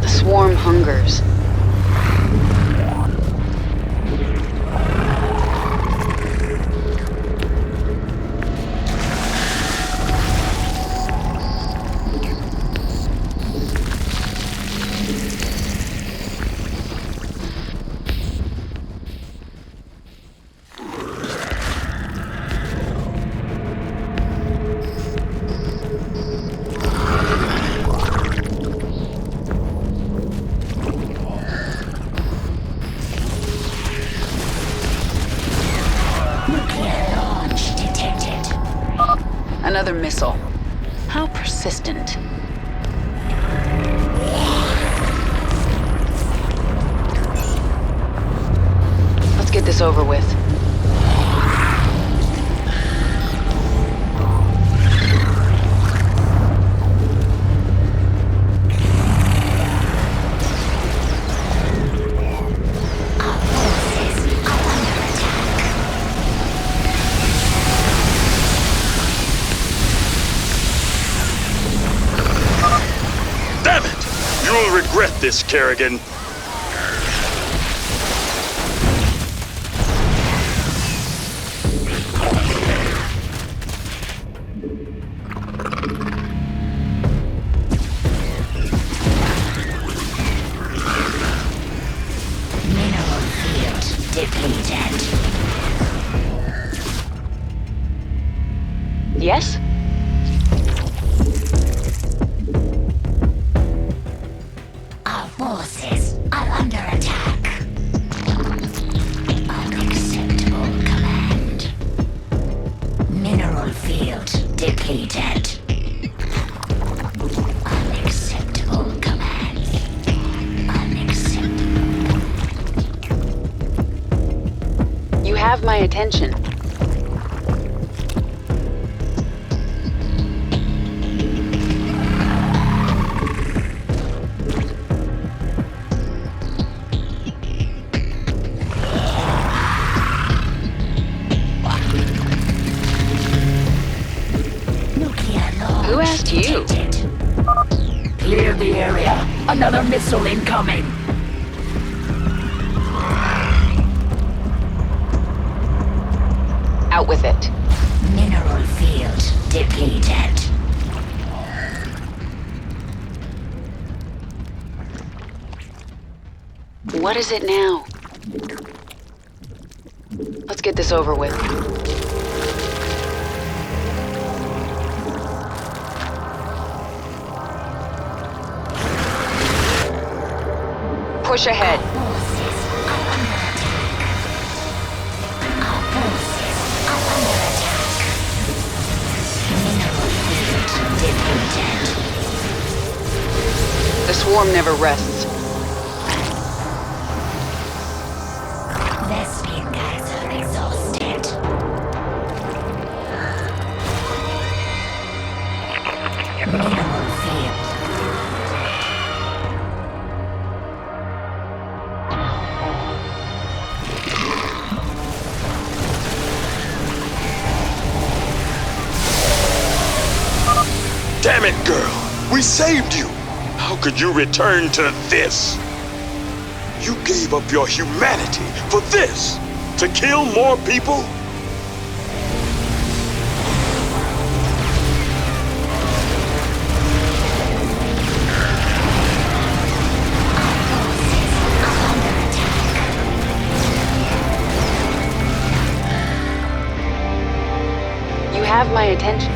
Speaker 1: The swarm hungers. Another missile. How persistent. Let's get this over with.
Speaker 9: You'll regret this, Kerrigan.
Speaker 18: Mineral field depleted.
Speaker 1: Yes?
Speaker 18: Our forces are under attack. Unacceptable command. Mineral field depleted. Unacceptable command. Unacceptable.
Speaker 1: You have my attention. Who asked you?
Speaker 18: Clear the area. Another missile incoming.
Speaker 1: Out with it.
Speaker 18: Mineral field depleted.
Speaker 1: What is it now? Let's get this over with. Push ahead. The swarm never rests.
Speaker 18: Thespian guys are exhausted. Mineral field.
Speaker 9: it, girl. We saved you. How could you return to this? You gave up your humanity for this? To kill more people?
Speaker 1: You have my attention.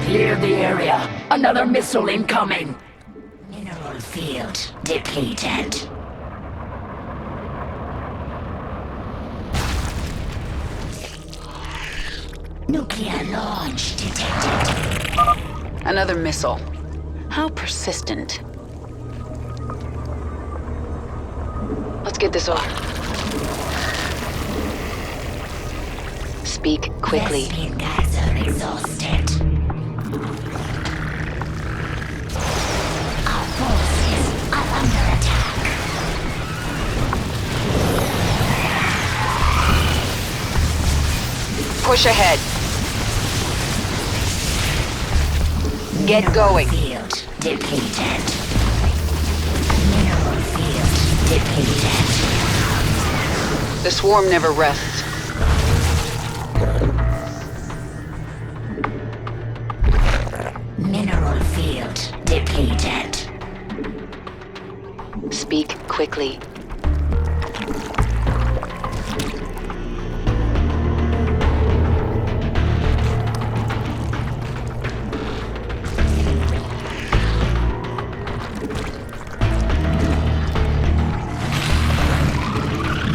Speaker 18: Clear the area. Another missile incoming. Mineral field depleted. Nuclear launch detected.
Speaker 1: Another missile. How persistent. Let's get this over. Speak quickly.
Speaker 18: Vespene guys are exhausted. Our forces are under attack.
Speaker 1: Push ahead. Get going.
Speaker 18: Field depleted. Mineral field depleted.
Speaker 1: The swarm never rests.
Speaker 18: Mineral field depleted.
Speaker 1: Speak quickly.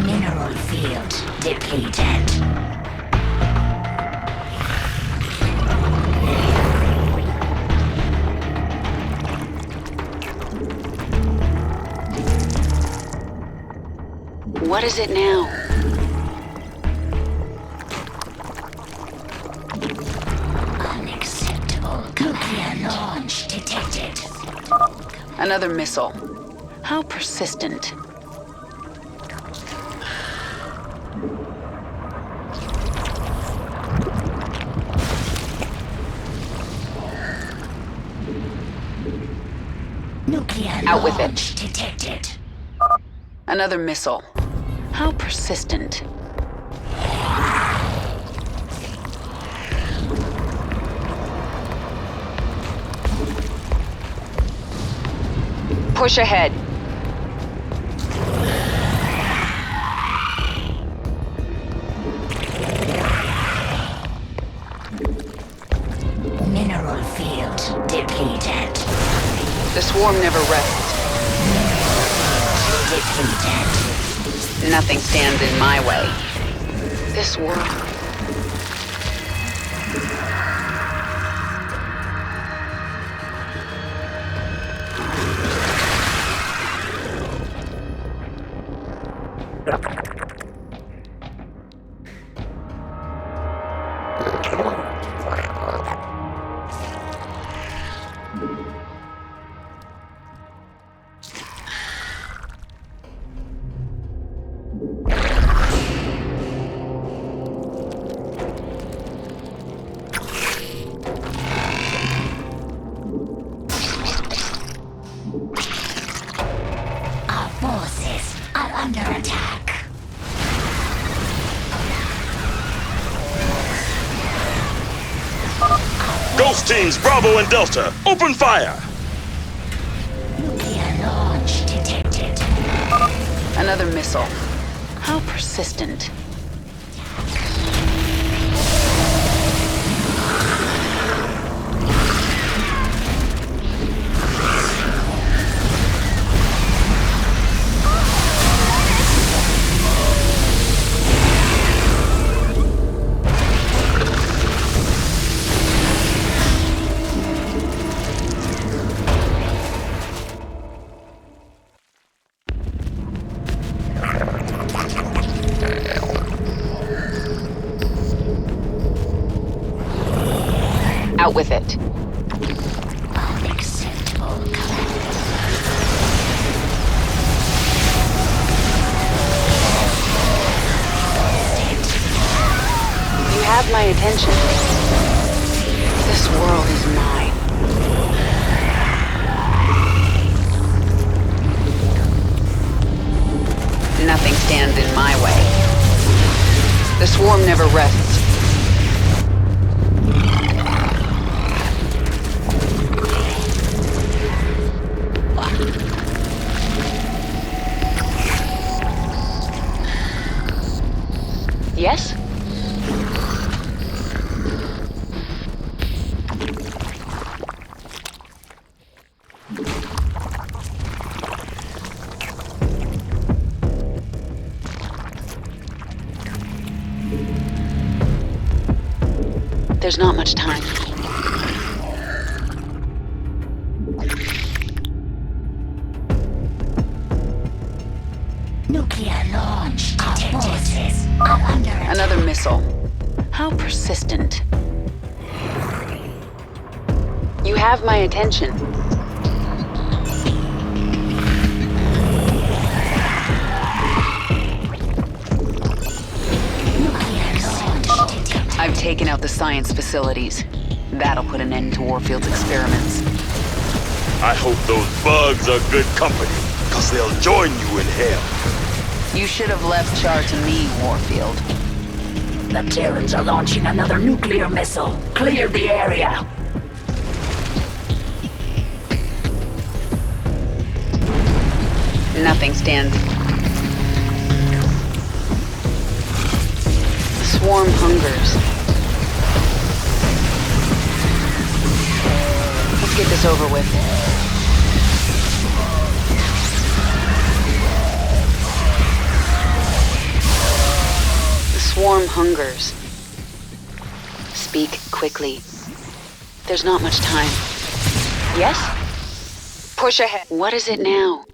Speaker 18: Mineral field depleted.
Speaker 1: What is it now?
Speaker 18: Unacceptable. Nuclear launch detected.
Speaker 1: Another missile. How persistent.
Speaker 18: Nuclear
Speaker 1: Out with
Speaker 18: launch
Speaker 1: it.
Speaker 18: detected.
Speaker 1: Another missile. How persistent. Push ahead.
Speaker 18: Mineral field depleted.
Speaker 1: The swarm never rests.
Speaker 18: Depleted.
Speaker 1: Nothing stands in my way. This world.
Speaker 18: Our forces are under attack.
Speaker 9: Ghost teams Bravo and Delta, open fire!
Speaker 18: Nuclear launch detected.
Speaker 1: Another missile. How persistent. Out with it.
Speaker 18: Unacceptable.
Speaker 1: have my attention. This world is mine. Nothing stands in my way. The swarm never rests. Yes? There's not much time.
Speaker 18: Nuclear launch detected. Under attack.
Speaker 1: Another missile. How persistent. You have my attention. I've taken out the science facilities. That'll put an end to Warfield's experiments.
Speaker 9: I hope those bugs are good company, because they'll join you in hell.
Speaker 1: You should have left Char to me, Warfield.
Speaker 18: The Terrans are launching another nuclear missile. Clear the area.
Speaker 1: Nothing stands. The swarm hungers. Let's get this over with. The swarm hungers. Speak quickly. There's not much time. Yes? Push ahead. What is it now?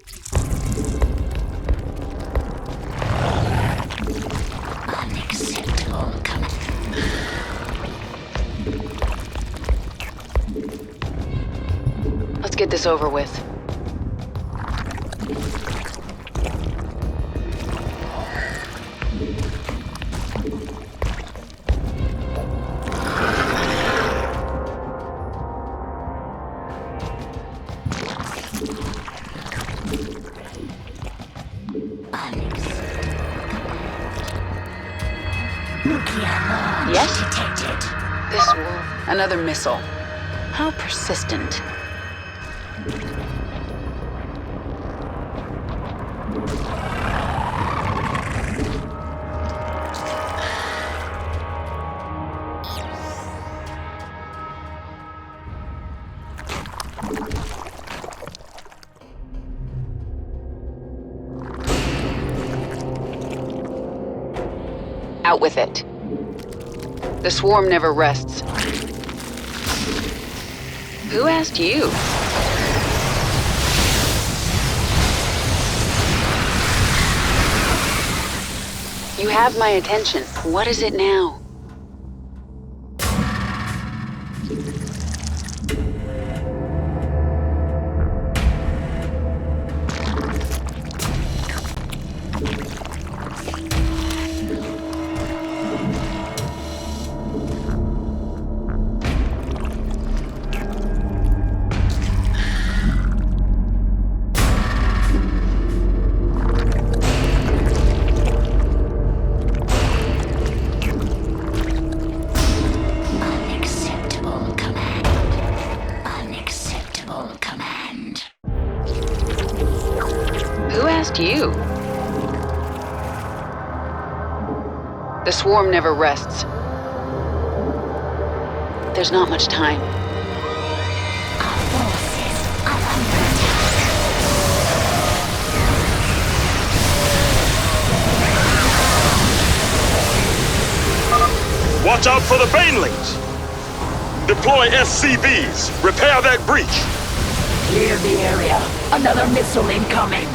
Speaker 18: Unacceptable command.
Speaker 1: Let's get this over with. Yes?
Speaker 18: Detected.
Speaker 1: This will... Another missile. How persistent. Out with it. The swarm never rests. Who asked you? You have my attention. What is it now? You. The swarm never rests. There's not much time.
Speaker 18: Our forces are under
Speaker 9: attack. Watch out for the banelings! Deploy SCVs. Repair that breach.
Speaker 18: Clear the area. Another missile incoming.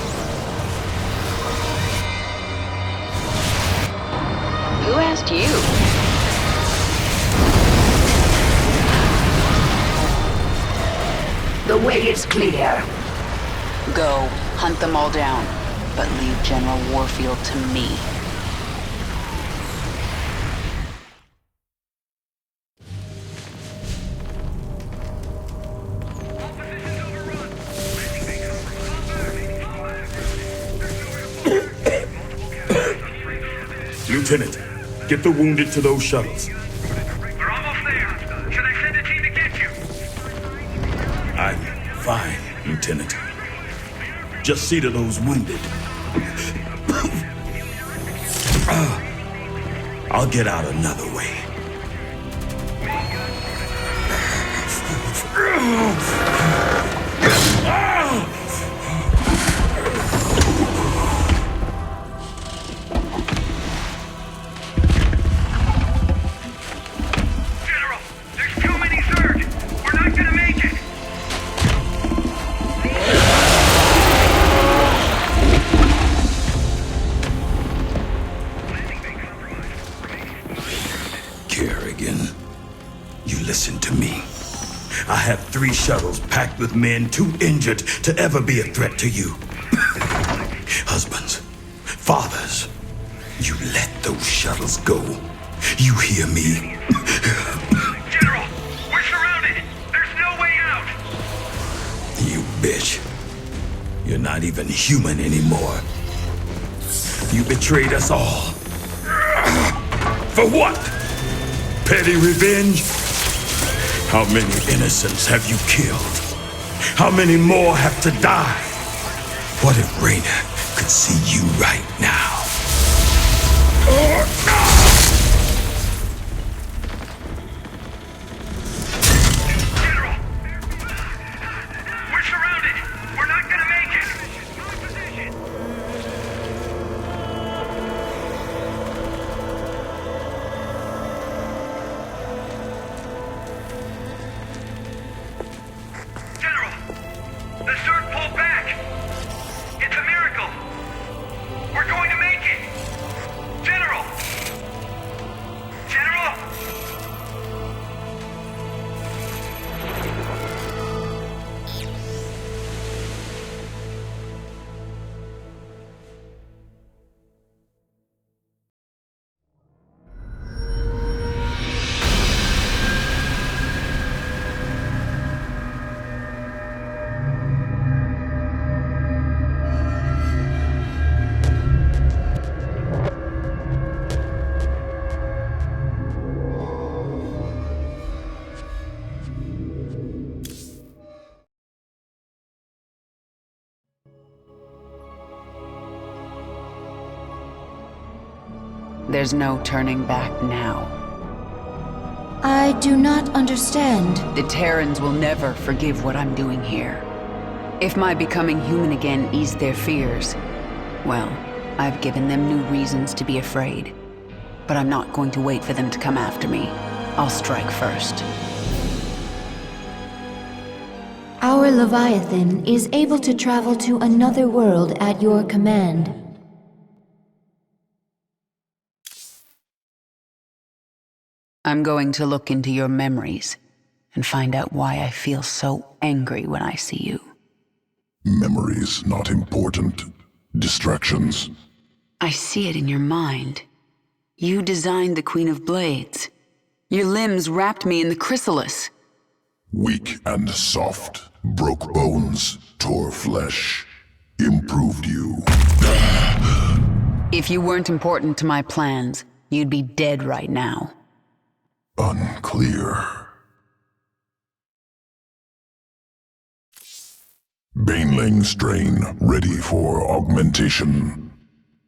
Speaker 1: Who asked you?
Speaker 18: The way is clear.
Speaker 1: Go, hunt them all down, but leave General Warfield to me.
Speaker 15: Lieutenant, get the wounded to those shuttles.
Speaker 17: We're almost there. Should I send a team to get you?
Speaker 15: Fine, Lieutenant. Just see to those wounded. I'll get out another way.
Speaker 17: General, there's too many Zerg. We're not gonna make it.
Speaker 15: Kerrigan, you listen to me. I have 3 shuttles packed with men too injured to ever be a threat to you. Husbands, fathers, you let those shuttles go. You hear me?
Speaker 17: General, we're surrounded. There's no way out.
Speaker 15: You bitch. You're not even human anymore. You betrayed us all. For what? Petty revenge? How many innocents have you killed? How many more have to die? What if Raynor could see you right now?
Speaker 17: General, we're surrounded. We're not gonna make it. General, the Zerg pulled back. It's a miracle. We're going to make it. General! General!
Speaker 1: There's no turning back now.
Speaker 21: I do not understand.
Speaker 1: The Terrans will never forgive what I'm doing here. If my becoming human again eased their fears, well, I've given them new reasons to be afraid. But I'm not going to wait for them to come after me. I'll strike first.
Speaker 21: Our Leviathan is able to travel to another world at your command.
Speaker 1: I'm going to look into your memories and find out why I feel so angry when I see you.
Speaker 7: Memories not important. Distractions.
Speaker 1: I see it in your mind. You designed the Queen of Blades. Your limbs wrapped me in the chrysalis.
Speaker 7: Weak and soft. Broke bones. Tore flesh. Improved you.
Speaker 1: If you weren't important to my plans, you'd be dead right now.
Speaker 7: Unclear. Baneling strain ready for augmentation.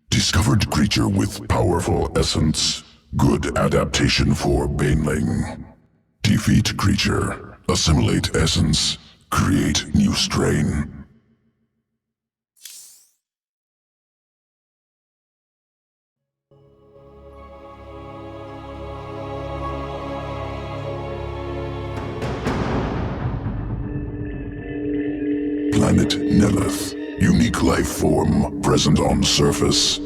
Speaker 7: Discovered creature with powerful essence. Good adaptation for Baneling. Defeat creature. Assimilate essence. Create new strain. Planet Nelith. Unique life form present on surface.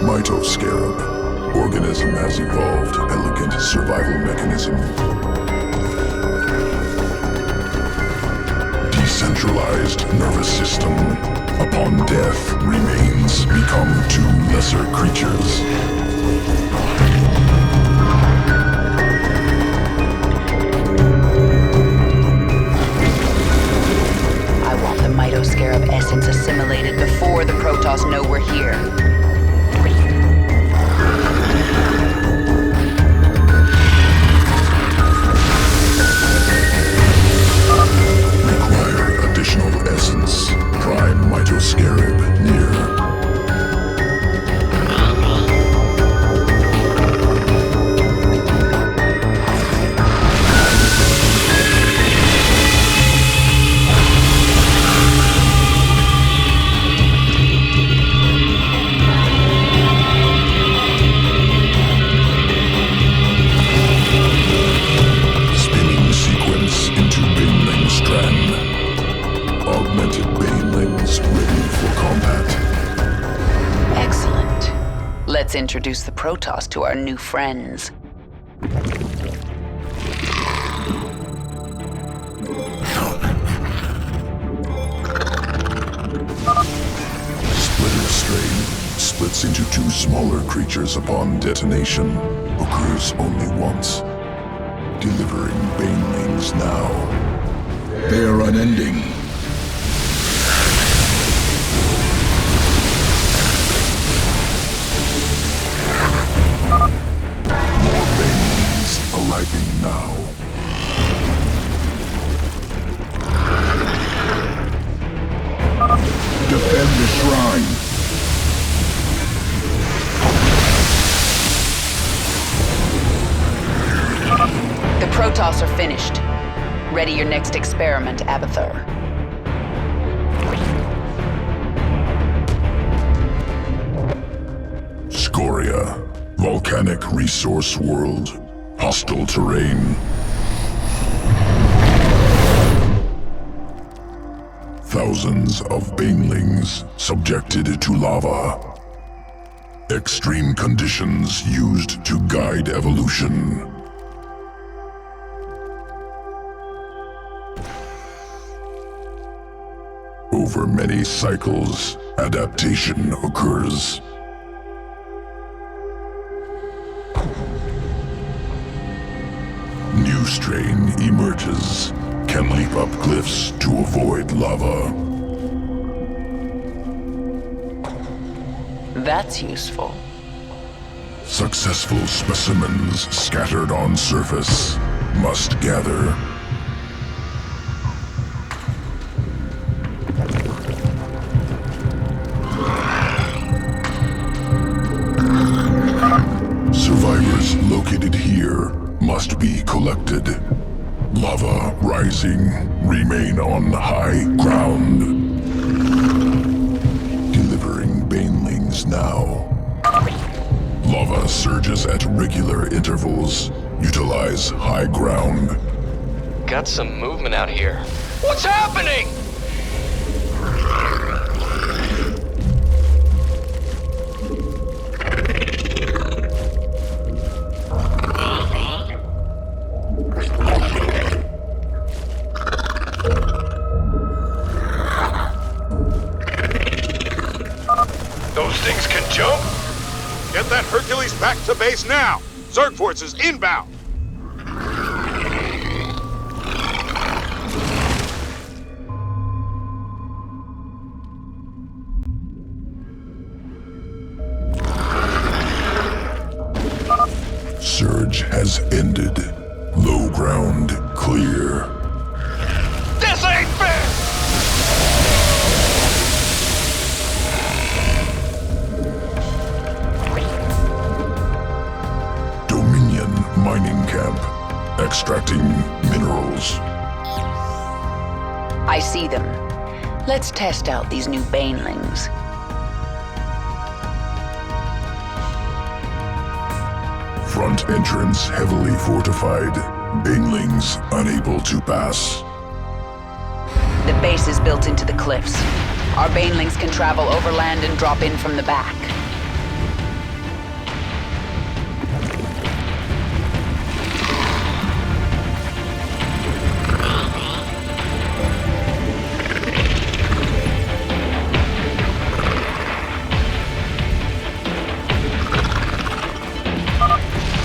Speaker 7: Mitoscarab. Organism has evolved elegant survival mechanism. Decentralized nervous system. Upon death, remains become 2 lesser creatures.
Speaker 1: I want the Mitoscarab essence assimilated before
Speaker 7: Require additional essence. Prime Mitoscarab near. Spinning sequence into Baneling strand. Augmented Banelings ready for combat.
Speaker 1: Excellent. Let's introduce the Protoss to our new friends.
Speaker 7: Splitter strain splits into two smaller creatures upon detonation. Occurs only once. Delivering Banelings now. They are unending. More Banelings arriving now. Defend the shrine.
Speaker 1: The Protoss are finished. Ready your next experiment, Abathur.
Speaker 7: Scoria. Volcanic resource world. Hostile terrain. Thousands of Banelings subjected to lava. Extreme conditions used to guide evolution. Over many cycles, adaptation occurs. New strain emerges, can leap up cliffs to avoid lava.
Speaker 1: That's useful.
Speaker 7: Successful specimens scattered on surface must gather. Survivors located here must be collected. Lava rising, remain on high ground. Delivering Banelings now. Lava surges at regular intervals. Utilize high ground.
Speaker 4: Got some movement out here. What's happening?
Speaker 14: Those things can jump? Get that Hercules back to base now! Zerg forces inbound!
Speaker 7: Surge has ended. Low ground clear.
Speaker 8: This ain't fair!
Speaker 7: Dominion mining camp. Extracting minerals.
Speaker 1: I see them. Let's test out these new Banelings.
Speaker 7: Front entrance heavily fortified. Banelings unable to pass.
Speaker 1: The base is built into the cliffs. Our Banelings can travel overland and drop in from the back.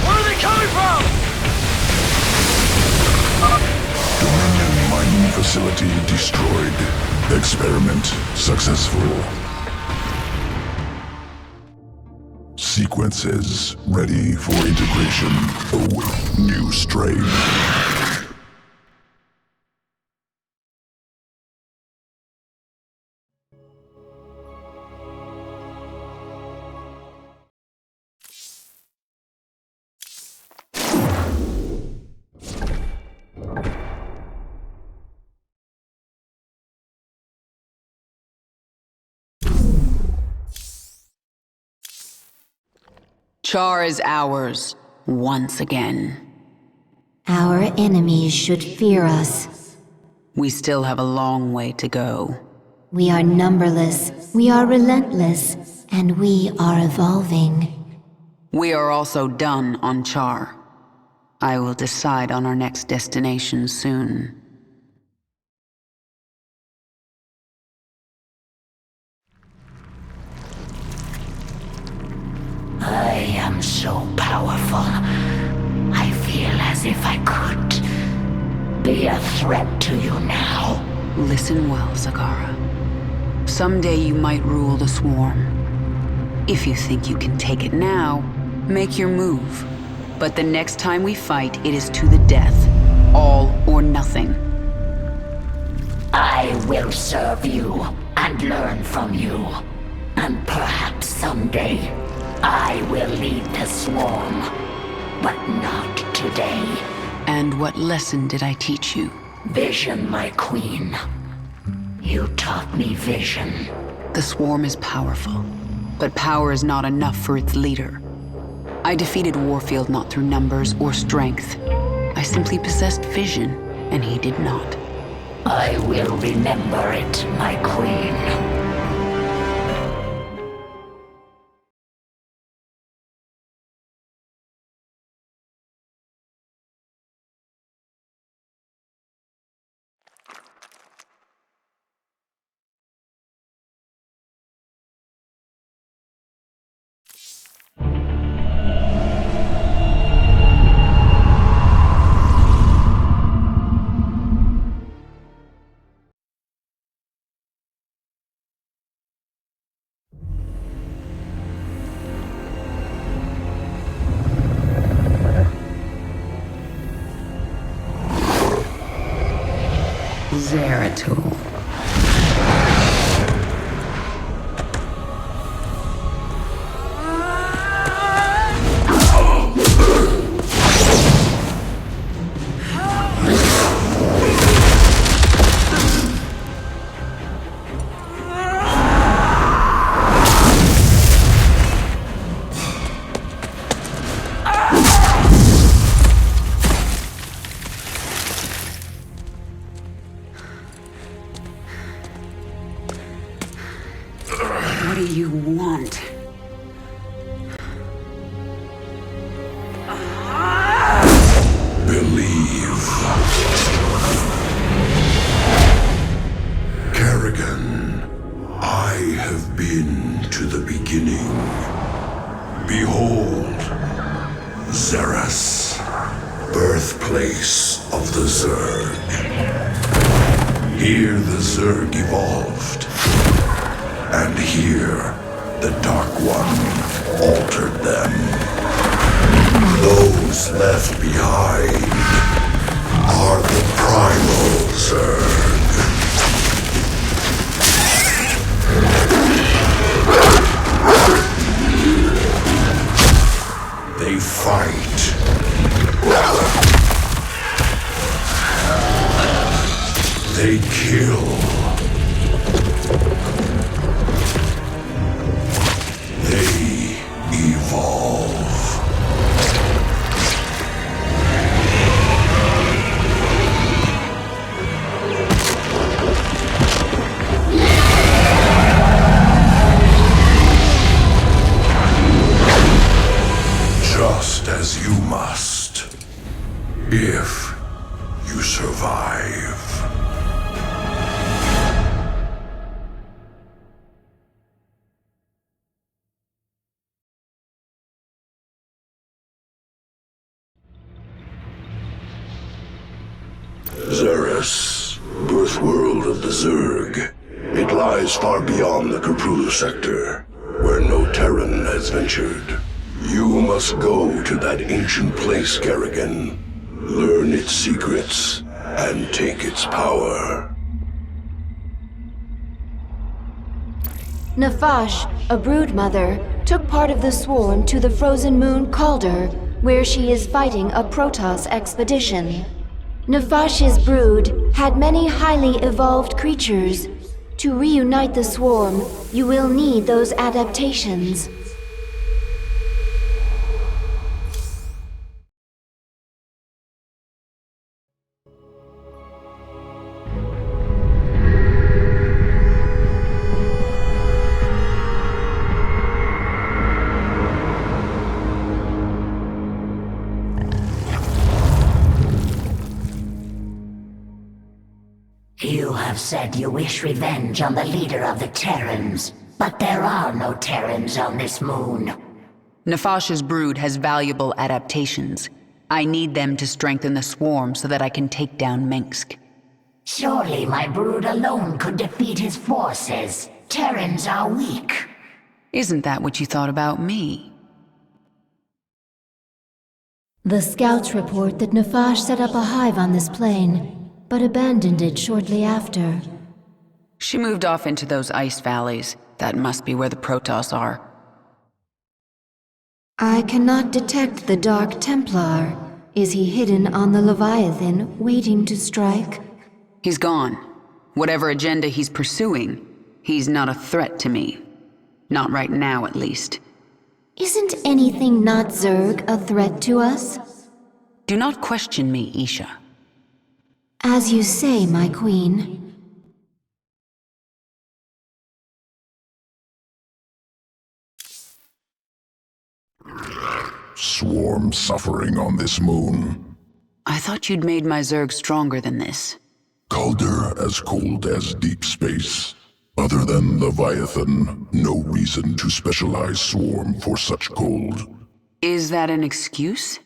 Speaker 8: Where are they coming from?
Speaker 7: Dominion mining facility destroyed. Experiment successful. Sequences ready for integration. Await new strain.
Speaker 1: Char is ours, once again.
Speaker 21: Our enemies should fear us.
Speaker 1: We still have a long way to go.
Speaker 21: We are numberless, we are relentless, and we are evolving.
Speaker 1: We are also done on Char. I will decide on our next destination soon.
Speaker 18: I am so powerful. I feel as if I could be a threat to you now.
Speaker 1: Listen well, Zagara. Someday you might rule the swarm. If you think you can take it now, make your move. But the next time we fight, it is to the death. All or nothing.
Speaker 18: I will serve you and learn from you. And perhaps someday, I will lead the swarm. But not today.
Speaker 1: And what lesson did I teach you?
Speaker 18: Vision, my queen. You taught me vision.
Speaker 1: The swarm is powerful, but power is not enough for its leader. I defeated Warfield not through numbers or strength. I simply possessed vision, and he did not.
Speaker 18: I will remember it, my queen.
Speaker 1: Zeratul. What do you want?
Speaker 7: Believe. Kerrigan, I have been to the beginning. Behold, Xeris, birthplace of the Zerg. Here the Zerg evolved. And here, the Dark One altered them. Those left behind are the Primal Zerg. They fight. They kill. They evolve. Just as you must, if you survive. Xeris, birth world of the Zerg. It lies far beyond the Kapulu sector, where no Terran has has ventured. You must go to that ancient place, Kerrigan. Learn its secrets and take its power.
Speaker 21: Nafash, a broodmother, took part of the swarm to the frozen moon Calder, where she is fighting a Protoss expedition. Nafash's brood had many highly evolved creatures. To reunite the swarm, you will need those adaptations.
Speaker 18: You have said you wish revenge on the leader of the Terrans, but there are no Terrans on this moon.
Speaker 1: Nafash's brood has valuable adaptations. I need them to strengthen the swarm so that I can take down Minsk.
Speaker 18: Surely my brood alone could defeat his forces. Terrans are weak.
Speaker 1: Isn't that what you thought about me?
Speaker 21: The scouts report that Nafash set up a hive on this plane, but abandoned it shortly after.
Speaker 1: She moved off into those ice valleys. That must be where the Protoss are.
Speaker 21: I cannot detect the Dark Templar. Is he hidden on the Leviathan, waiting to strike?
Speaker 1: He's gone. Whatever agenda he's pursuing, he's not a threat to me. Not right now, at least.
Speaker 21: Isn't anything not Zerg a threat to us?
Speaker 1: Do not question me, Isha.
Speaker 21: As you say, my queen.
Speaker 7: Swarm suffering on this moon.
Speaker 1: I thought you'd made my Zerg stronger than this.
Speaker 7: Calder as cold as deep space. Other than Leviathan, no reason to specialize Swarm for such cold.
Speaker 1: Is that an excuse?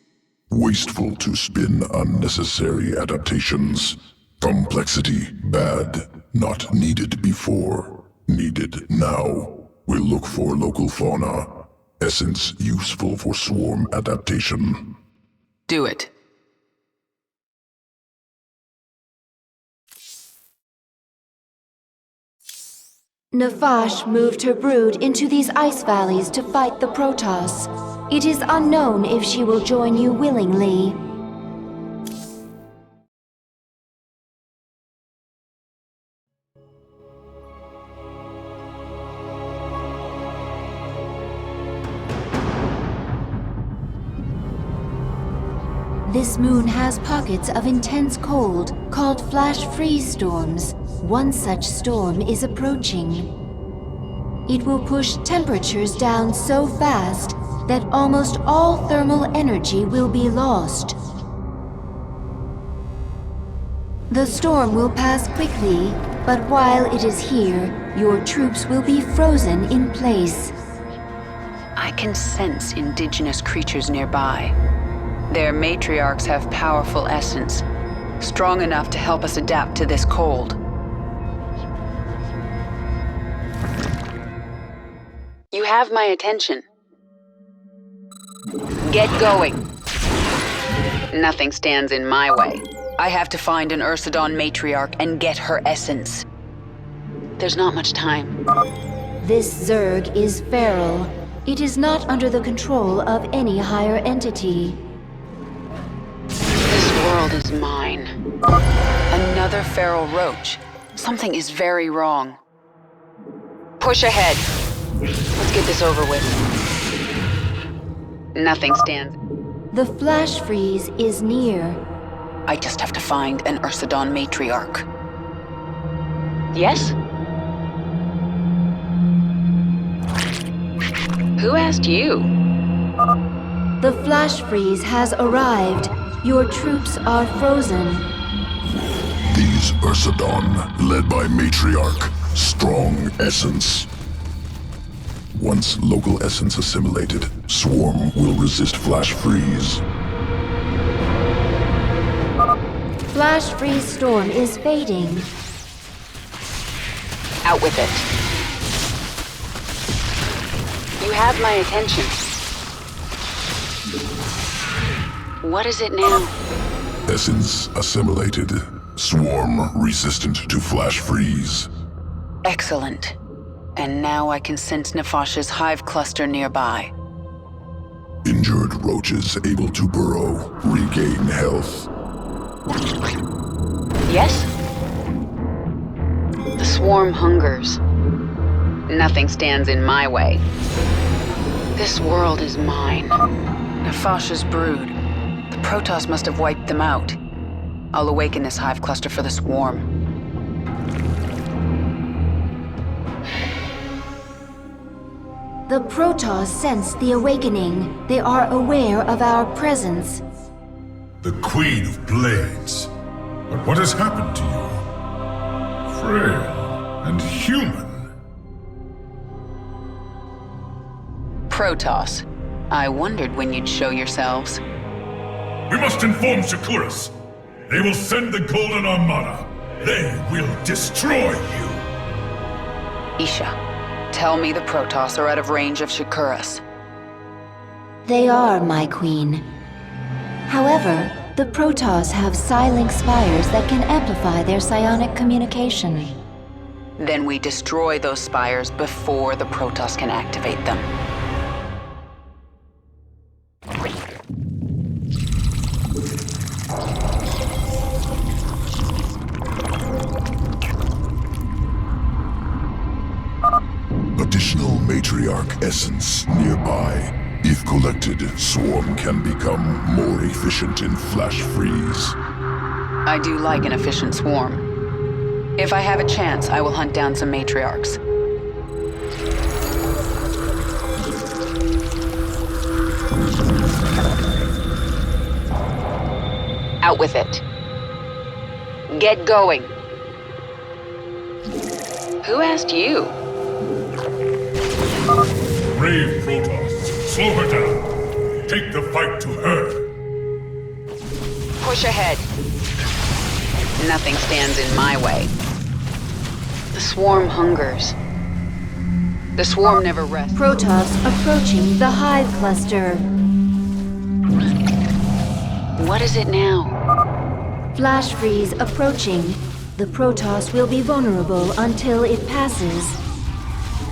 Speaker 7: Wasteful to spin unnecessary adaptations. Complexity bad, not needed before, needed now. We'll look for local fauna. Essence useful for swarm adaptation.
Speaker 1: Do it.
Speaker 21: Nafash moved her brood into these ice valleys to fight the Protoss. It is unknown if she will join you willingly. This moon has pockets of intense cold, called flash freeze storms. One such storm is approaching. It will push temperatures down so fast that almost all thermal energy will be lost. The storm will pass quickly, but while it is here, your troops will be frozen in place.
Speaker 1: I can sense indigenous creatures nearby. Their matriarchs have powerful essence, strong enough to help us adapt to this cold. You have my attention. Get going. Nothing stands in my way. I have to find an Ursidon matriarch and get her essence. There's not much time.
Speaker 21: This Zerg is feral. It is not under the control of any higher entity.
Speaker 1: This world is mine. Another feral roach. Something is very wrong. Push ahead. Let's get this over with. Nothing stands.
Speaker 21: The flash freeze is near.
Speaker 1: I just have to find an Ursidon matriarch. Yes? Who asked you?
Speaker 21: The flash freeze has arrived. Your troops are frozen.
Speaker 7: These Ursidon, led by Matriarch, strong essence. Once local essence assimilated, Swarm will resist flash freeze.
Speaker 21: Flash freeze storm is fading.
Speaker 1: Out with it. You have my attention. What is it now?
Speaker 7: Essence assimilated. Swarm resistant to flash freeze.
Speaker 1: Excellent. And now I can sense Nefash's hive cluster nearby.
Speaker 7: Injured roaches able to burrow, regain health.
Speaker 1: Yes? The swarm hungers. Nothing stands in my way. This world is mine. Nefash's brood. The Protoss must have wiped them out. I'll awaken this hive cluster for the swarm.
Speaker 21: The Protoss sense the awakening. They are aware of our presence.
Speaker 6: The Queen of Blades. But what has happened to you? Frail and human.
Speaker 1: Protoss. I wondered when you'd show yourselves.
Speaker 6: We must inform Shakuras. They will send the Golden Armada. They will destroy you.
Speaker 1: Isha, tell me the Protoss are out of range of Shakuras.
Speaker 21: They are, my queen. However, the Protoss have psi-link spires that can amplify their psionic communication.
Speaker 1: Then we destroy those spires before the Protoss can activate them.
Speaker 7: Additional matriarch essence nearby. If collected, Swarm can become more efficient in flash freeze.
Speaker 1: I do like an efficient swarm. If I have a chance, I will hunt down some matriarchs. Out with it. Get going. Who asked you?
Speaker 6: Brave Protoss, slow her down. Take the fight to her.
Speaker 1: Push ahead. Nothing stands in my way. The swarm hungers. The swarm never rests.
Speaker 21: Protoss approaching the hive cluster.
Speaker 1: What is it now?
Speaker 21: Flash freeze approaching. The Protoss will be vulnerable until it passes.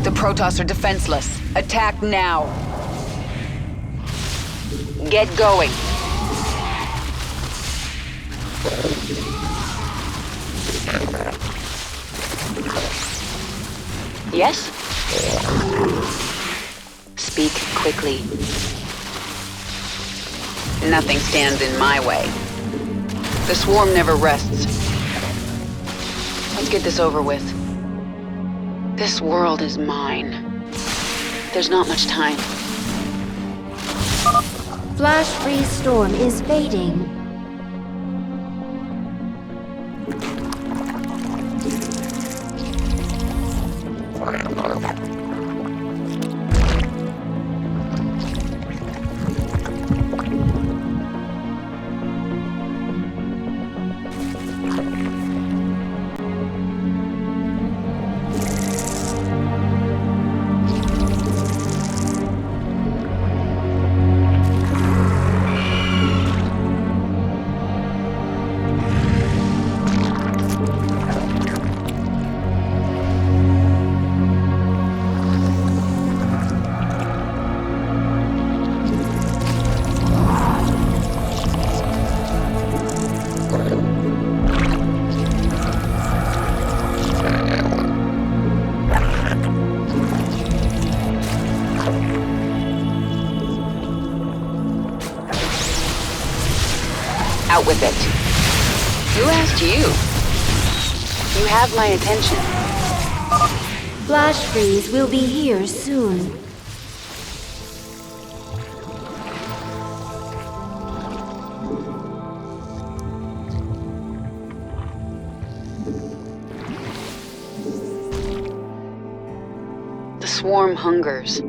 Speaker 1: The Protoss are defenseless. Attack now. Get going. Yes? Speak quickly. Nothing stands in my way. The swarm never rests. Let's get this over with. This world is mine. There's not much time.
Speaker 21: Flash freeze storm is fading.
Speaker 1: Out with it. Who asked you? You have my attention.
Speaker 21: Flash freeze will be here soon.
Speaker 1: The swarm hungers.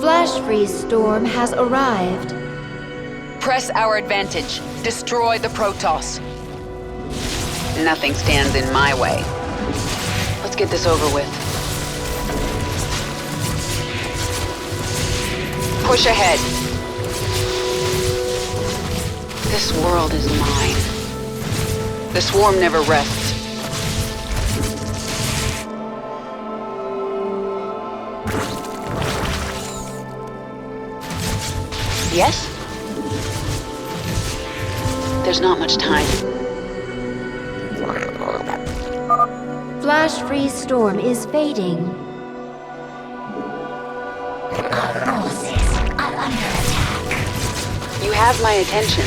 Speaker 21: Flash freeze storm has arrived.
Speaker 1: Press our advantage. Destroy the Protoss. Nothing stands in my way. Let's Let's get this over with. Push ahead. This world is mine. The swarm never rests. Yes? There's not much time.
Speaker 21: Flash freeze storm is fading.
Speaker 18: Our forces are under attack.
Speaker 1: You have my attention.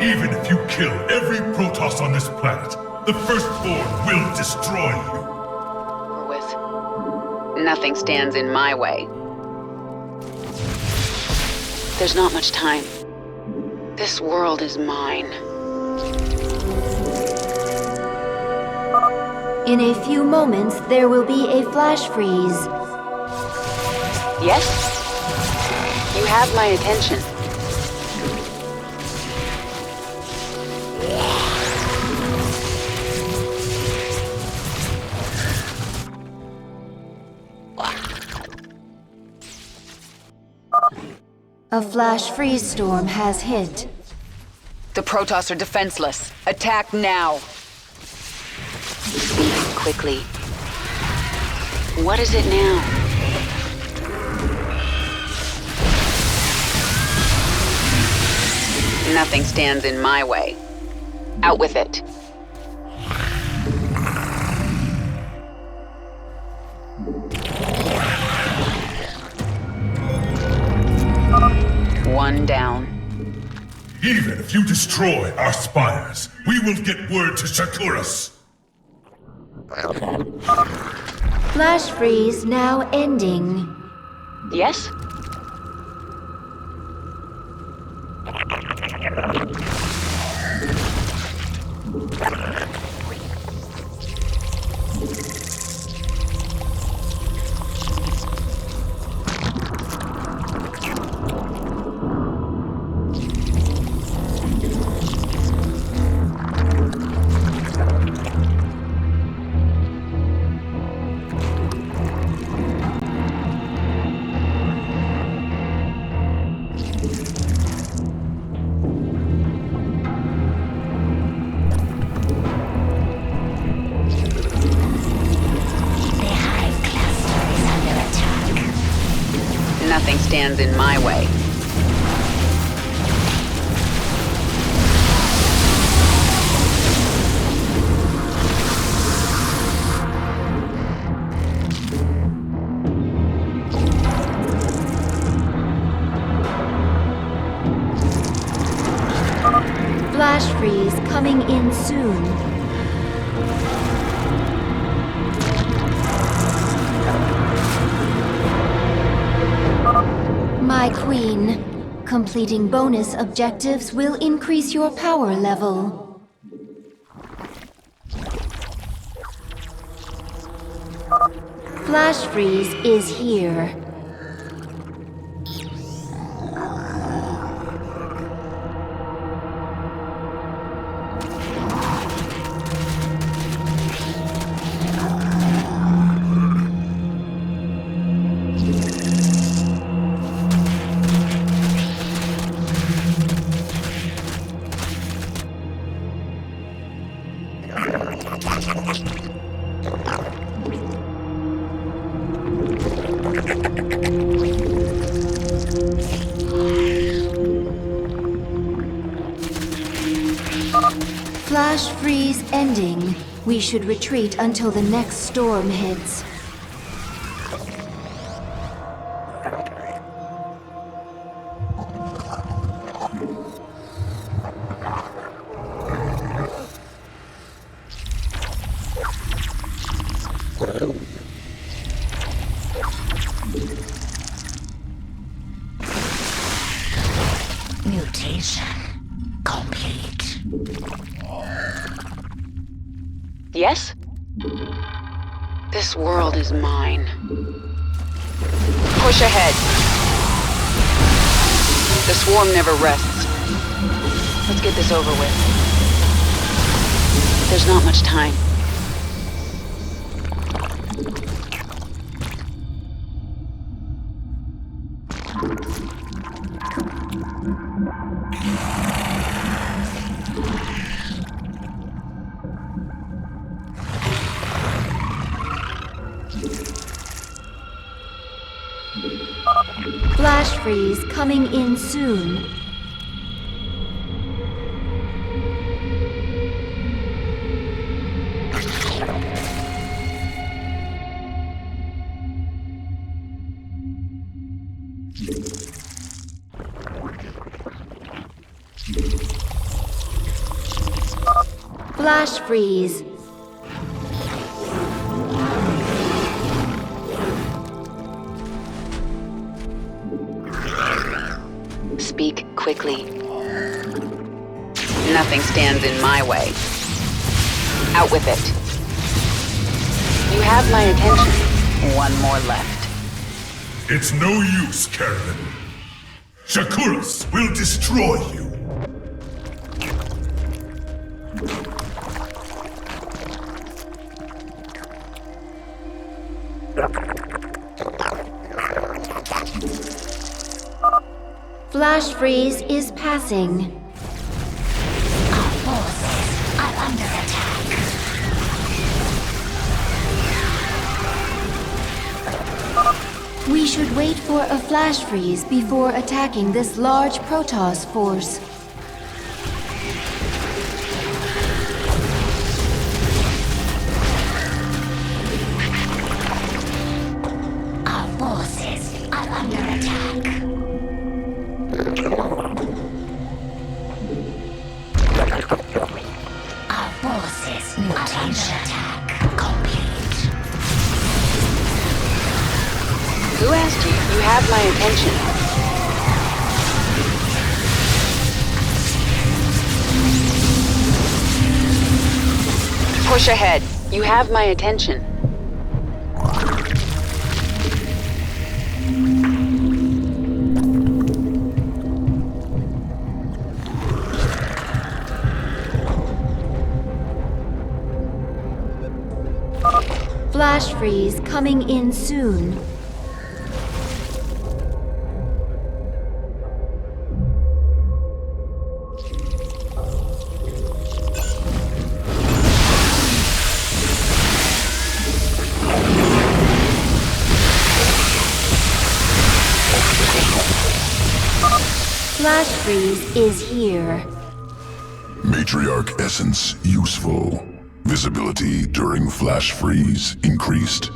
Speaker 6: Even if you kill every Protoss on this planet, the Firstborn will destroy you.
Speaker 1: Over with. Nothing stands in my way. There's not much time. This world is mine.
Speaker 21: In a few moments, there will be a flash freeze.
Speaker 1: Yes? You have my attention.
Speaker 21: A flash freeze storm has hit.
Speaker 1: The Protoss are defenseless. Attack now. Speak quickly. What is it now? Nothing stands in my way. Out with it. One down.
Speaker 6: Even if you destroy our spires, we will get word to Shakuras.
Speaker 21: Flash freeze now ending.
Speaker 1: Yes? Nothing stands in my way.
Speaker 21: Flash freeze coming in soon. My queen, completing bonus objectives will increase your power level. Flash freeze is here. Flash freeze ending. We should retreat until the next storm hits.
Speaker 18: Mutation complete.
Speaker 1: Yes? This world is mine. Push ahead. The swarm never rests. Let's get this over with. There's not much time.
Speaker 21: Flash freeze coming in soon. Flash freeze.
Speaker 1: Speak quickly. Nothing stands in my way. Out with it. You have my attention. One more left.
Speaker 6: It's no use, Kerrigan. Shakuras will destroy you.
Speaker 21: Flash freeze is passing.
Speaker 18: Our forces are under attack.
Speaker 21: We should wait for a flash freeze before attacking this large Protoss force.
Speaker 18: Our forces are under attack. Our forces are under attack. Complete.
Speaker 1: Who asked you? You have my attention. Push ahead. You have my attention.
Speaker 21: Flash freeze coming in soon. Flash freeze is here.
Speaker 7: Matriarch essence useful. Visibility during flash freeze increased.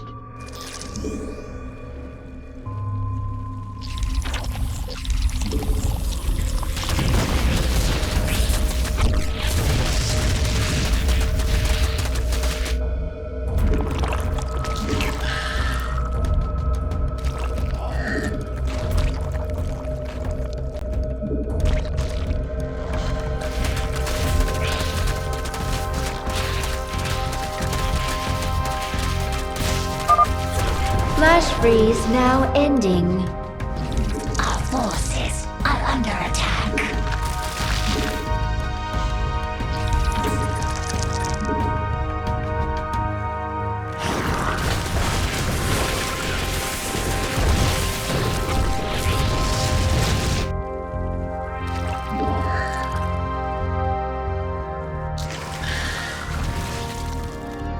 Speaker 21: Flash freeze now ending.
Speaker 18: Our forces are under attack.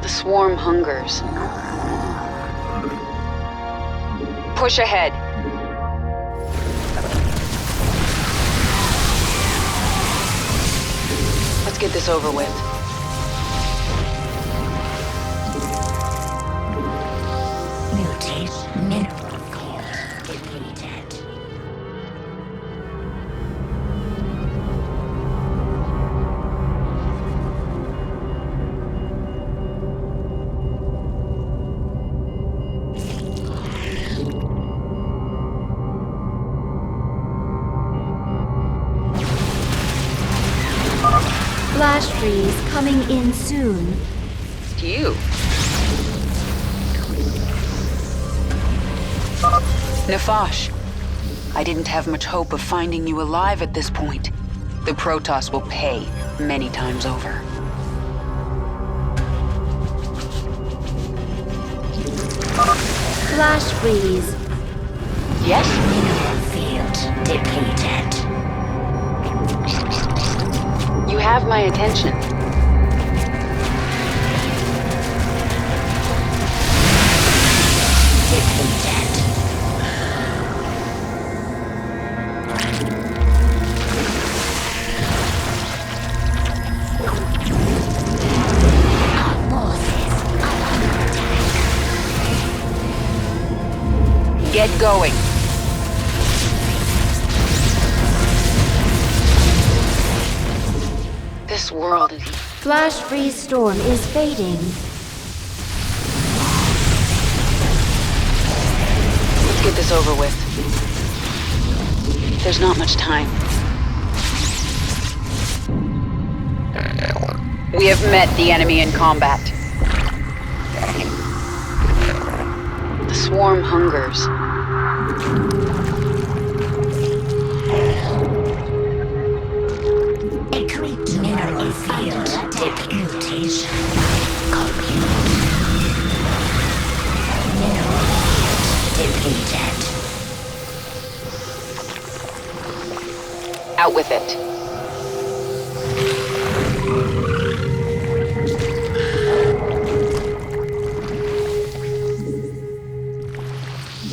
Speaker 1: The swarm hungers. Push ahead. Let's get this over with.
Speaker 18: Mutation mineral field depleted.
Speaker 21: Flash freeze coming in soon.
Speaker 1: To you. Nefash, I didn't have much hope of finding you alive at this point. The Protoss will pay many times over.
Speaker 21: Flash freeze.
Speaker 1: Yes?
Speaker 18: Field depleted.
Speaker 1: You have my attention. Get going. This world is...
Speaker 21: Flash freeze storm is fading.
Speaker 1: Let's get this over with. There's not much time. We have met the enemy in combat. The swarm hungers.
Speaker 18: Mineral field demutation. Mineral field depleted.
Speaker 1: Out with it.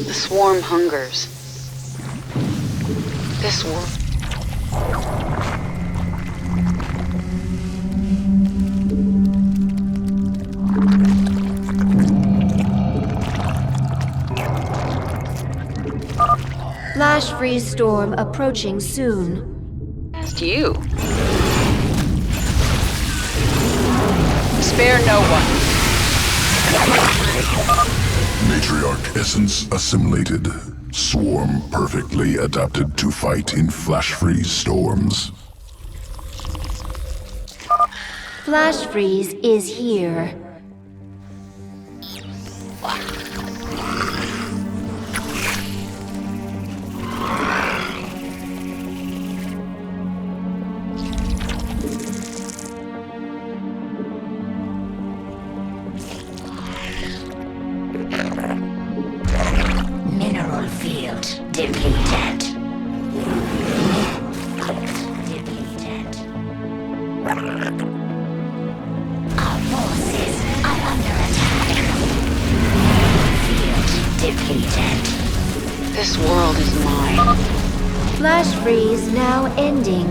Speaker 1: The swarm hungers. This world...
Speaker 21: Flash freeze storm approaching soon.
Speaker 1: Asked you. Spare no one.
Speaker 7: Matriarch essence assimilated. Swarm perfectly adapted to fight in flash freeze storms.
Speaker 21: Flash freeze is here.
Speaker 18: Mineral field depleted. Depleted. Our forces are under attack. Field depleted.
Speaker 1: This world is mine.
Speaker 21: Flash freeze now ending.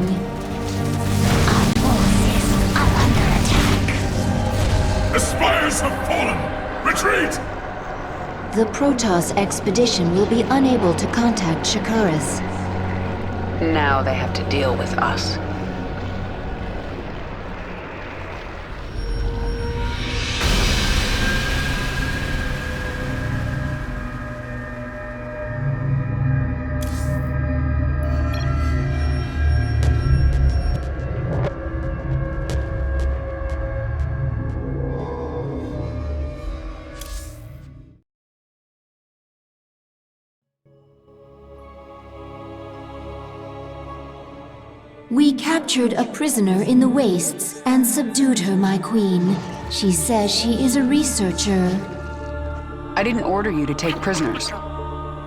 Speaker 18: Our forces are under attack.
Speaker 6: The spires have fallen! Retreat!
Speaker 21: The Protoss expedition will be unable to contact Shakuras.
Speaker 1: Now they have to deal with us.
Speaker 21: We captured a prisoner in the wastes and subdued her, my queen. She says she is a researcher.
Speaker 1: I didn't order you to take prisoners.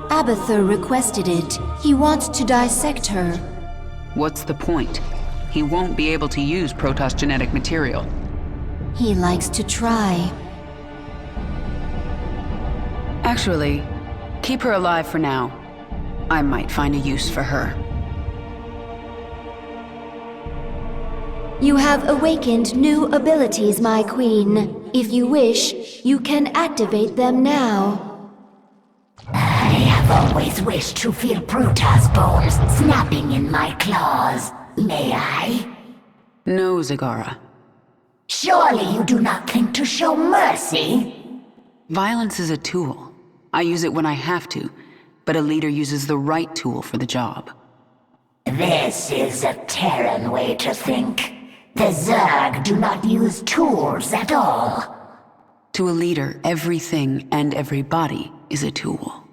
Speaker 21: Abathur requested it. He wants to dissect her.
Speaker 1: What's the point? He won't be able to use Protoss genetic material.
Speaker 21: He likes to try.
Speaker 1: Actually, keep her alive for now. I might find a use for her.
Speaker 21: You have awakened new abilities, my queen. If you wish, you can activate them now.
Speaker 18: I have always wished to feel Protoss bones snapping in my claws. May I?
Speaker 1: No, Zagara.
Speaker 18: Surely you do not think to show mercy?
Speaker 1: Violence is a tool. I use it when I have to, but a leader uses the right tool for the job.
Speaker 18: This is a Terran way to think. The Zerg do not use tools at all.
Speaker 1: To a leader, everything and everybody is a tool.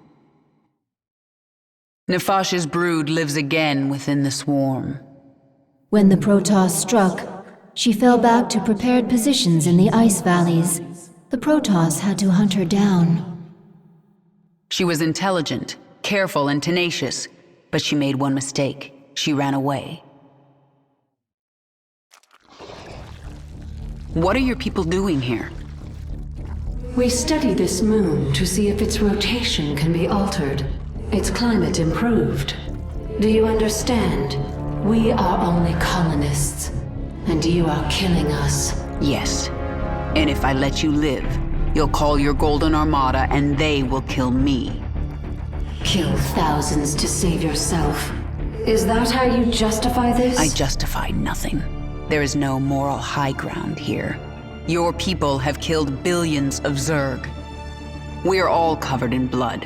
Speaker 1: Nefash's brood lives again within the swarm.
Speaker 21: When the Protoss struck, she fell back to prepared positions in the ice valleys. The Protoss had to hunt her down.
Speaker 1: She was intelligent, careful, and tenacious, but she made one mistake. She ran away. What are your people doing here?
Speaker 5: We study this moon to see if its rotation can be altered, its climate improved. Do you understand? We are only colonists, and you are killing us.
Speaker 1: Yes. And if I let you live, you'll call your Golden Armada and they will kill me.
Speaker 5: Kill thousands to save yourself. Is that how you justify this?
Speaker 1: I justify nothing. There is no moral high ground here. Your people have killed billions of Zerg. We are all covered in blood.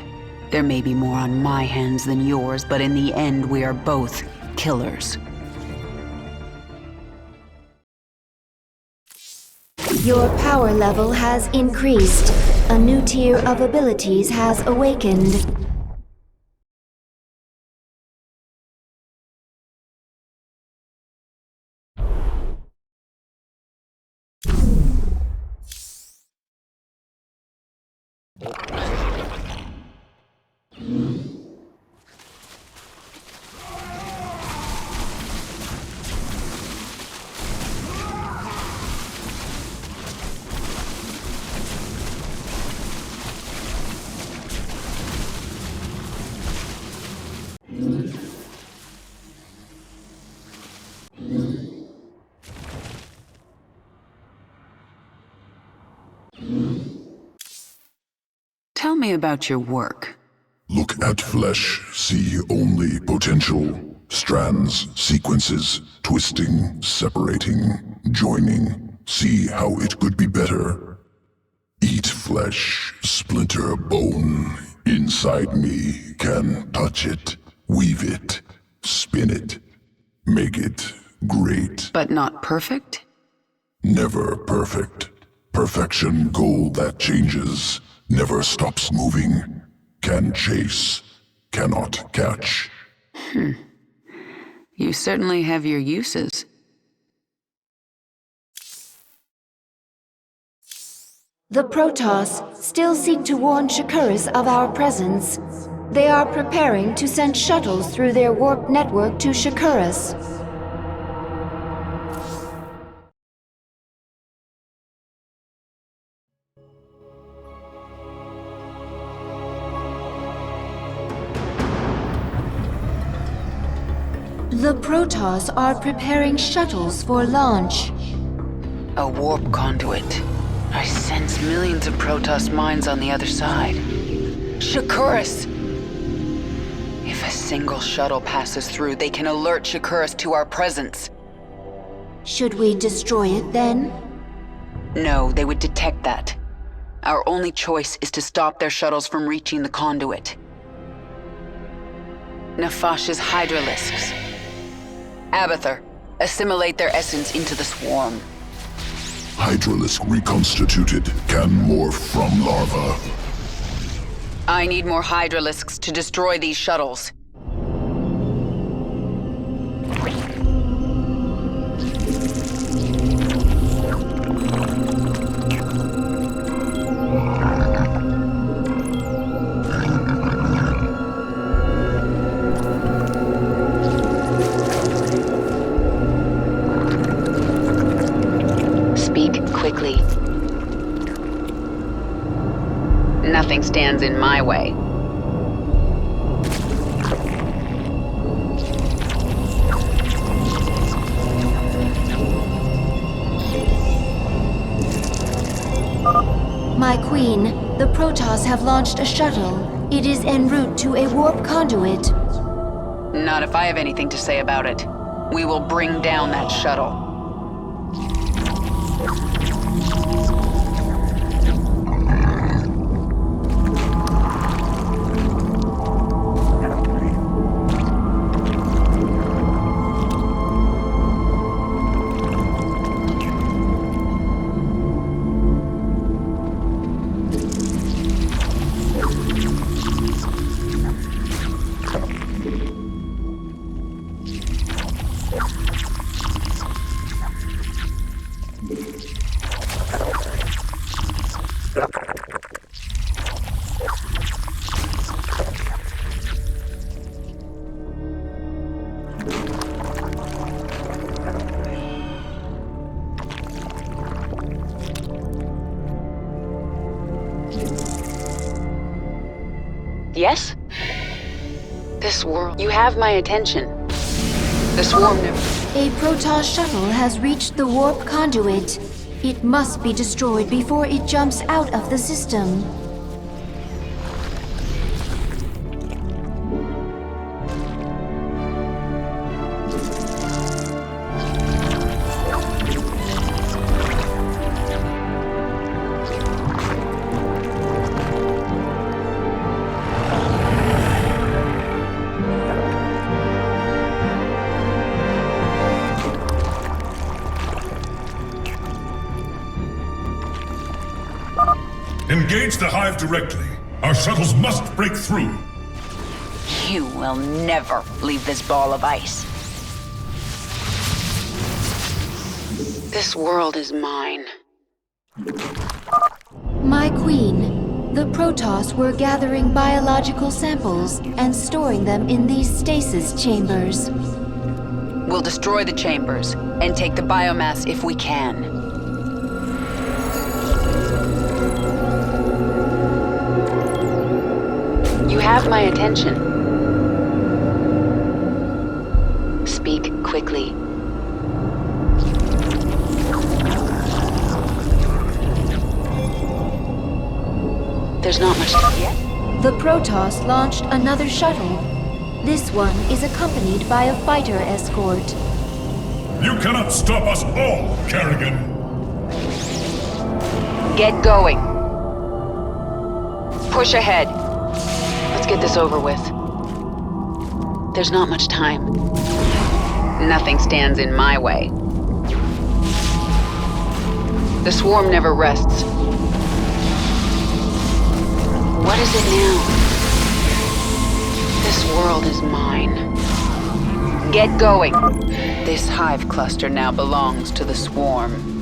Speaker 1: There may be more on my hands than yours, but in the end, we are both killers.
Speaker 21: Your power level has increased. A new tier of abilities has awakened.
Speaker 1: Tell me about your work.
Speaker 7: Look at flesh, see only potential. Strands, sequences, twisting, separating, joining. See how it could be better. Eat flesh, splinter bone. Inside me can touch it, weave it, spin it, make it great.
Speaker 1: But not perfect?
Speaker 7: Never perfect. Perfection goal that changes, never stops moving. Can chase, cannot catch.
Speaker 1: You certainly have your uses.
Speaker 21: The Protoss still seek to warn Shakuras of our presence. They are preparing to send shuttles through their warp network to Shakuras. The Protoss are preparing shuttles for launch.
Speaker 1: A warp conduit. I sense millions of Protoss minds on the other side. Shakuras! If a single shuttle passes through, they can alert Shakuras to our presence.
Speaker 21: Should we destroy it then?
Speaker 1: No, they would detect that. Our only choice is to stop their shuttles from reaching the conduit. Nefash's Hydralisks. Abathur, assimilate their essence into the swarm.
Speaker 7: Hydralisk reconstituted, can morph from larva.
Speaker 1: I need more Hydralisks to destroy these shuttles. Quickly. Nothing stands in my way.
Speaker 21: My queen, the Protoss have launched a shuttle. It is en route to a warp conduit.
Speaker 1: Not if I have anything to say about it. We will bring down that shuttle. Yes? This world... You have my attention. The swarm never...
Speaker 21: A Protoss shuttle has reached the warp conduit. It must be destroyed before it jumps out of the system.
Speaker 6: Engage the hive directly. Our shuttles must break through.
Speaker 1: You will never leave this ball of ice. This world is mine.
Speaker 21: My queen, the Protoss were gathering biological samples and storing them in these stasis chambers.
Speaker 1: We'll destroy the chambers and take the biomass if we can. You have my attention. Speak quickly. There's not much time yet.
Speaker 21: The Protoss launched another shuttle. This one is accompanied by a fighter escort.
Speaker 6: You cannot stop us all, Kerrigan!
Speaker 1: Get going. Push ahead. Let's get this over with. There's not much time. Nothing stands in my way. The swarm never rests. What is it now? This world is mine. Get going. This hive cluster now belongs to the swarm.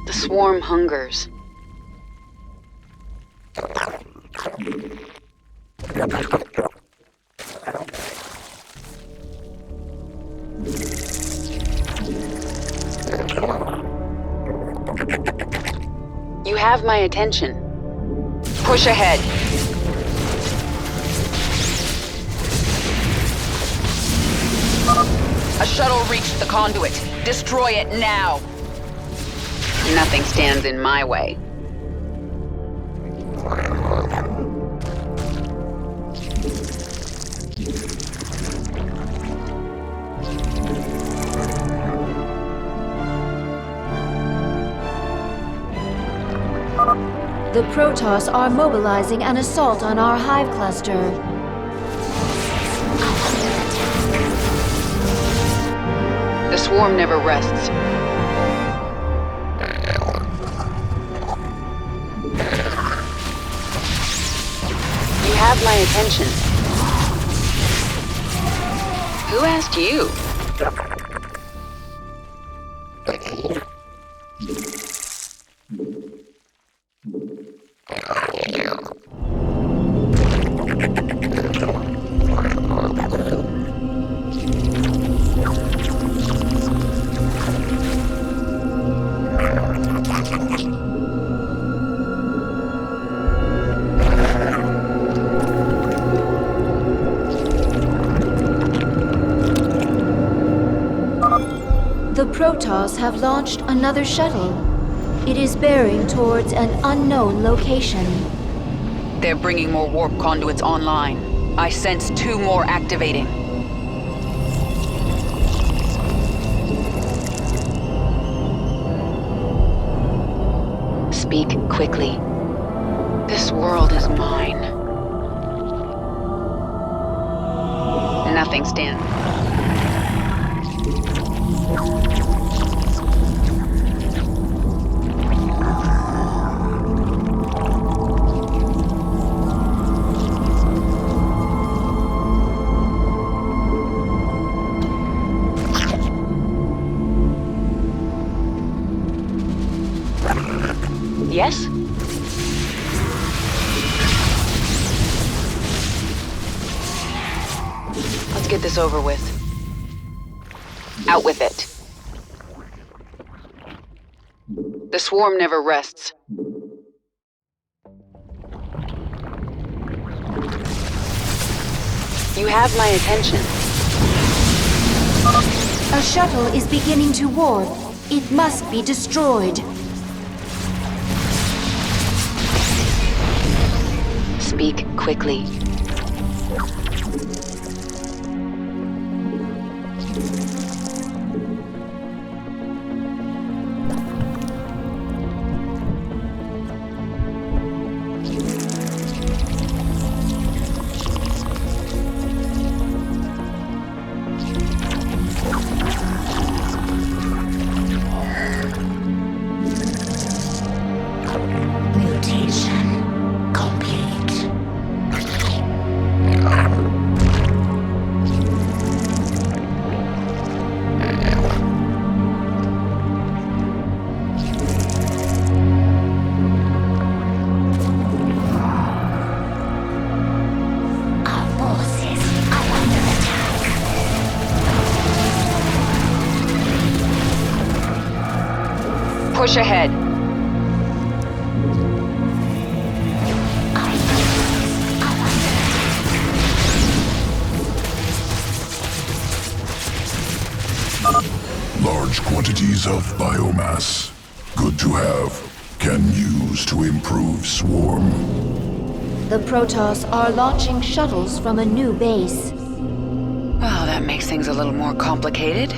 Speaker 1: The swarm hungers. You have my attention. Push ahead. A shuttle reached the conduit. Destroy it now. Nothing stands in my way.
Speaker 21: The Protoss are mobilizing an assault on our hive cluster.
Speaker 1: The swarm never rests. You have my attention. Who asked you?
Speaker 21: The Protoss have launched another shuttle. It is bearing towards an unknown location.
Speaker 1: They're bringing more warp conduits online. I sense 2 more activating. Speak quickly. This world is mine. Nothing stands. Yes? Let's get this over with. Out with it. The swarm never rests. You have my attention.
Speaker 21: A shuttle is beginning to warp. It must be destroyed.
Speaker 1: Speak quickly. Push ahead.
Speaker 7: Large quantities of biomass. Good to have. Can use to improve swarm.
Speaker 21: The Protoss are launching shuttles from a new base.
Speaker 1: Well, that makes things a little more complicated.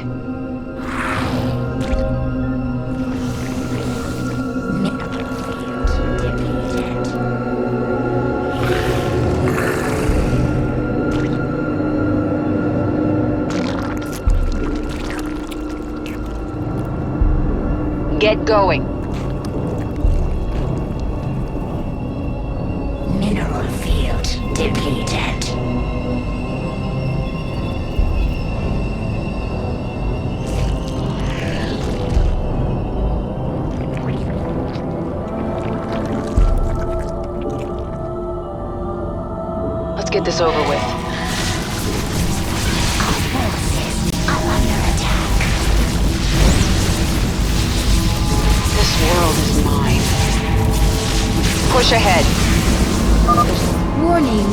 Speaker 1: Get going.
Speaker 18: Mineral field depleted.
Speaker 1: Let's get this over with. This world is mine. Push ahead.
Speaker 21: Warning.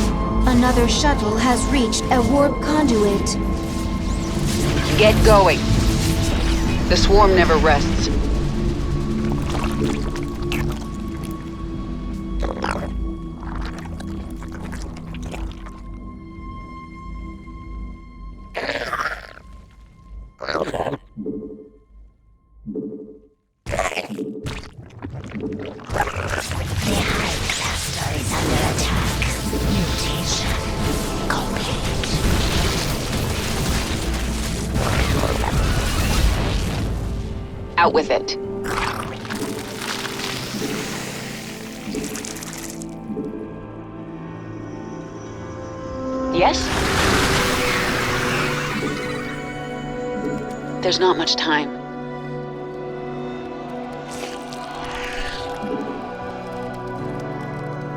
Speaker 21: Another shuttle has reached a warp conduit.
Speaker 1: Get going. The swarm never rests. Out with it. Yes? There's not much time.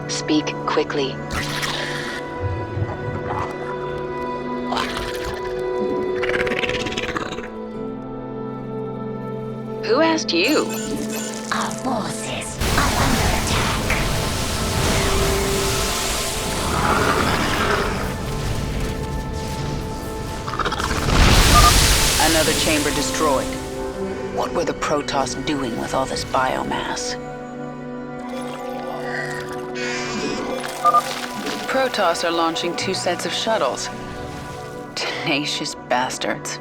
Speaker 1: Speak quickly. Who asked you?
Speaker 18: Our forces are under attack.
Speaker 1: Another chamber destroyed. What were the Protoss doing with all this biomass? Protoss are launching 2 sets of shuttles. Tenacious bastards.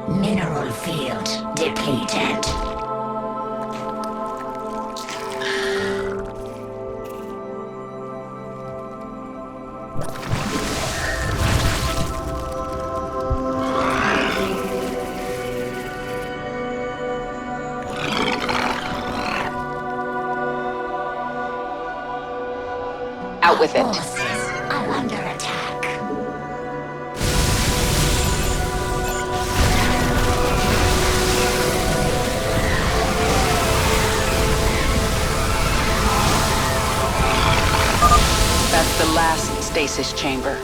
Speaker 18: Mineral field depleted.
Speaker 1: Out with it.
Speaker 18: Forces are under attack.
Speaker 1: That's the last stasis chamber.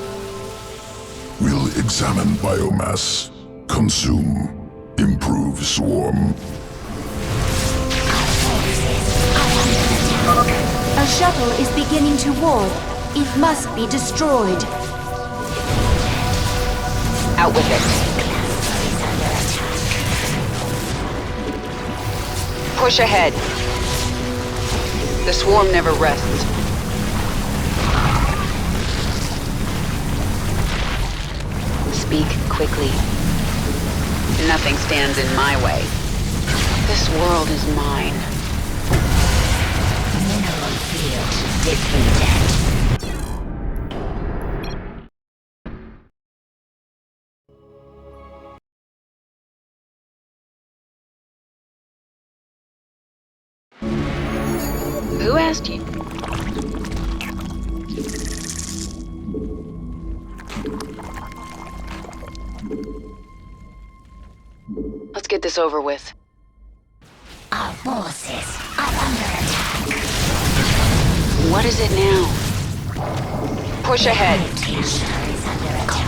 Speaker 7: Examine biomass. Consume. Improve swarm.
Speaker 21: A shuttle is beginning to warp. It must be destroyed.
Speaker 1: Out with it. Push ahead. The swarm never rests. Speak quickly. Nothing stands in my way. This world is mine.
Speaker 18: Mineral field depleted.
Speaker 1: Who asked you? Let's get this over with.
Speaker 18: Our forces are under attack.
Speaker 1: What is it now? Push ahead.
Speaker 18: Is under attack.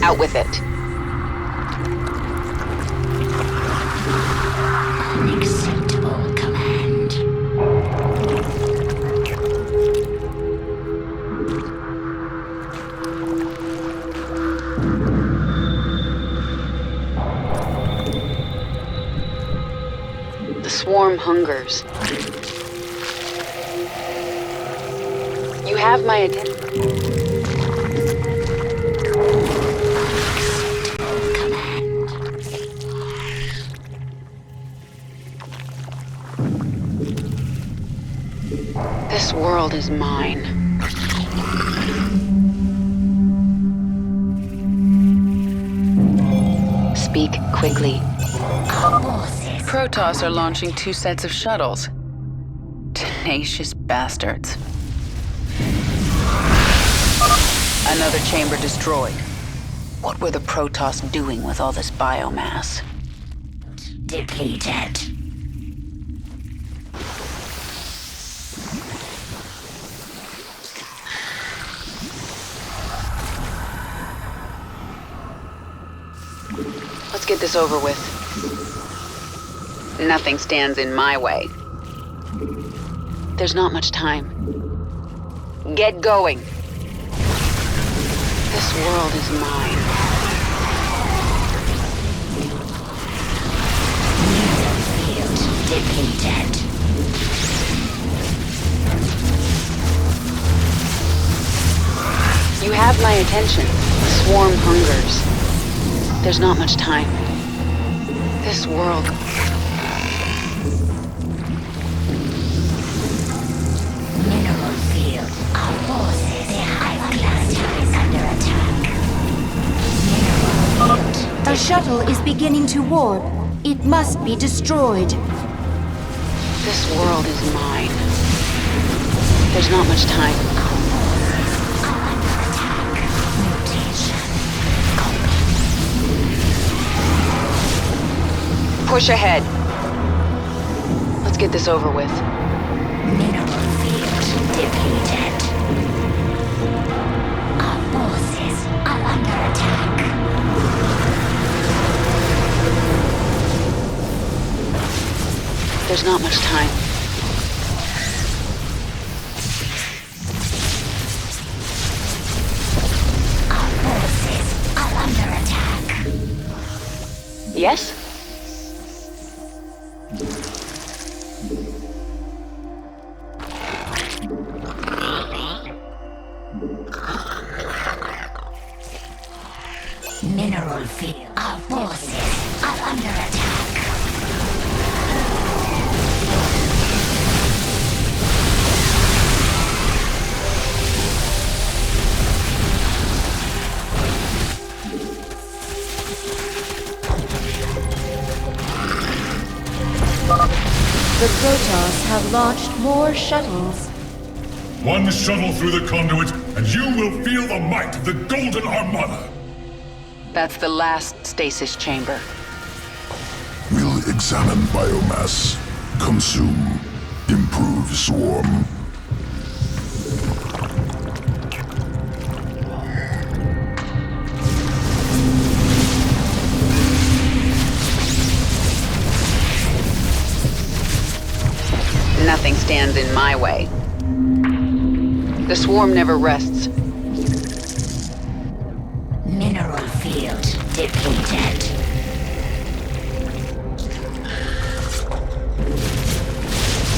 Speaker 1: Out with it.
Speaker 18: Unacceptable command.
Speaker 1: The swarm hungers. You have my attention. This world is mine. Speak quickly. Protoss are launching 2 sets of shuttles. Tenacious bastards. Another chamber destroyed. What were the Protoss doing with all this biomass?
Speaker 18: Depleted.
Speaker 1: Let's get this over with. Nothing stands in my way. There's not much time. Get going. This world is mine.
Speaker 18: Depleted.
Speaker 1: You have my attention. The swarm hungers. There's not much time. This world...
Speaker 18: Mineral field. Our forces, the high cluster is under attack. Mineral field.
Speaker 21: A shuttle is beginning to warp. It must be destroyed.
Speaker 1: This world is mine. There's not much time. Push ahead. Let's get this over with.
Speaker 18: Mineral field depleted. Our forces are under attack.
Speaker 1: There's not much time.
Speaker 18: Our forces are under attack.
Speaker 1: Yes?
Speaker 18: Mineral field. Our forces are under attack.
Speaker 21: The Protoss have launched more shuttles.
Speaker 6: One shuttle through the conduit, and you will feel the might of the Golden Armada.
Speaker 1: That's the last stasis chamber.
Speaker 7: We'll examine biomass. Consume. Improve swarm.
Speaker 1: Nothing stands in my way. The swarm never rests.
Speaker 18: Mineral field depleted.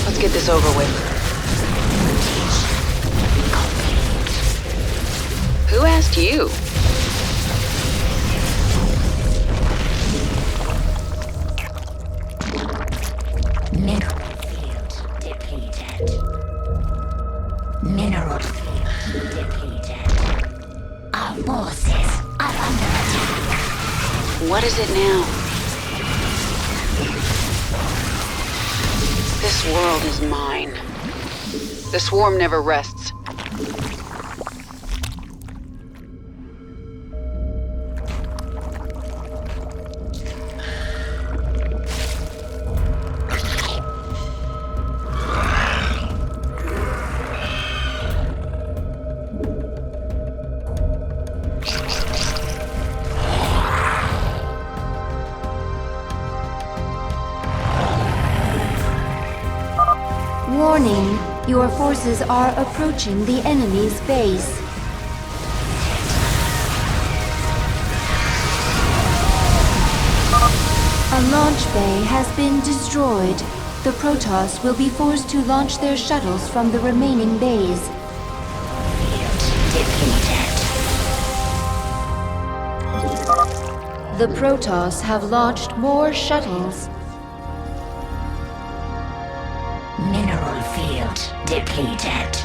Speaker 1: Let's get this over with. Who asked you?
Speaker 18: Mineral field depleted. Mineral field depleted. Our forces are under attack.
Speaker 1: What is it now? This world is mine. The swarm never rests.
Speaker 21: Warning, your forces are approaching the enemy's base. A launch bay has been destroyed. The Protoss will be forced to launch their shuttles from the remaining bays. The Protoss have launched more shuttles.
Speaker 18: Mineral field depleted.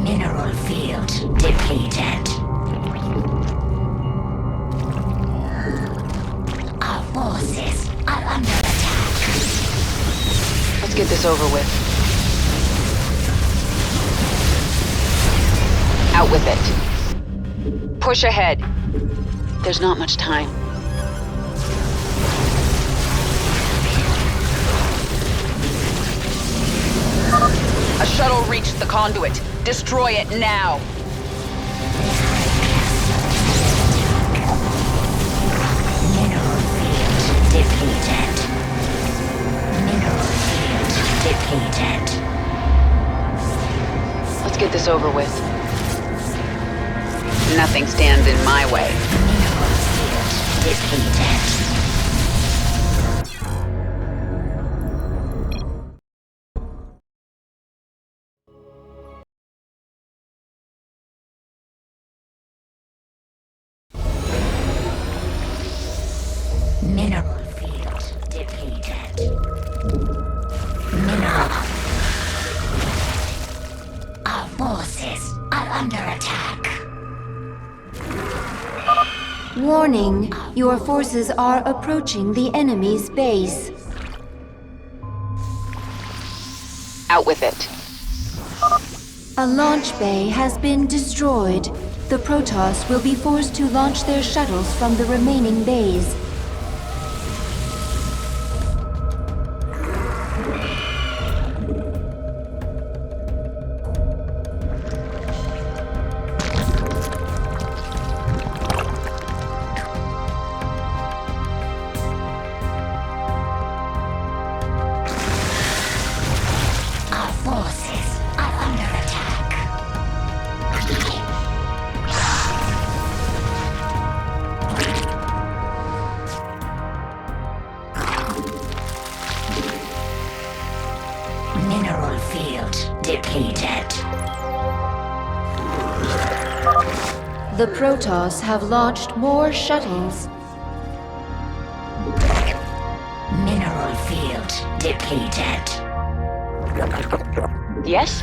Speaker 18: Mineral field depleted. Our forces are under attack.
Speaker 1: Let's get this over with. Out with it. Push ahead. There's not much time. A shuttle reached the conduit. Destroy it now.
Speaker 18: Mineral field depleted. Mineral field depleted.
Speaker 1: Let's get this over with. Nothing stands in my way.
Speaker 18: Mineral field depleted. Mineral field depleted. Mineral. Our forces are under attack.
Speaker 21: Warning, your forces are approaching the enemy's base.
Speaker 1: Out with it.
Speaker 21: A launch bay has been destroyed. The Protoss will be forced to launch their shuttles from the remaining bays.
Speaker 18: Our forces are under attack. Mineral field depleted.
Speaker 21: The Protoss have launched more shuttles.
Speaker 18: Mineral field depleted.
Speaker 1: Yes?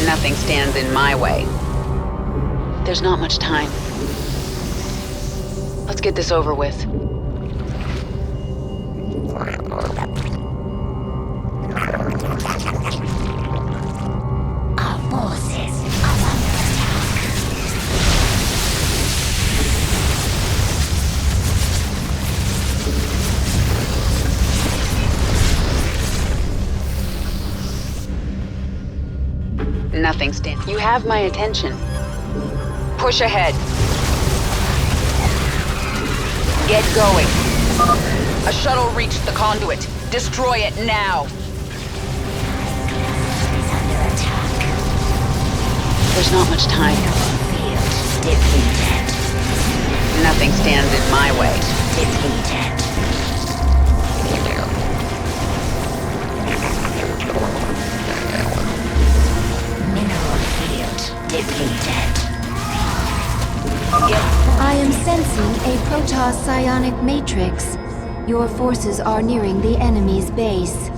Speaker 1: Nothing stands in my way. There's not much time. Let's get this over with.
Speaker 18: Our forces are under attack.
Speaker 1: Nothing stands. You have my attention. Push ahead. Get going. A shuttle reached the conduit. Destroy it now.
Speaker 18: Is under attack.
Speaker 1: There's not much time.
Speaker 18: Field depleted.
Speaker 1: Nothing stands in my way.
Speaker 18: Depleted. Mineral field depleted.
Speaker 21: I am sensing a Protoss psionic matrix. Your forces are nearing the enemy's base.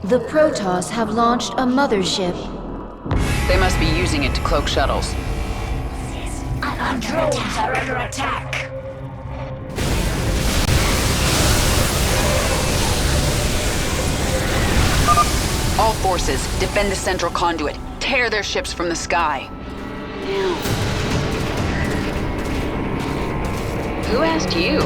Speaker 21: The Protoss have launched a mothership.
Speaker 1: They must be using it to cloak shuttles.
Speaker 18: Our drones are under attack.
Speaker 1: All forces, defend the central conduit. Tear their ships from the sky. Now. Who asked you?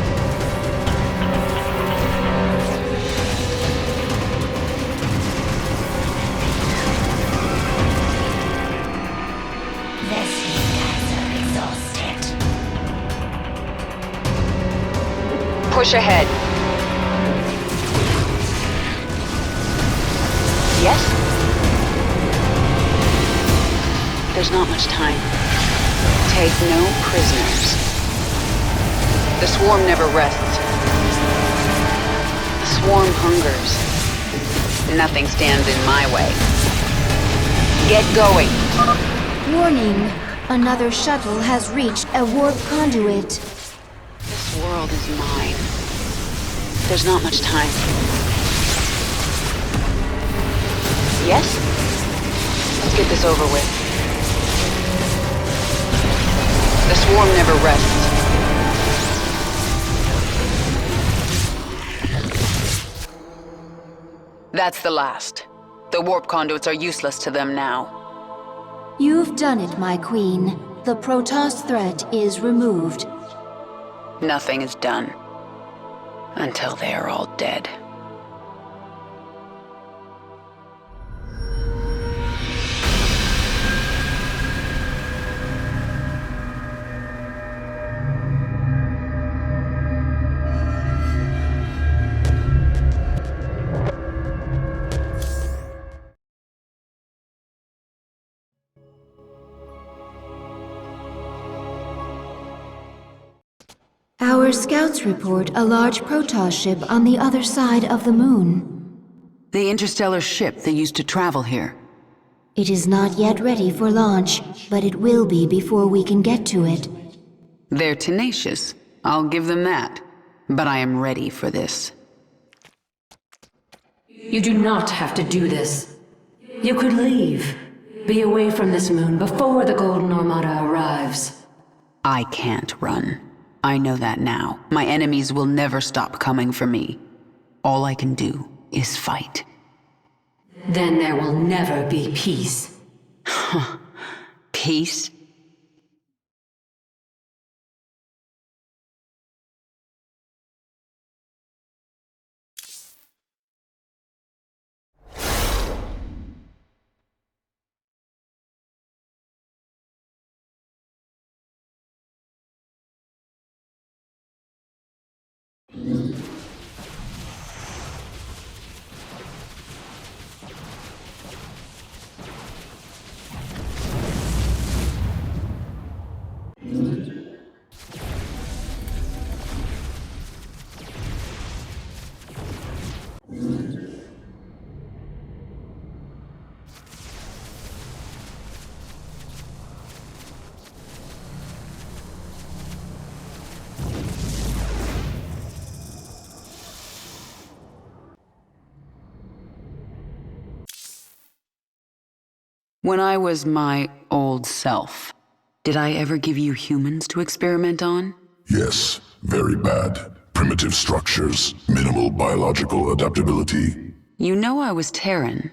Speaker 1: Push ahead. Yes? There's not much time. Take no prisoners. The swarm never rests. The swarm hungers. Nothing stands in my way. Get going.
Speaker 21: Warning! Another shuttle has reached a warp conduit.
Speaker 1: This world is mine. There's not much time. Yes? Let's get this over with. The swarm never rests. That's the last. The warp conduits are useless to them now.
Speaker 21: You've done it, my queen. The Protoss threat is removed.
Speaker 1: Nothing is done. Until they are all dead.
Speaker 21: Our scouts report a large Protoss ship on the other side of the moon.
Speaker 1: The interstellar ship they used to travel here.
Speaker 21: It is not yet ready for launch, but it will be before we can get to it.
Speaker 1: They're tenacious. I'll give them that. But I am ready for this.
Speaker 5: You do not have to do this. You could leave. Be away from this moon before the Golden Armada arrives.
Speaker 1: I can't run. I know that now. My enemies will never stop coming for me. All I can do is fight.
Speaker 5: Then there will never be peace.
Speaker 1: Peace? When I was my old self, did I ever give you humans to experiment on?
Speaker 7: Yes, very bad. Primitive structures, minimal biological adaptability.
Speaker 1: You know I was Terran.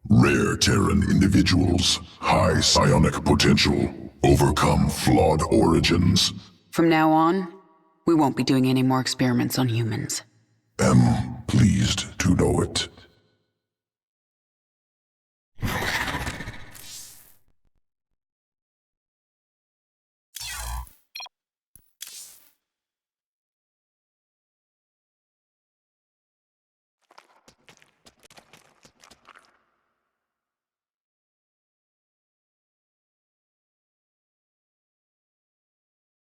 Speaker 7: Rare Terran individuals, high psionic potential, overcome flawed origins.
Speaker 1: From now on, we won't be doing any more experiments on humans.
Speaker 7: Am pleased to know it.